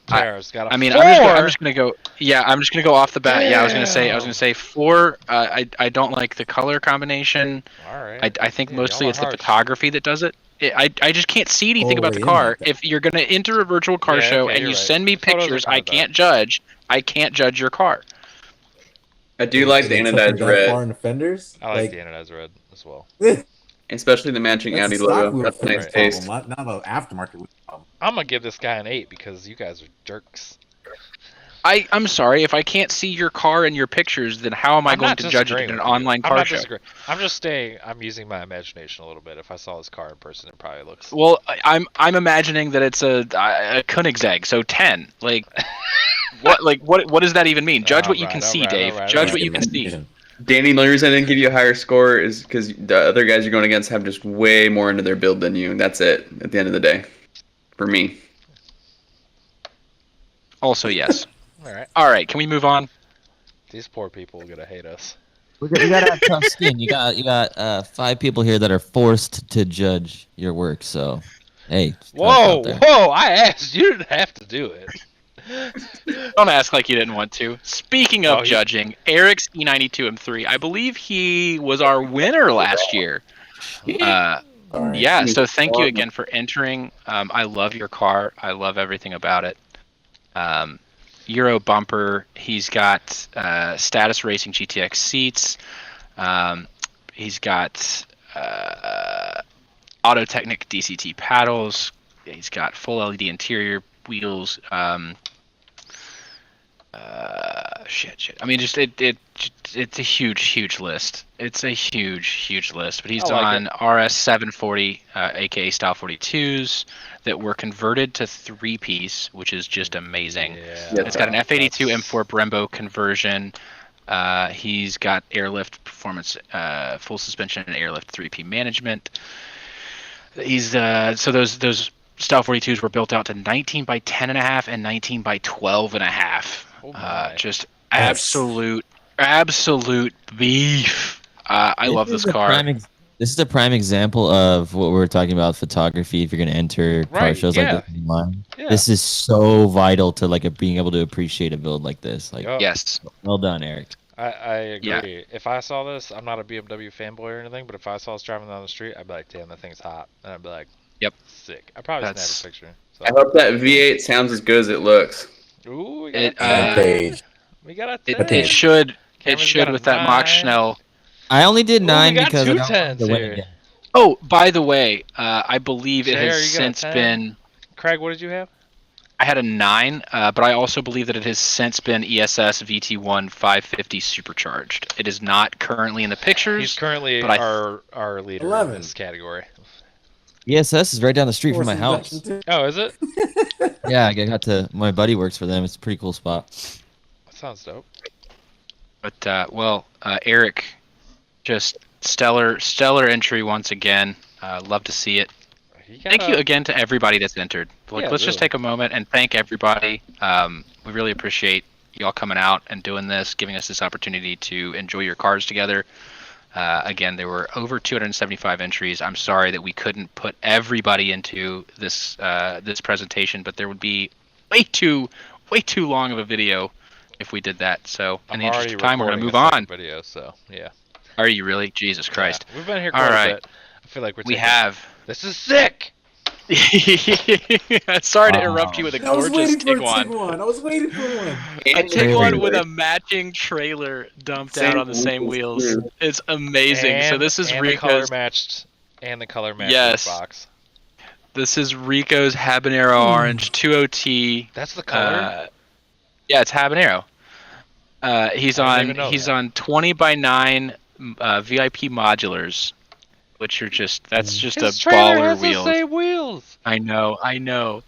Jared's got a I mean, 4. I'm just gonna go. Yeah, I'm just gonna go off the bat. Yeah, I was gonna say 4. I don't like the color combination. All right. I think Yeah, mostly y'all it's are the harsh. photography that does it. I just can't see anything about the yeah, car. man. If you're gonna enter a virtual car Yeah, show okay, and you're you right. send me Photos are pictures, kind I of can't judge. I can't judge your car. I do like the They took anodized it that red, far in the fenders. I like the anodized red as well. especially the matching That's Audi a stock logo. wheel That's a nice fender taste. problem, not the aftermarket wheel problem. I'm gonna give this guy an 8 because you guys are jerks. I'm sorry, if I can't see your car and your pictures, then how am I I'm going not to judge it disagreeing in an with you. online I'm car not show? disagreeing. I'm just saying I'm using my imagination a little bit. If I saw this car in person, it probably looks. Well, I'm imagining that it's a Koenigsegg, so 10. Like what does that even mean? Judge what you can see, Dave. Judge what you can see. Danny, the only reason I didn't give you a higher score is because the other guys you're going against have just way more into their build than you. That's it at the end of the day, for me. Also, yes. All right. All right, can we move on? These poor people are gonna hate us. You gotta have tough skin. You got 5 people here that are forced to judge your work. So, hey, just throwing it out there. Whoa! I asked. You didn't have to do it. Don't ask like you didn't want to. Speaking of Oh, judging, Eric's E92 M3. I believe he was our winner last year. Yeah, so thank you again for entering. I love your car. I love everything about it. Euro bumper. He's got Status Racing GTX seats. He's got Autotechnic DCT paddles. He's got full LED interior wheels. Shit. I mean, just it's a huge list. It's a huge list. But he's on RS 740, aka Style 42s that were converted to 3-piece, which is just amazing. Yeah. It's got an F82 M4 Brembo conversion. He's got airlift performance, full suspension and airlift 3P management. He's so those Style 42s were built out to 19 by 10.5 and 19 by 12.5. Just absolute beef. I love this car. This is a prime example of what we were talking about photography. If you're gonna enter car shows like this online, this is so vital to like being able to appreciate a build like this. Like, yes, well done, Eric. I agree. Yeah. If I saw this, I'm not a BMW fanboy or anything, but if I saw us driving down the street, I'd be like, damn, that thing's hot. And I'd be like, yep, sick. I probably snap a picture. So. I hope that V8 sounds as good as it looks. Ooh, we got a 10. We got a 10. It should Cameron's with that Mach Schnell. I only did 9 because I two don't want to win again. Oh, by the way, I believe it Jay, has since been. Craig, what did you have? I had a 9, but I also believe that it has since been ESS VT1 550 supercharged. It is not currently in the pictures. He's currently our leader 11. in this category. ESS is right down the street from my house. Oh, is it? Yeah, I got to. My buddy works for them. It's a pretty cool spot. That sounds dope. But Eric, just stellar entry once again. Love to see it. Thank you again to everybody that's entered. Let's just take a moment and thank everybody. We really appreciate y'all coming out and doing this, giving us this opportunity to enjoy your cars together. Again, there were over 275 entries. I'm sorry that we couldn't put everybody into this this presentation, but there would be way too long of a video if we did that. So in the interest of time, we're going to move on. Video, so yeah. Are you really? Jesus Christ. Yeah, we've been here quite a bit. I feel like we have. This is sick. Sorry to interrupt you with a gorgeous Tiguan. I was waiting for one. A Tiguan with a matching trailer dumped out on the same wheels. It's amazing. So this is Rico's the color matched box. This is Rico's Habanero Orange 20T. That's the color. Yeah, it's Habanero. He's on 20 by 9 VIP modulars, which are just a baller wheel. The same wheels. I know. I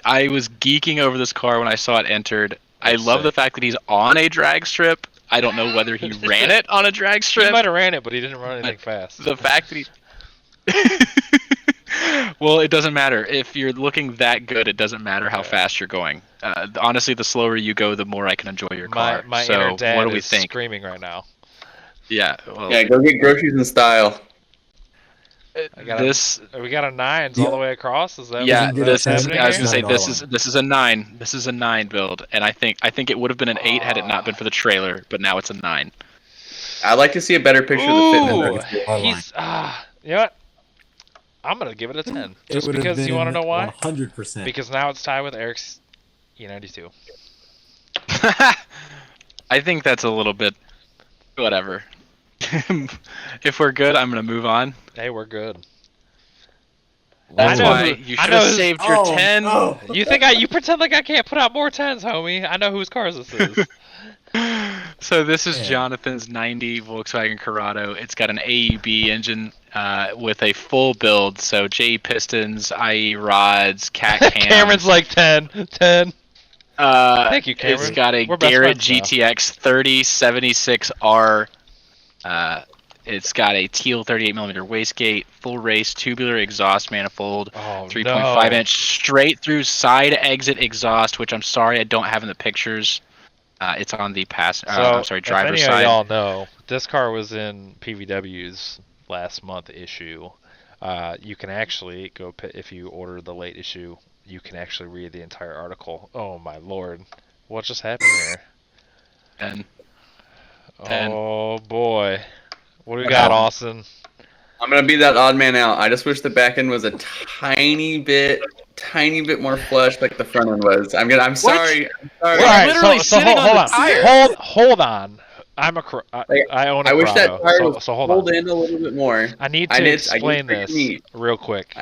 was geeking over this car when I saw it entered. I love the fact that he's on a drag strip. I don't know whether he ran it on a drag strip. He might have ran it, but he didn't run anything fast. The fact that he well, it doesn't matter. If you're looking that good, it doesn't matter how fast you're going. Honestly, the slower you go, the more I can enjoy your car. My so inner dad what do we is think? Screaming right now. Yeah. Well, go get groceries in style. We got a 9s all the way across. Is that I was happening gonna here? say this is a 9. This is a 9 build, and I think it would have been an 8 had it not been for the trailer, but now it's a 9. I'd like to see a better picture of the fitment. He's you know what? I'm gonna give it a 10. Just because you want to know why? 100%. Because now it's tied with Eric's E92. I think that's a little bit whatever. If we're good, I'm gonna move on. Hey, we're good. That's know why who- you I should know have who's- saved your 10. Oh. You pretend like I can't put out more 10s, homie. I know whose cars this is. So this is Man. Jonathan's 90 Volkswagen Corrado. It's got an AEB engine with a full build. So J pistons, IE rods, cat cams. Cameron's like 10. Thank you, Cameron. It's got a We're best Garrett friends now. GTX 3076R. It's got a teal 38mm wastegate, full race tubular exhaust manifold, Oh, 3.5 no. inch straight through side exit exhaust, which I'm sorry I don't have in the pictures. It's on the driver's if any side. of y'all know, this car was in PVW's last month issue. You can actually if you order the late issue, you can actually read the entire article. Oh my lord, what just happened here? And Oh boy, what do we got, Austin? I'm gonna be that odd man out. I just wish the back end was a tiny bit more flush like the front end was. I'm sorry. I'm sorry. We're Alright, literally sitting hold on the on. tire. Hold on. I own a I wish that Corrado, tire was so hold pulled on. in a little bit more. I need I to need- explain I need this meat. real quick.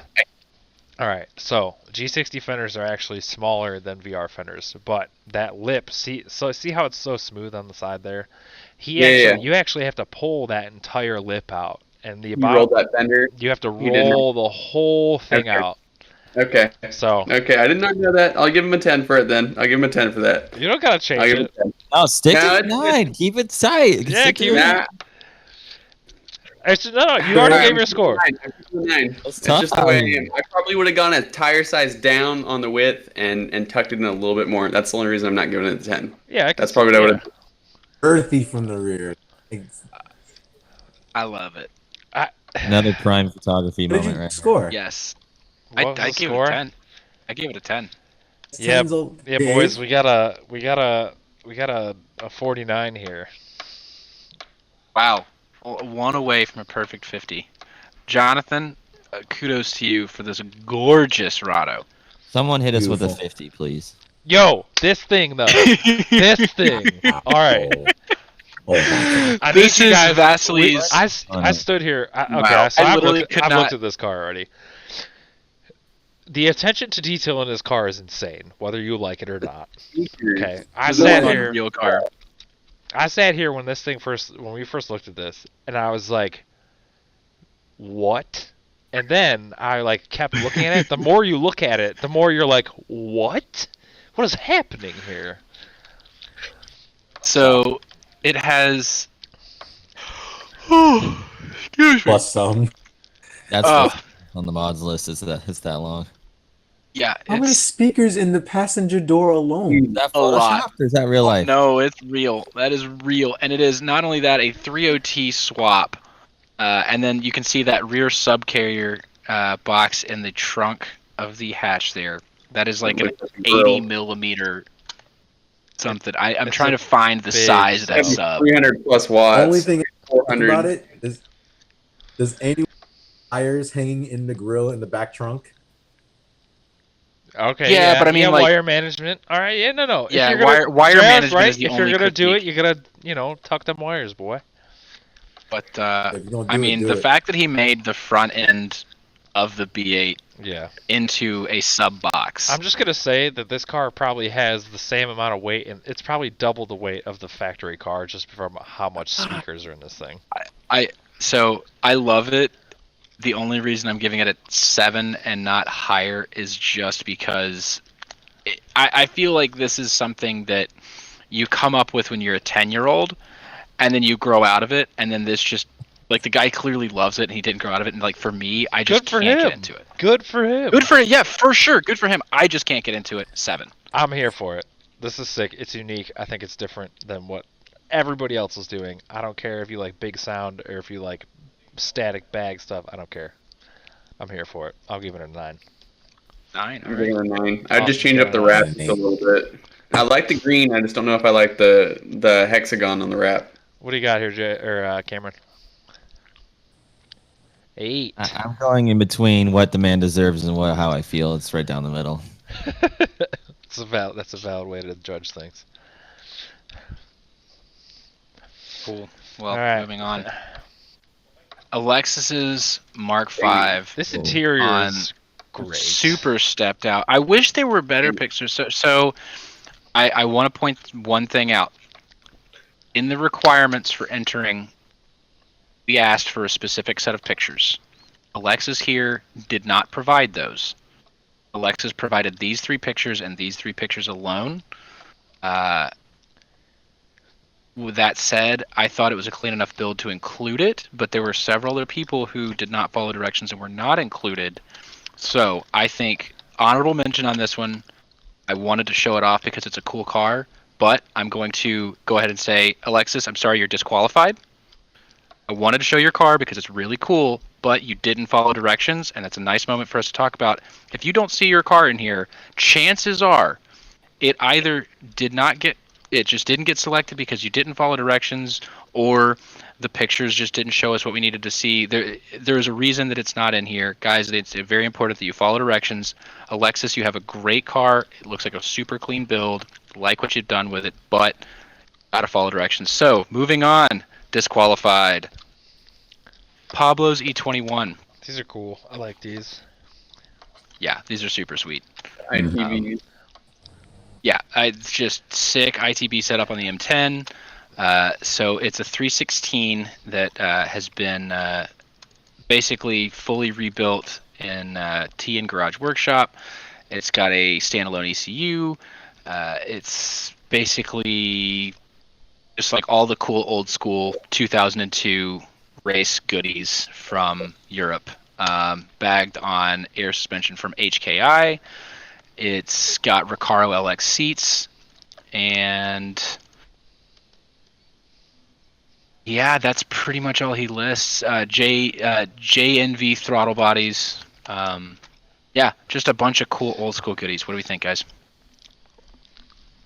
Alright, so G60 fenders are actually smaller than VR fenders, but that lip, see how it's so smooth on the side there? You actually have to pull that entire lip out, and You rolled that fender. you have to You didn't. roll the whole thing Okay. out. Okay. So Okay, I did not know that. I'll give him a 10 for it then. I'll give him a 10 for that. you don't gotta change I'll give him it. a 10. No, stick No, to it's- 9. Keep it tight. Yeah, Stick to keep it- your- Nah, No, you already gave your score. I'm giving it a 9. That's It's just the way I tough. am. I probably would have gone a tire size down on the width and tucked it in a little bit more. That's the only reason I'm not giving it a 10. Yeah, I can That's probably what I would have. Earthy from the rear. I love it. Another prime photography What did moment, you right? score? Yes. What was I the gave score? it a 10. I gave it a 10. Yeah, Ten's yeah, big. boys, we got a 49 here. Wow. One away from a perfect 50. Jonathan, kudos to you for this gorgeous Rado. Someone hit us with a Beautiful. 50, please. Yo, this thing though, this thing. All right, Oh my I This need you is guys. Vasilie's- I stood here. Okay, Wow. so I I've literally looked, could I've not- looked at this car already. The attention to detail in this car is insane, whether you like it or not. Okay, I This is sat an here. unreal car. I sat here when we first looked at this, and I was like, "What?" And then I like kept looking at it. The more you look at it, the more you're like, "What? What is happening here?" So it has. Oh, excuse me. Plus some. That's Oh. what's on the mods list. It's that long. Yeah, How many it's speakers in the passenger door alone? Is that A lot. Photoshop or is that real life? no, it's real. That is real, and it is not only that a 3OT swap, and then you can see that rear subcarrier box in the trunk of the hatch there. That is like an 80mm something. I'm It's trying a to find the big size of that sub. sub. 300 plus watts. Only thing about 400. it is, does any tires hanging in the grill in the back trunk? Okay. Yeah, but I mean, like- wire management. All right. Yeah. No. If Yeah, you're gonna, wire Jared's management right. is the If you're only gonna do it, critique. you gotta, tuck them wires, boy. But If you're gonna I do mean, do the it. fact that he made the front end of the B8 Yeah. into a sub box. I'm just gonna say that this car probably has the same amount of weight, and it's probably double the weight of the factory car, just from how much speakers are in this thing. So I love it. The only reason I'm giving it a 7 and not higher is just because I feel like this is something that you come up with when you're a 10-year-old, and then you grow out of it, and then this just like the guy clearly loves it and he didn't grow out of it, and like for me, I just Good for can't him. get into it. Good for him. Good for it, yeah, for sure. Good for him. I just can't get into it. 7. I'm here for it. This is sick. It's unique. I think it's different than what everybody else is doing. I don't care if you like big sound or if you like static bag stuff. I don't care. I'm here for it. I'll give it a 9. 9. I'm All right. giving it a 9. I'd Oh, just change up the yeah. wrap just a little bit. I like the green. I just don't know if I like the hexagon on the wrap. What do you got here, Cameron? 8. I'm going in between what the man deserves and how I feel. It's right down the middle. That's a valid way to judge things. Cool. Well, All right. moving on. Alexis's Mark V. This Whoa. interior On- is great. Super stepped out. I wish there were better pictures. So I want to point one thing out. In the requirements for entering, we asked for a specific set of pictures. Alexis here did not provide those. Alexis provided these 3 pictures and these 3 pictures alone. With that said, I thought it was a clean enough build to include it, but there were several other people who did not follow directions and were not included. So I think honorable mention on this one. I wanted to show it off because it's a cool car, but I'm going to go ahead and say, Alexis, I'm sorry you're disqualified. I wanted to show your car because it's really cool, but you didn't follow directions, and that's a nice moment for us to talk about. If you don't see your car in here, chances are it either just didn't get selected because you didn't follow directions, or the pictures just didn't show us what we needed to see. There's a reason that it's not in here. Guys, it's very important that you follow directions. Alexis, you have a great car. It looks like a super clean build. Like what you've done with it, but gotta follow directions. So, moving on. Disqualified. Pablo's E21. These are cool. I like these. Yeah, these are super sweet. ITV. Yeah, it's just sick ITB setup on the M10. So it's a 316 that has been basically fully rebuilt in T and Garage Workshop. It's got a standalone ECU. It's basically just like all the cool old school 2002 race goodies from Europe. Bagged on air suspension from HKI. It's got Recaro LX seats, and yeah, that's pretty much all he lists. JNV throttle bodies. Yeah, just a bunch of cool old school goodies. What do we think, guys?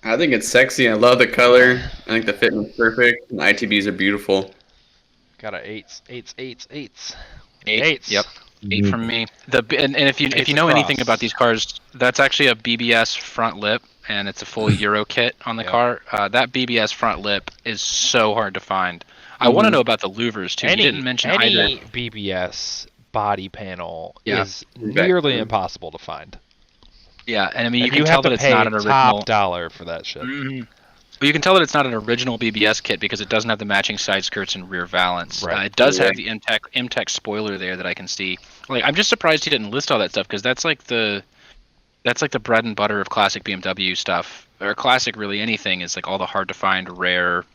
I think it's sexy. I love the color. I think the fitment's perfect. And the ITBs are beautiful. Got a eights. Eight. Yep. 8 from me. And if you know anything about these cars, that's actually a BBS front lip, and it's a full Euro kit on the car. That BBS front lip is so hard to find. I want to know about the louvers too. You didn't mention any either. BBS body panel Yeah. is nearly impossible to find. Yeah, and I mean you And can tell that it's not an original. top dollar for that shit. Well, you can tell that it's not an original BBS kit because it doesn't have the matching side skirts and rear valance. Right. It does have the MTEC spoiler there that I can see. Like, I'm just surprised he didn't list all that stuff because that's like the bread and butter of classic BMW stuff, or classic really anything is like all the hard to find rare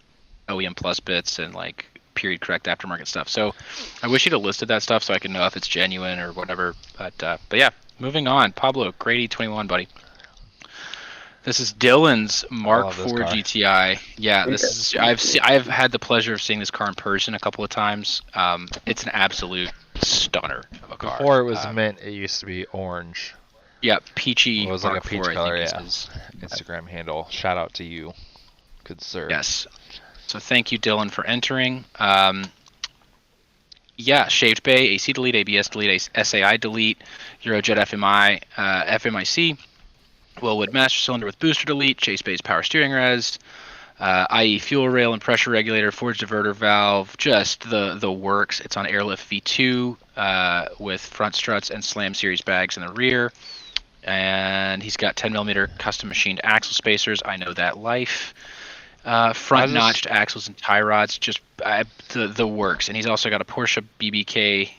OEM plus bits and like period correct aftermarket stuff. So I wish he'd have listed that stuff so I could know if it's genuine or whatever. But yeah, moving on. Pablo, Grady 21, buddy. This is Dylan's Mark IV GTI. Yeah, this is I've had the pleasure of seeing this car in person a couple of times. It's an absolute stunner of a car. Before it was mint, it used to be orange. Yeah, peachy. It was Mark like a peach IV, color. I Yeah. think is Instagram handle. Shout out to you, good sir. Yes. So thank you, Dylan, for entering. Yeah, shaved bay, AC delete, ABS delete, SAI delete, Eurojet FMI, FMIC. Wellwood master cylinder with booster delete, Chase Bay's power steering res, IE fuel rail and pressure regulator, forged diverter valve, just the works. It's on airlift V2 with front struts and Slam Series bags in the rear. And he's got 10mm custom machined axle spacers. I know that life. Front notched axles and tie rods, just the works. And he's also got a Porsche BBK.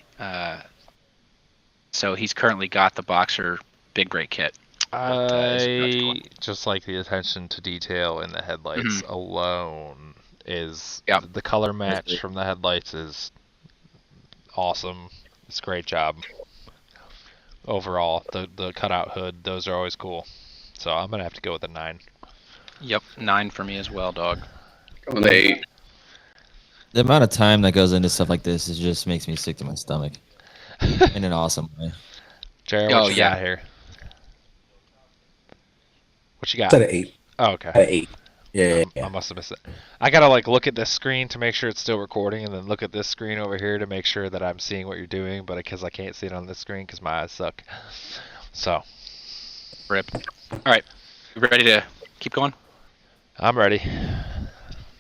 So he's currently got the Boxer big brake kit. I just like the attention to detail in the headlights alone. The color match from the headlights is awesome. It's a great job. Overall, the cutout hood, those are always cool. So I'm gonna have to go with a 9. Yep, 9 for me as well, dog. Going to 8. The amount of time that goes into stuff like this is just makes me sick to my stomach in an awesome way. Jared, what you got here? What you got? It's at an 8. Oh, okay. At an 8. Yeah. I must have missed it. I gotta look at this screen to make sure it's still recording, and then look at this screen over here to make sure that I'm seeing what you're doing. But because I can't see it on this screen because my eyes suck. So. Rip. All right, you ready to keep going? I'm ready.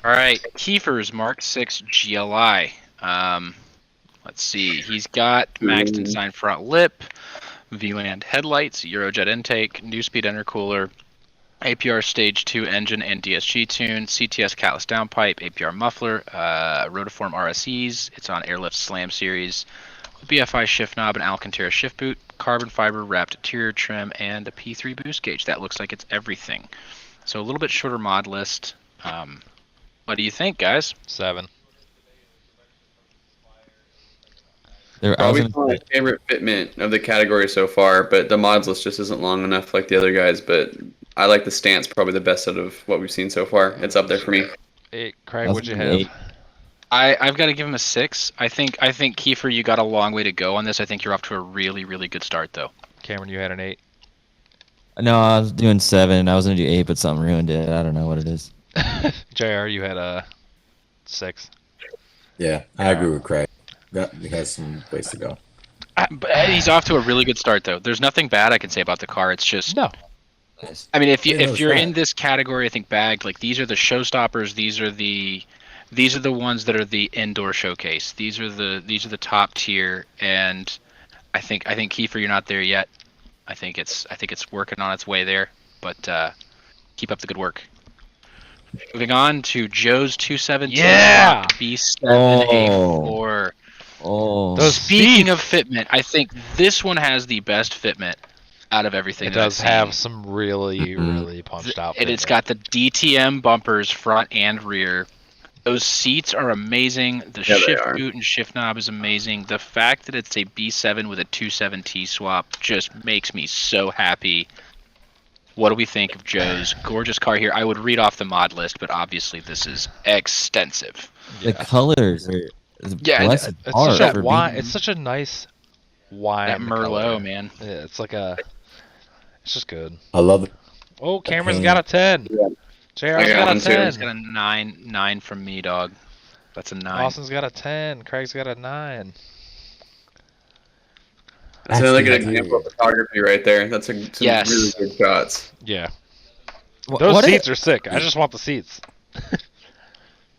All right, Kiefer's Mark 6 GLI. Let's see. He's got Maxton sign front lip, VLAN headlights, Eurojet intake, new speed intercooler, APR Stage 2 engine and DSG tune, CTS catalyst downpipe, APR muffler, rotiform RSEs. It's on Airlift Slam series, BFI shift knob and Alcantara shift boot, carbon fiber wrapped interior trim, and a P3 boost gauge. That looks like it's everything. So a little bit shorter mod list. What do you think, guys? 7. Probably my favorite fitment of the category so far, but the mods list just isn't long enough like the other guys. But I like the stance probably the best out of what we've seen so far. It's up there for me. 8. Craig, what'd you have? 8. I've got to give him a 6. I think Kiefer, you got a long way to go on this. I think you're off to a really, really good start, though. Cameron, you had an 8. No, I was doing 7. I was gonna do 8, but something ruined it. I don't know what it is. JR, you had a 6. Yeah, I agree with Craig. He has some ways to go. But he's off to a really good start, though. There's nothing bad I can say about the car. It's just No. I mean, if Yeah, no, you're it's in not. this category, I think bagged. Like these are the showstoppers. These are the ones that are the indoor showcase. These are the top tier. And I think Kiefer, you're not there yet. I think it's working on its way there. But keep up the good work. Moving on to Joe's 217 Yeah! B7A4. Oh, Those Speaking seats! of fitment, I think this one has the best fitment out of everything. It that I've does have seen. some really, really punched out. And it's fitment. got the DTM bumpers front and rear. Those seats are amazing. The Yeah, they shift are. boot and shift knob is amazing. The fact that it's a B7 with a 27T swap just makes me so happy. What do we think of Joe's gorgeous car here? I would read off the mod list, but obviously this is extensive. the colors are Yeah, blessed It's art such a for wine. being- It's such a nice wine. That Merlot, color. man. Yeah, it's like a. It's just good. I love it. Oh, Cameron's paint. got a 10. Yeah. JR's I got got one a too. 10. He's got a 9 from me, dog. That's a 9. Austin's got a 10. Craig's got a 9. That's another good Actually, example of photography right there. That's some Yes. really good shots. Yeah. Wh- Those what seats are sick. I just want the seats.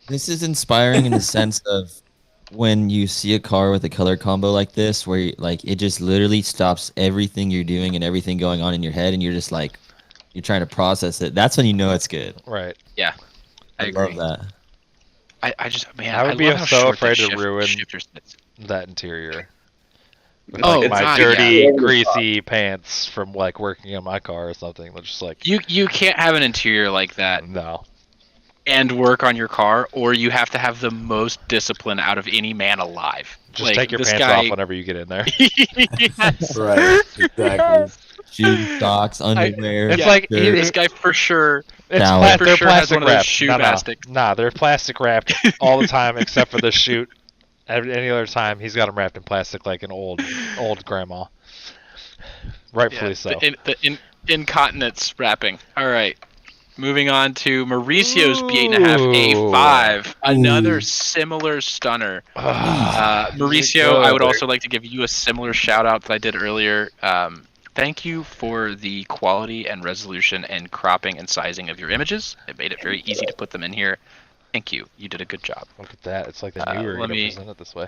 This is inspiring in the sense of when you see a car with a color combo like this, where like it just literally stops everything you're doing and everything going on in your head, and you're just like you're trying to process it. That's when you know it's good. Right. I agree. love that. I just, man, I would be love how so short afraid the to ruin shifter sits. That interior. With, Oh, like, my God, dirty, yeah. greasy pants from like working on my car or something. They're just like, You can't have an interior like that no. and work on your car, or you have to have the most discipline out of any man alive. Just Like, take your this pants guy... off whenever you get in there. Yes. Right, exactly. Shoes, socks, underwear. It's Yeah, like shirt. This guy for sure. It's Towel. For they're sure has plastic one of those wrapped. shoe No, bastic. Nah, they're plastic wrapped all the time except for this shoot. Any other time, he's got them wrapped in plastic like an old grandma. Rightfully so. The incontinence wrapping. All right. Moving on to Mauricio's B8.5 A5. Another similar stunner. Mauricio, I would also like to give you a similar shout out that I did earlier. Thank you for the quality and resolution and cropping and sizing of your images. It made it very easy to put them in here. Thank you. You did a good job. Look at that. It's like they knew we were let going to me- present it this way.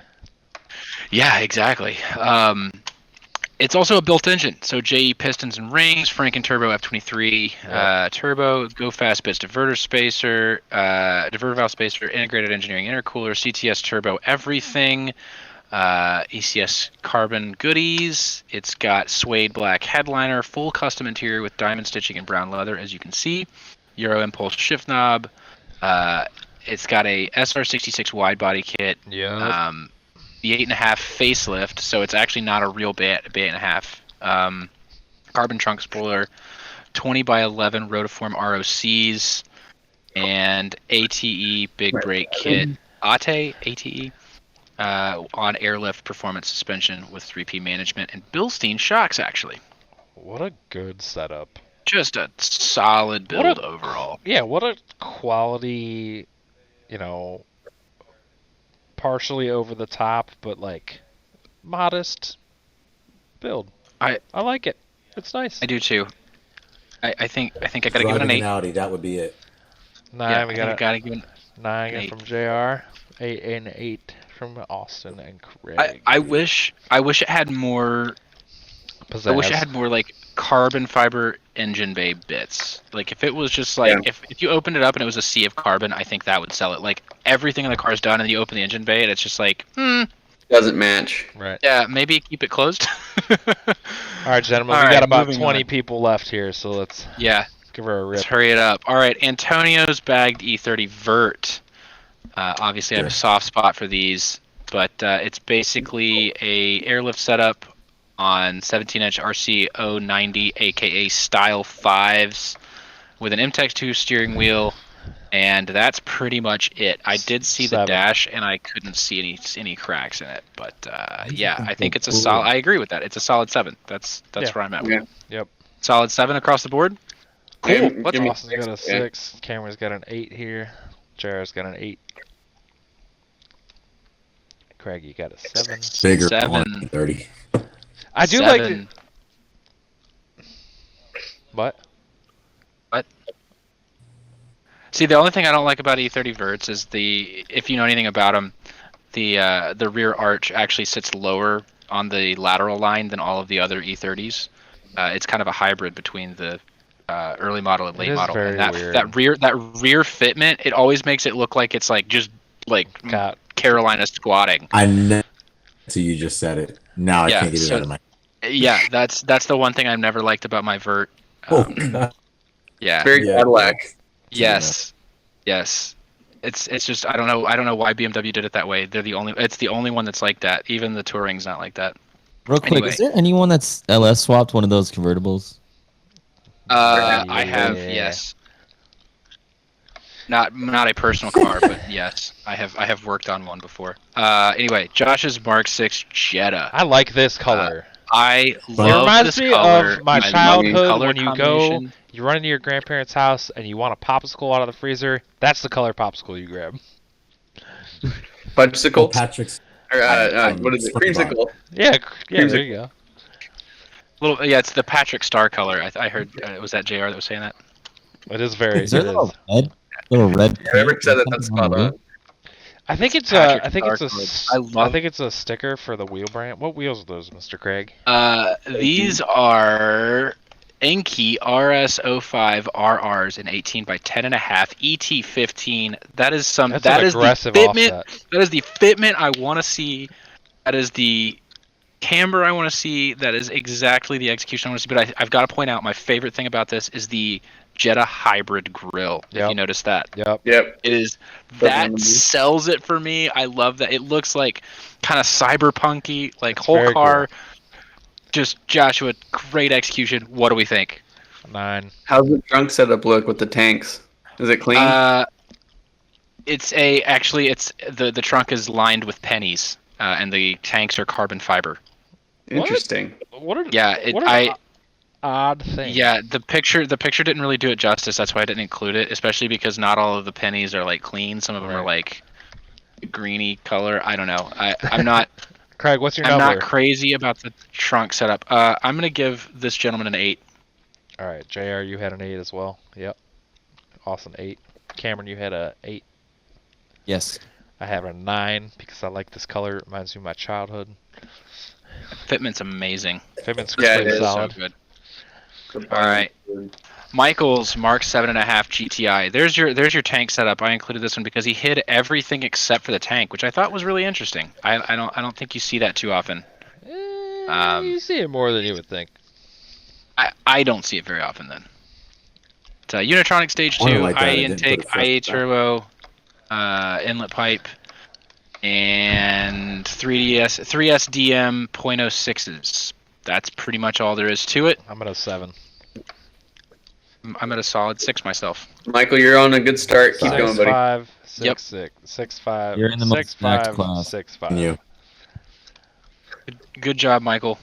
Yeah, exactly. It's also a built engine, so JE pistons and rings, Franken turbo F23 turbo, go fast bits diverter spacer, diverter valve spacer, integrated engineering intercooler, CTS turbo everything, ECS carbon goodies. It's got suede black headliner, full custom interior with diamond stitching and brown leather, as you can see. Euro impulse shift knob. It's got a SR66 wide body kit. Yeah. The 8.5 facelift, so it's actually not a real B8.5. Carbon trunk spoiler, 20x11 rotiform ROCs, and ATE big brake kit. ATE on airlift performance suspension with 3P management and Bilstein shocks. Actually, What a good setup. just a solid build overall. Yeah, what a quality, partially over the top, but like modest build. I like it. It's nice. I do too. I think I gotta give it an Driving 8. Audi, that would be it. 9, Yeah, we I think got I a gotta give it. 9 8. from JR, 8 and 8 from Austin and Craig. I wish it had more I wish it Pizzazz. had more like carbon fiber engine bay bits. Like if it was just like if you opened it up and it was a sea of carbon, I think that would sell it. Like everything in the car is done and you open the engine bay and it's just like, Doesn't match. Right. yeah, maybe keep it closed. All right, gentlemen. All We right, got about moving 20 on. people left here, so let's Yeah, give her a rip. let's hurry it up. All right, Antonio's bagged E30 Vert. Obviously, I have a soft spot for these, but it's basically a airlift setup on 17-inch RC 090, aka Style 5s, with an MTEX 2 steering wheel, and that's pretty much it. I did see the 7. dash, and I couldn't see any cracks in it, but yeah, I think it's a Cool. solid. I agree with that. It's a solid 7. That's Yeah. where I'm at. Yeah. Yep. Solid 7 across the board. Cool. Give Let's me Austin's got a 6, yeah. 6. Cameron's got an 8 here. Jared's got an 8. Craig, you got a 7. Bigger 7. 30. I do like. 7. What? See, the only thing I don't like about E30 Verts is if you know anything about them, the rear arch actually sits lower on the lateral line than all of the other E30s. It's kind of a hybrid between the early model and late is model. very And weird. that rear fitment, it always makes it look like it's like just like Got Carolina squatting. I never. So you just said it. Now I Yeah, can't get it so- out of my. Yeah, that's the one thing I've never liked about my Vert. Oh, God. Yeah. Very Yeah. Cadillac. Yes. Yes. It's just I don't know why BMW did it that way. It's the only one that's like that. Even the Touring's not like that. Real quick, Anyway. is there anyone that's LS swapped one of those convertibles? I have, Yeah. yes. Not a personal car, but yes, I have worked on one before. Anyway, Josh's Mark 6 Jetta. I like this color. I It love reminds this me color. of my I love the childhood color when you go, combination. you run into your grandparents' house and you want a popsicle out of the freezer. That's the color popsicle you grab. Fudgesicle. Patrick's. Or, what is it? Creamsicle. Yeah, yeah. Creamsicle. There you go. Yeah, it's the Patrick Star color. I heard was that JR that was saying that? It is very. Is there it a little is. red? Whoever said that, paint that's or something spot the on. roof? I think it's Patrick I think it's a. Starfield. I think it's a sticker for the wheel brand. What wheels are those, Mr. Craig? These are Enki RS05 RRs in 18 by 10.5 ET15. That is That's an aggressive the fitment. offset. That is the fitment I want to see. That is the camber I want to see. That is exactly the execution I want to see. But I've got to point out my favorite thing about this is the Jetta hybrid grille. If Yep. you notice that. Yep. Yep. It is Doesn't that remember. sells it for me. I love that. It looks like kind of cyberpunky, like It's whole very car. Just Joshua, great execution. What do we think? 9. How's the trunk setup look with the tanks? Is it clean? It's the trunk is lined with pennies, and the tanks are carbon fiber. Interesting. What are Yeah, what are odd things? yeah. The picture didn't really do it justice. That's why I didn't include it, especially because not all of the pennies are like clean. Some of them are Right. like greeny color. I don't know. I'm not. Craig, what's your I'm number? not crazy about the trunk setup. I'm gonna give this gentleman an 8. All right, JR, you had an 8 as well. Yep. Awesome 8. Cameron, you had a 8. Yes. I have a 9 because I like this color. It reminds me of my childhood. Fitment's amazing. Fitment's Yeah, it pretty is. solid. So good. All right. Michael's Mark 7.5 GTI. There's your tank setup. I included this one because he hid everything except for the tank, which I thought was really interesting. I don't think you see that too often. You see it more than you would think. I don't see it very often then. It's a Unitronic Stage I 2, like that. I IE didn't put intake, it first. IA turbo, inlet pipe, and 3S DM .06s. That's pretty much all there is to it. I'm at a 7. I'm at a solid 6 myself. Michael, you're on a good start. Keep going, buddy. 6'5", Yep. 6'6", 6'5", You're in the most stacked 6'5", class. 6'5". You. Good job, Michael.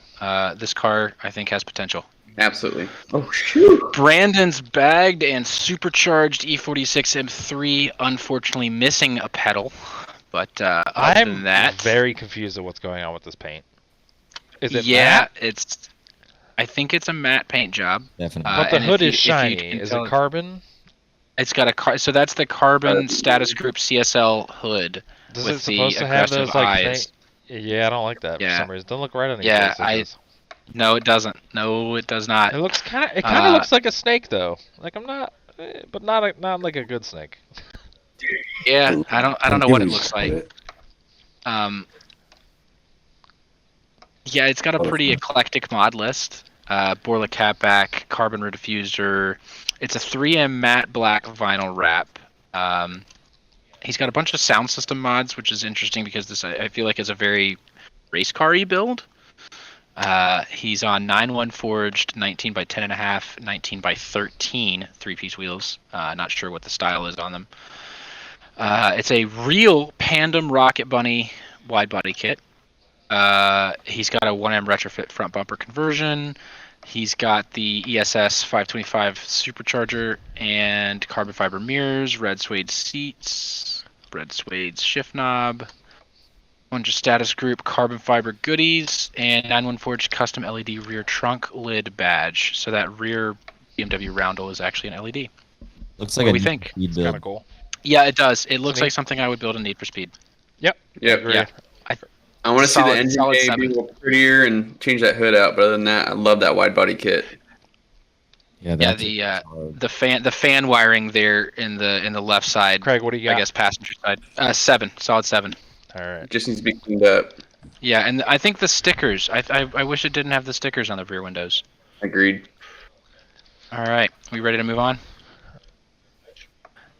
This car, I think, has potential. Absolutely. Oh, shoot. Brandon's bagged and supercharged E46 M3, unfortunately missing a pedal. But other I'm than that, very confused at what's going on with this paint. Is it yeah, matte? I think it's a matte paint job. Definitely. But the and hood if is you shiny. can Is tell- it carbon? It's got so that's the carbon status group CSL hood. Does with it supposed the to have aggressive those like eyes. paint? Yeah, I don't like that Yeah. for some reason. Doesn't look right on these Yeah, stickers. No, it doesn't. No, it does not. It looks kind of. It kind of looks like a snake, though. Like I'm not, but not like a good snake. Yeah, I don't know what it looks like. Yeah, it's got a pretty eclectic mod list. Borla catback, carbon red diffuser. It's a 3M matte black vinyl wrap. He's got a bunch of sound system mods, which is interesting because this I feel like is a very race car-y build. He's on 9-1 forged, 19 by 10.5, 19 by 13 three-piece wheels. Not sure what the style is on them. It's a real Pandem Rocket Bunny wide body kit. He's got a 1M retrofit front bumper conversion. He's got the ESS 525 supercharger and carbon fiber mirrors, red suede seats, red suede shift knob, bunch of status group carbon fiber goodies, and 9-1 forged custom LED rear trunk lid badge. So that rear BMW roundel is actually an LED. Looks like What do a we neat think? speed It's build. kind of cool. Yeah, it does. It looks neat. like something I would build in Need for Speed. Yep. Yep. Yeah. I want to see the Solid- engine solid bay be a 7. little prettier and change that hood out. But other than that, I love that wide body kit. Yeah, Yeah, that's the fan wiring there in the left side. Craig, what do you got? I guess passenger side. 7, solid 7. All right. It just needs to be cleaned up. Yeah, and I think the stickers. I wish it didn't have the stickers on the rear windows. Agreed. All right, we ready to move on?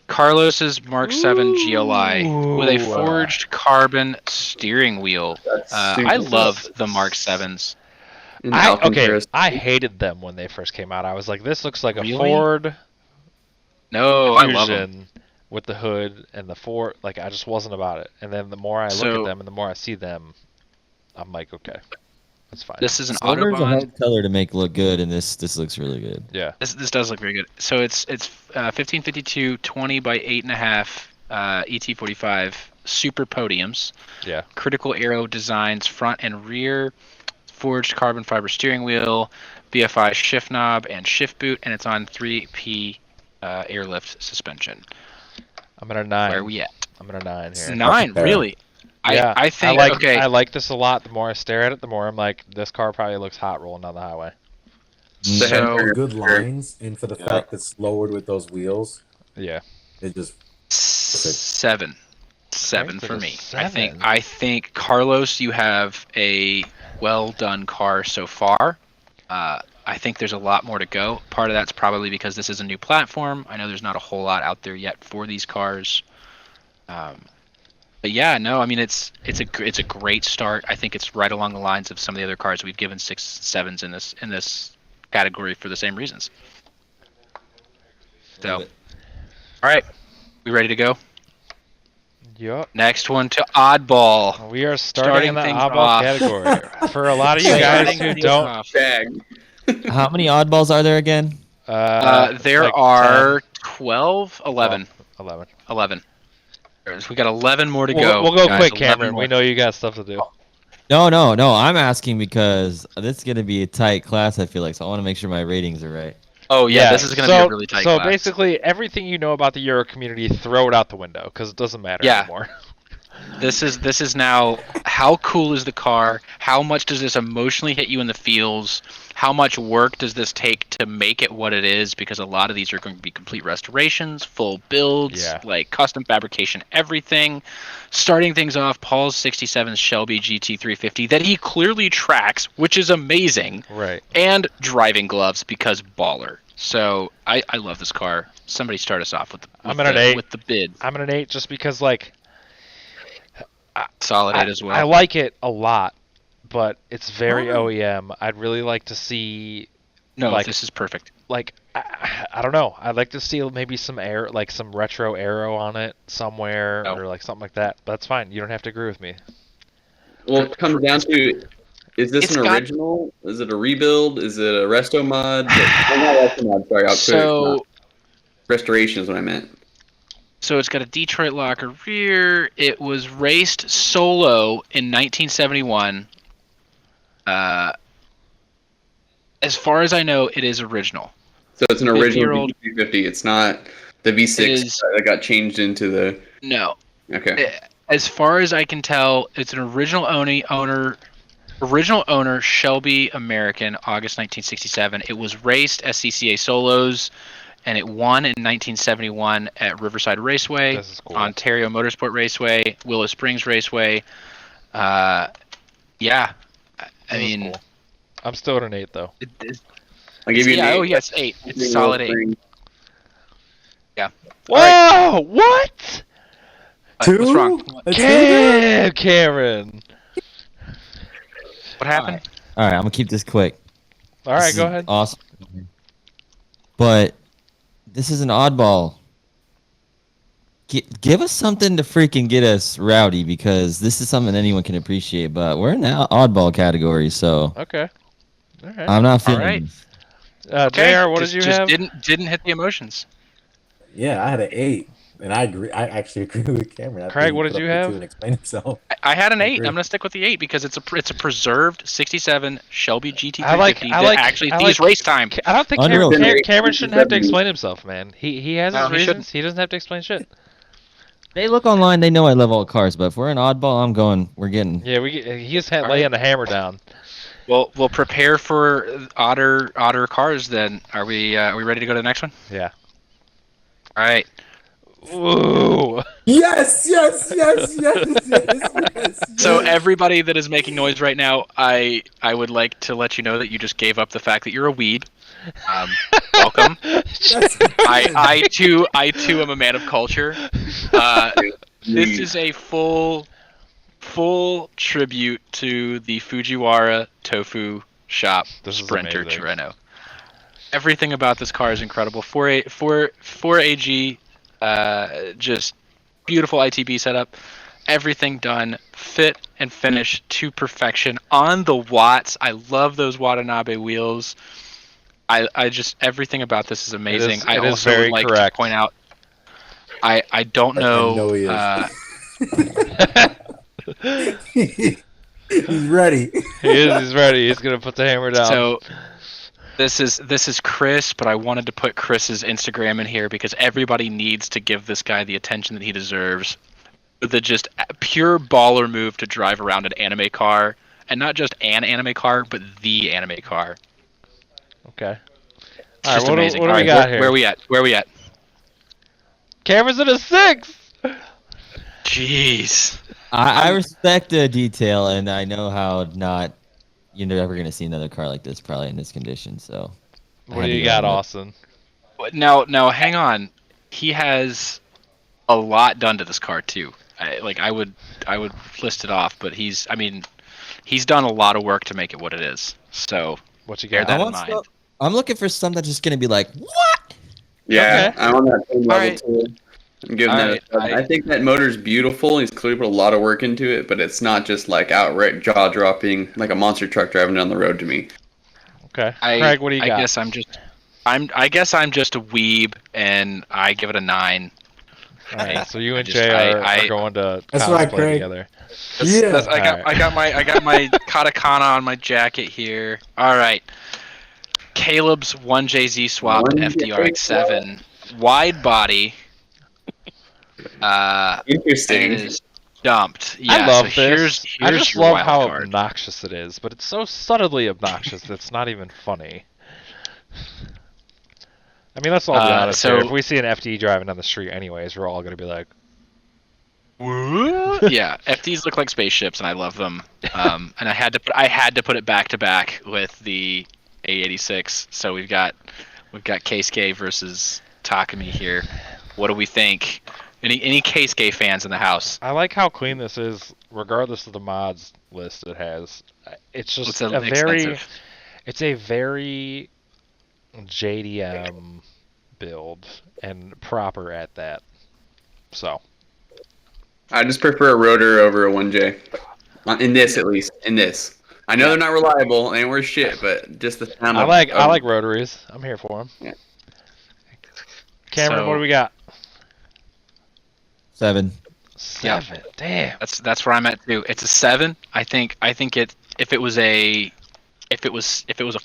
Carlos's Mark 7 GLI with a forged carbon steering wheel. I love the Mark 7s. And Alcantara. I hated them when they first came out. I was like, this looks like a Really? Ford No, I love them. Fusion with the hood and the Ford. Like, I just wasn't about it. And then the more I look So- at them and the more I see them, I'm like, okay, that's fine. This is an Silver's a Autobahn. hard color to make look good, and this looks really good. Yeah. This does look very good. So it's 1552 20 by 8.5 ET45 super podiums. Yeah. Critical aero designs front and rear, forged carbon fiber steering wheel, BFI shift knob and shift boot, and it's on 3P airlift suspension. I'm at a 9. Where are we at? I'm at a 9 here. 9, really? Yeah, I think like, okay. I like this a lot. The more I stare at it, the more I'm like, this car probably looks hot rolling down the highway. The head So turner. Good lines, and for the fact it's lowered with those wheels, Yeah. it just 7 Okay, for so me. 7. I think Carlos, you have a well done car so far. I think there's a lot more to go. Part of that's probably because this is a new platform. I know there's not a whole lot out there yet for these cars. But yeah, no, I mean it's a great start. I think it's right along the lines of some of the other cars we've given 6s, 7s in this category for the same reasons. So, all right, we ready to go? Yup. Next one to Oddball. We are starting in the things oddball off. category. For a lot of you guys Starting who things don't, off. Bag. How many oddballs are there again? There like are 12, 11. 11. 11. We got 11 more to We'll go. go guys. quick, 11 Cameron. more. We know you got stuff to do. No. I'm asking because this is gonna be a tight class. I feel like, so I want to make sure my ratings are right. Oh yeah, this is going to be a really tight So class. basically, everything you know about the Euro community, throw it out the window because it doesn't matter Yeah. anymore. This is now how cool is the car? How much does this emotionally hit you in the feels? How much work does this take to make it what it is? Because a lot of these are going to be complete restorations, full builds, Yeah. like custom fabrication, everything. Starting things off, Paul's 67 Shelby GT350 that he clearly tracks, which is amazing. Right. And driving gloves because baller. So I love this car. Somebody start us off with I'm at an 8. with the bid. I'm at an 8 just because, like, Solid 8 as well. I like it a lot, but it's very OEM. I'd really like to see, No, like- this is perfect. like, I don't know. I'd like to see maybe some air, like some retro aero on it somewhere, No. or like something like that. But that's fine. You don't have to agree with me. Well, it comes down to, is this It's an got- original? Is it a rebuild? Is it a resto mod? Well, not resto mod, sorry. So Restoration is what I meant. So it's got a Detroit locker rear. It was raced solo in 1971. As far as I know, it is original. So it's an original 50-year-old V350. It's not the V6 is- that got changed into the. No. Okay. As far as I can tell, it's an original owner Original owner Shelby American, August 1967. It was raced as CCA Solos, and it won in 1971 at Riverside Raceway, This is cool. Ontario Motorsport Raceway, Willow Springs Raceway. Yeah, I This is mean, cool. I'm still at an 8 though. I'll give you yeah, an 8. oh yeah, it's 8. It's a solid 8. Yeah. Whoa! Alright. What? What's wrong? That's two? Cameron. What happened? All right, I'm gonna keep this quick. All right, This go is ahead. Awesome. But this is an oddball. Give us something to freaking get us rowdy, because this is something anyone can appreciate. But we're in the oddball category, so Okay. All right. I'm not feeling Alright. this. Okay, JR, what just, did you just have? Didn't hit the emotions. Yeah, I had an 8, and I agree. I actually agree with Cameron. I Craig, think he what put did up you the have? 2 and explain himself. I had an I 8. agree. I'm gonna stick with the 8 because it's a preserved '67 Shelby GT350 I like- that actually sees race time. I don't think Unreal. Cameron shouldn't have to explain himself, man. He has No, his he reasons. shouldn't. He doesn't have to explain shit. They look online. They know I love all cars. But if we're an oddball, I'm going. We're getting. Yeah, he's All laying right. the hammer down. Well, we'll prepare for odder cars. Then are we ready to go to the next one? Yeah. All right. Ooh. Yes, yes, yes, yes, yes, yes. So everybody that is making noise right now, I would like to let you know that you just gave up the fact that you're a weeb. Welcome. That's I too am a man of culture. This is a full tribute to the Fujiwara Tofu Shop This is Sprinter amazing. Torino. Everything about this car is incredible. 4AG, just beautiful ITB setup. Everything done, fit and finished to perfection on the Watts. I love those Watanabe wheels. I just everything about this is amazing. I it is also very would like correct. to point out. I don't know. I know he is. He's ready. He's ready. He's gonna put the hammer down. So this is Chris, but I wanted to put Chris's Instagram in here because everybody needs to give this guy the attention that he deserves. The just pure baller move to drive around an anime car, and not just an anime car, but the anime car. Okay. It's All right, just what amazing. do we All right, got here? Where we at? Where we at? Cameron's at a 6. Jeez. I respect the detail, and I know how not you're never gonna see another car like this probably in this condition. So I What had do to you go got, with it. Austin? Now, hang on. He has a lot done to this car too. I would list it off, but he's done a lot of work to make it what it is. So What you bear got? that I in want mind. stuff- I'm looking for something that's just gonna be like, what? Yeah, Okay. I'm on that same level Alright. too. I'm giving that. Alright, I think that motor's beautiful. He's clearly put a lot of work into it, but it's not just like outright jaw dropping like a monster truck driving down the road to me. Okay. Craig, what do you I got? guess I'm just a weeb, and I give it a 9. All right, so you I and just- Jay are I- going to That's right, cosplay Craig. together. Yeah. I got my katakana on my jacket here. All right. Caleb's 1JZ swapped 1JZ FDRX7 wide body. And Interesting. it is dumped. Yeah, I love so this. Here's I just your love wild how card. obnoxious it is, but it's so subtly obnoxious that it's not even funny. I mean, let's all be honest so- here. If we see an FD driving down the street anyways, we're all going to be like, Yeah, FDs look like spaceships, and I love them. And I had to put it back to back with the A86. So we've got Keisuke versus Takumi here. What do we think? Any Keisuke fans in the house? I like how clean this is, regardless of the mods list it has. It's just It's a very, expensive. it's a very JDM build and proper at that. So I just prefer a rotor over a 1J. In this, at least. In this. I know they're not reliable, they ain't worth shit, but just the sound I of like rotaries. I'm here for them. Yeah. Cameron, So- what do we got? 7. 7. Damn. That's where I'm at too. It's a 7. I think it if it was a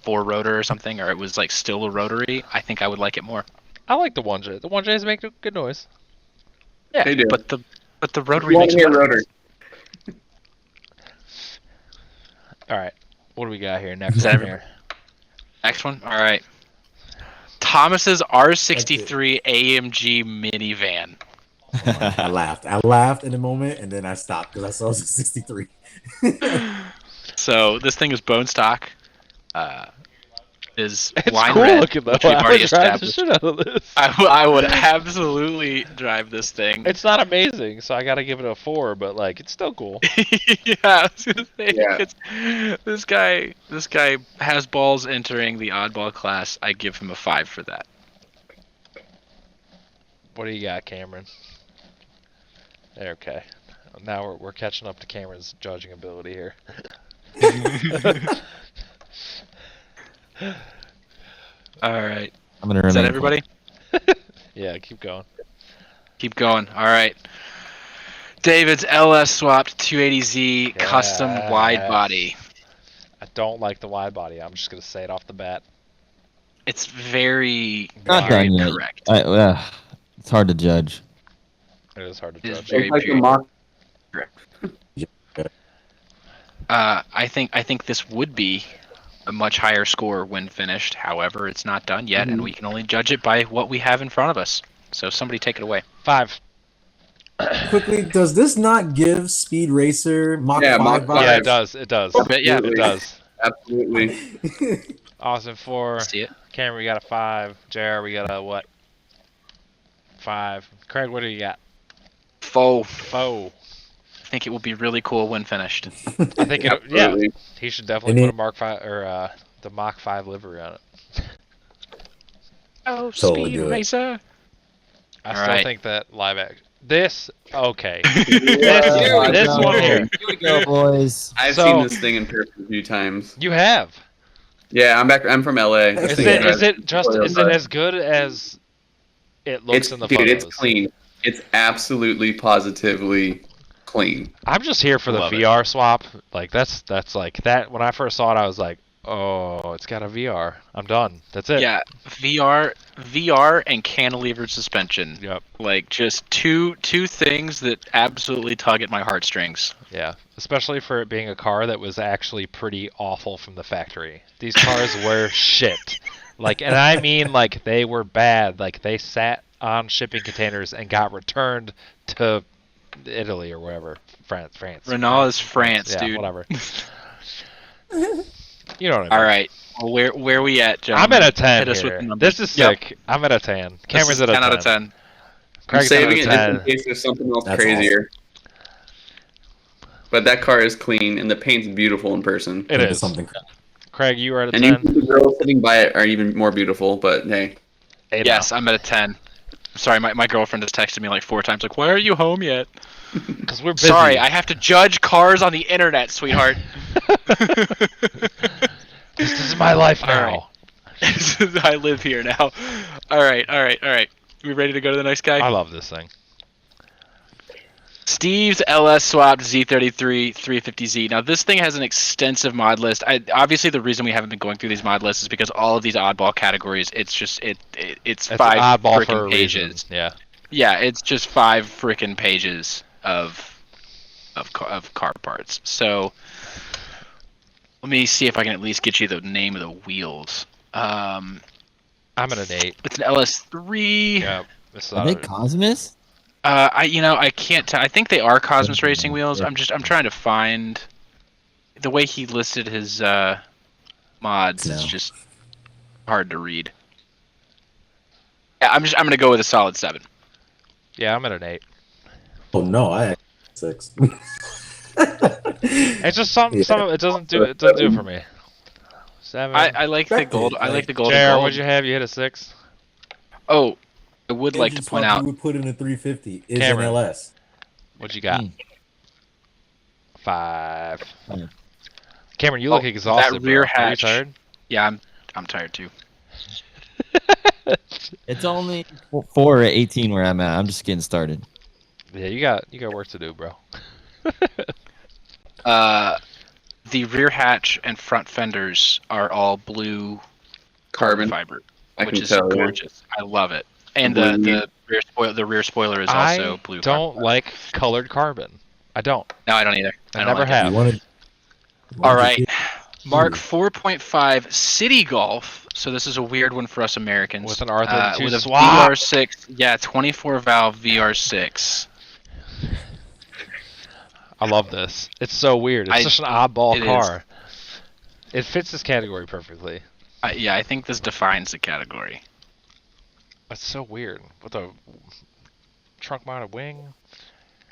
4 rotor or something, or it was like still a rotary, I think I would like it more. I like the 1J. The 1Js make a good noise. Yeah, They do. but the rotary One makes hair better. rotor. All right. What do we got here? Next Is that one every- here. Next one. All right. Thomas's R63 AMG minivan. I laughed. I laughed in a moment, and then I stopped because I saw it was a 63. So this thing is bone stock. Is It's wine cool red, looking though. which we've I already would drive the established. shit out of this. I would absolutely drive this thing. It's not amazing, so I gotta give it a 4, but like it's still cool. Yeah, I was gonna say, Yeah. this guy has balls entering the oddball class. I give him a 5 for that. What do you got, Cameron? Okay. Now we're catching up to Cameron's judging ability here. All right, I'm gonna is that remain everybody? Yeah, keep going. Keep going. All right. David's LS swapped 280Z custom wide Yes. body. I don't like the wide body. I'm just gonna say it off the bat. It's very, Not very done yet. correct. It's hard to judge. It is hard to It is judge. very It's like the pure. mock. I think this would be a much higher score when finished. However, it's not done yet, and we can only judge it by what we have in front of us. So somebody take it away. 5. Quickly, does this not give Speed Racer Mach Yeah, 5 Mach vibes? Yeah, it does. It does. But yeah, It does. Absolutely. Austin 4. see it. Cameron, we got a 5. JR, we got a what? 5. Craig, what do you got? Faux. 4. I think it will be really cool when finished. I think it. Yeah, Absolutely. he should definitely And put a Mark 5 or the Mach 5 livery on it. Oh, Totally Speed do it. Racer. I All still right. think that live act. This okay. Yeah, this go. one here. Here we go, boys. I've So- seen this thing in person a few times. You have. Yeah, I'm back. I'm from LA. This Is Is thing it? drives Is it just? really Is it hard. as good as it looks It's in the dude, photos? it's clean. It's absolutely, positively clean. I'm just here for the Love it. VR swap. Like that's like that. When I first saw it, I was like, oh, it's got a VR. I'm done. That's it. Yeah, VR, and cantilevered suspension. Yep. Like just two things that absolutely tug at my heartstrings. Yeah. Especially for it being a car that was actually pretty awful from the factory. These cars were shit. Like, and I mean, like they were bad. Like they sat on shipping containers and got returned to Italy or wherever. France. Renault is France, Yeah, dude. whatever. You know what I mean. All right. Well, where we at, John? I'm at a 10 Hit us with here. the numbers. This is Yep. sick. I'm at a 10. This Cameron's is at a 10 10. out of 10. I'm Craig's saving at it a just 10. in case there's something else That's crazier. But that car is clean and the paint's beautiful in person. It Into is. something. Craig, you are at a And 10. the girls sitting by it are even more beautiful. But hey, Hey, Yes, I'm at a 10. Sorry, my girlfriend has texted me like 4 times. Like, why are you home yet? because we're busy. Sorry, I have to judge cars on the internet, sweetheart. This is my life All now. right. I live here now. All right. We ready to go to the next guy? I love this thing. Steve's LS swapped Z33 350Z. Now this thing has an extensive mod list. Obviously the reason we haven't been going through these mod lists is because all of these oddball categories, it's just it's It's 5 oddball for a freaking pages. reason. Yeah. Yeah, it's just 5 freaking pages of car parts. So let me see if I can at least get you the name of the wheels. I'm at an 8. It's an LS3. Yeah. This is Are they Cosmos? I can't tell. I think they are Cosmos Racing wheels. I'm trying to find the way he listed his mods. It's No. just hard to read. Yeah, I'm gonna go with a solid 7. Yeah, I'm at an 8. Oh no, I had 6. It's just some of it doesn't do it for me. 7. I like the Correct gold. it, I like like- the gold. JR, what'd you have? You hit a 6? Oh, I would like to Engine point swap out. we would put in a 350 is Cameron. an LS. What'd you got? 5. Yeah. Cameron, you look Oh, exhausted. that rear bro. Are you hatch. tired? Yeah, I'm tired too. It's only 4 or 18 where I'm at. I'm just getting started. Yeah, you got work to do, bro. The rear hatch and front fenders are all blue carbon. fiber, I which can is tell. Yeah. gorgeous. I love it. And Blue. the rear spoiler is also blue. don't like colored carbon. I don't. No, I don't either. I don't never like it. have. You wanted All right. Mark 4.5 City Golf. So this is a weird one for us Americans. With an R32 with a swap. VR6. Yeah, 24 valve VR6. I love this. It's so weird. It's such an oddball car. It fits this category perfectly. Yeah, I think this defines the category. That's so weird. With a trunk-mounted wing.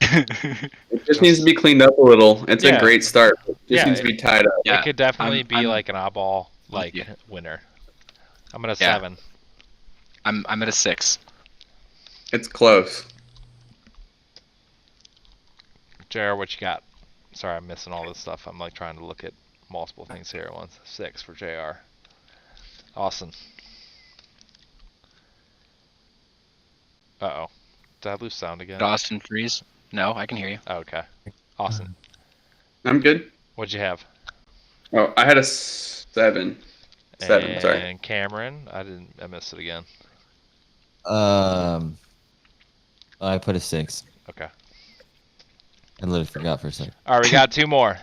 It just needs to be cleaned up a little. It's a great start. It just needs to be tied up. Yeah, it could definitely be like an oddball winner. I'm at a 7. I'm at a 6. It's close. JR, what you got? Sorry, I'm missing all this stuff. I'm like trying to look at multiple things here at once. 6 for JR. Austin. Uh-oh. Did I lose sound again? Did Austin freeze? No, I can hear you. Oh, okay. Austin. I'm good. What'd you have? Oh, I had a 7. 7, sorry. And Cameron, I missed it again. I put a 6. Okay. I literally forgot for a second. All right, we got 2 more.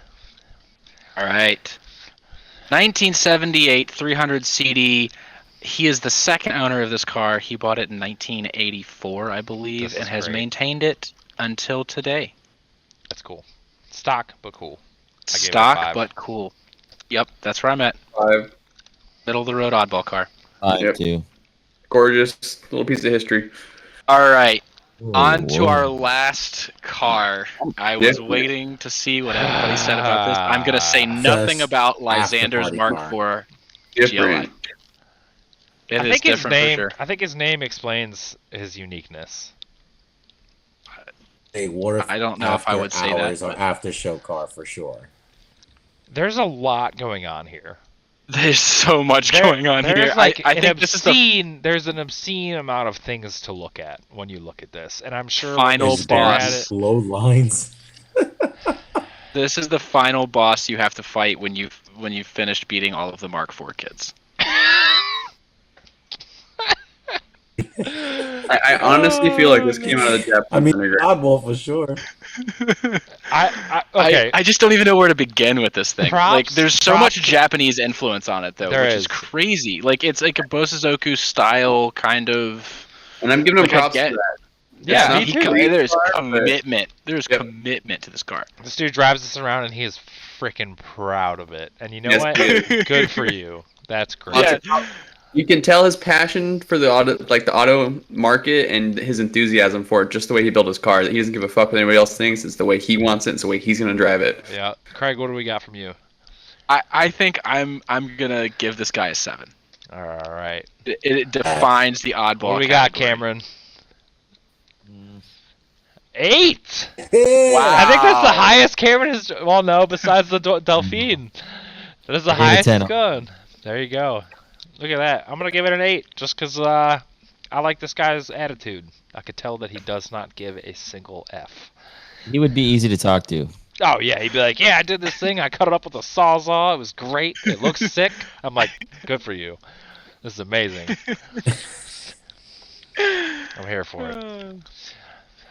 All right. 1978 300 CD. He is the second owner of this car. He bought it in 1984, I believe, and has maintained it until today. That's cool. Stock, but cool. Stock, but cool. Yep, that's where I'm at. 5. Middle of the road oddball car. 5 too. Gorgeous little piece of history. All right. Ooh, On to whoa. our last car. I was waiting to see what everybody said about this. I'm going to say nothing about Lysander's Mark IV GLI. Different. It is different for sure. I think his name explains his uniqueness. A water. I don't know if I would say that. Or after show car for sure. There's a lot going on here. There's so much going on here. There's like I think this is there's an obscene amount of things to look at when you look at this, and I'm sure final boss. Slow lines. This is the final boss you have to fight when you've finished beating all of the Mark IV kids. I honestly feel like this came out of the depths. I mean, Oddball for sure. Okay. I just don't even know where to begin with this thing. Like, there's so much props. Japanese influence on it, though, There which is. is crazy. Like, it's like a Bosozoku style kind of. And I'm giving him Like, I props get- for that. Yeah, It's me not too. the There's car, but- commitment. There's Yep. commitment to this car. This dude drives this around and he is freaking proud of it. And you know Yes, what? he is. Good for you. That's great. Yeah. You can tell his passion for the auto market and his enthusiasm for it, just the way he built his car. That he doesn't give a fuck what anybody else thinks. It's the way he wants it. It's the way he's gonna drive it. Yeah. Craig, what do we got from you? I think I'm gonna give this guy a 7. All right. It defines the oddball. What do we got, category. Cameron? 8. Yeah. Wow. I think that's the highest Cameron has. Well, no, besides the Delphine. That is the I gave it highest 10. it's gone. There you go. Look at that. I'm gonna give it an 8 just because I like this guy's attitude. I could tell that he does not give a single F. He would be easy to talk to. Oh yeah, he'd be like, "Yeah, I did this thing. I cut it up with a sawzall. It was great. It looks sick." I'm like, "Good for you. This is amazing. I'm here for it."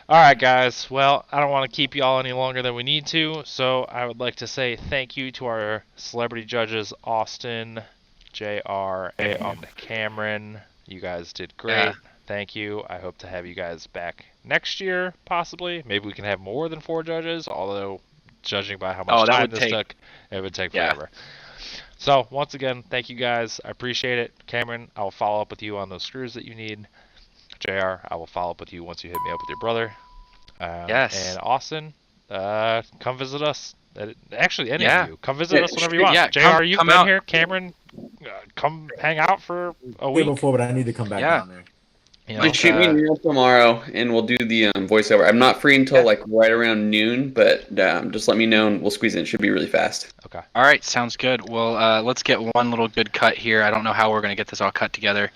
All right, guys. Well, I don't want to keep y'all any longer than we need to, so I would like to say thank you to our celebrity judges, Austin, JR, and Cameron. You guys did great. Yeah. Thank you. I hope to have you guys back next year, possibly. Maybe we can have more than 4 judges, although judging by how much that time would this take- took, it would take Yeah. forever. So, once again, thank you guys. I appreciate it. Cameron, I will follow up with you on those screws that you need. JR, I will follow up with you once you hit me up with your brother. Yes. And Austin, come visit us. Actually, any Yeah. of you, come visit Yeah, us whenever you want. yeah, JR, you've come been out. here. Cameron, come hang out for a Way week. before, but I need to come back Yeah. down there. You Like, shoot me an email tomorrow, and we'll do the voiceover. I'm not free until like right around noon, but just let me know, and we'll squeeze it. It should be really fast. Okay. All right, sounds good. Well, let's get one little good cut here. I don't know how we're gonna get this all cut together,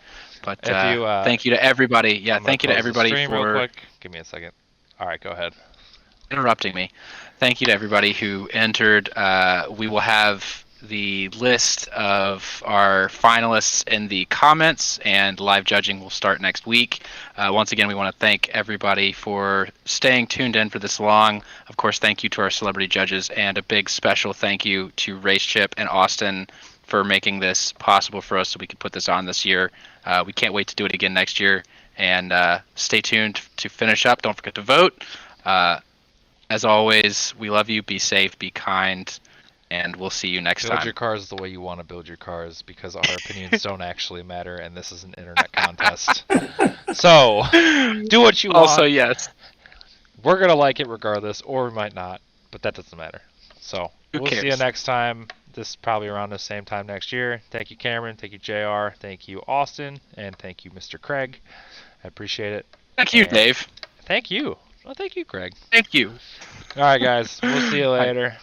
but If you, thank you to everybody. Yeah, I'm gonna thank you to close the everybody stream real for quick. Give me a second. All right, go ahead. interrupting me. Thank you to everybody who entered. We will have the list of our finalists in the comments, and live judging will start next week. Once again, we want to thank everybody for staying tuned in for this long. Of course, thank you to our celebrity judges, and a big special thank you to Race Chip and Austin for making this possible for us so we could put this on this year. We can't wait to do it again next year. And stay tuned to finish up. Don't forget to vote. As always, we love you. Be safe, be kind, and we'll see you next Build time. your cars the way you want to build your cars, because our opinions don't actually matter, and this is an internet contest. So, do what you want. Also, yes. We're going to like it regardless, or we might not, but that doesn't matter. So, Who we'll see you cares? next time. This is probably around the same time next year. Thank you, Cameron. Thank you, JR. Thank you, Austin. And thank you, Mr. Craig. I appreciate it. Thank you, And Dave. Thank you. Well, thank you, Craig. Thank you. All right, guys. We'll see you later.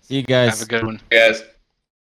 See you guys. Have a good one. Guys.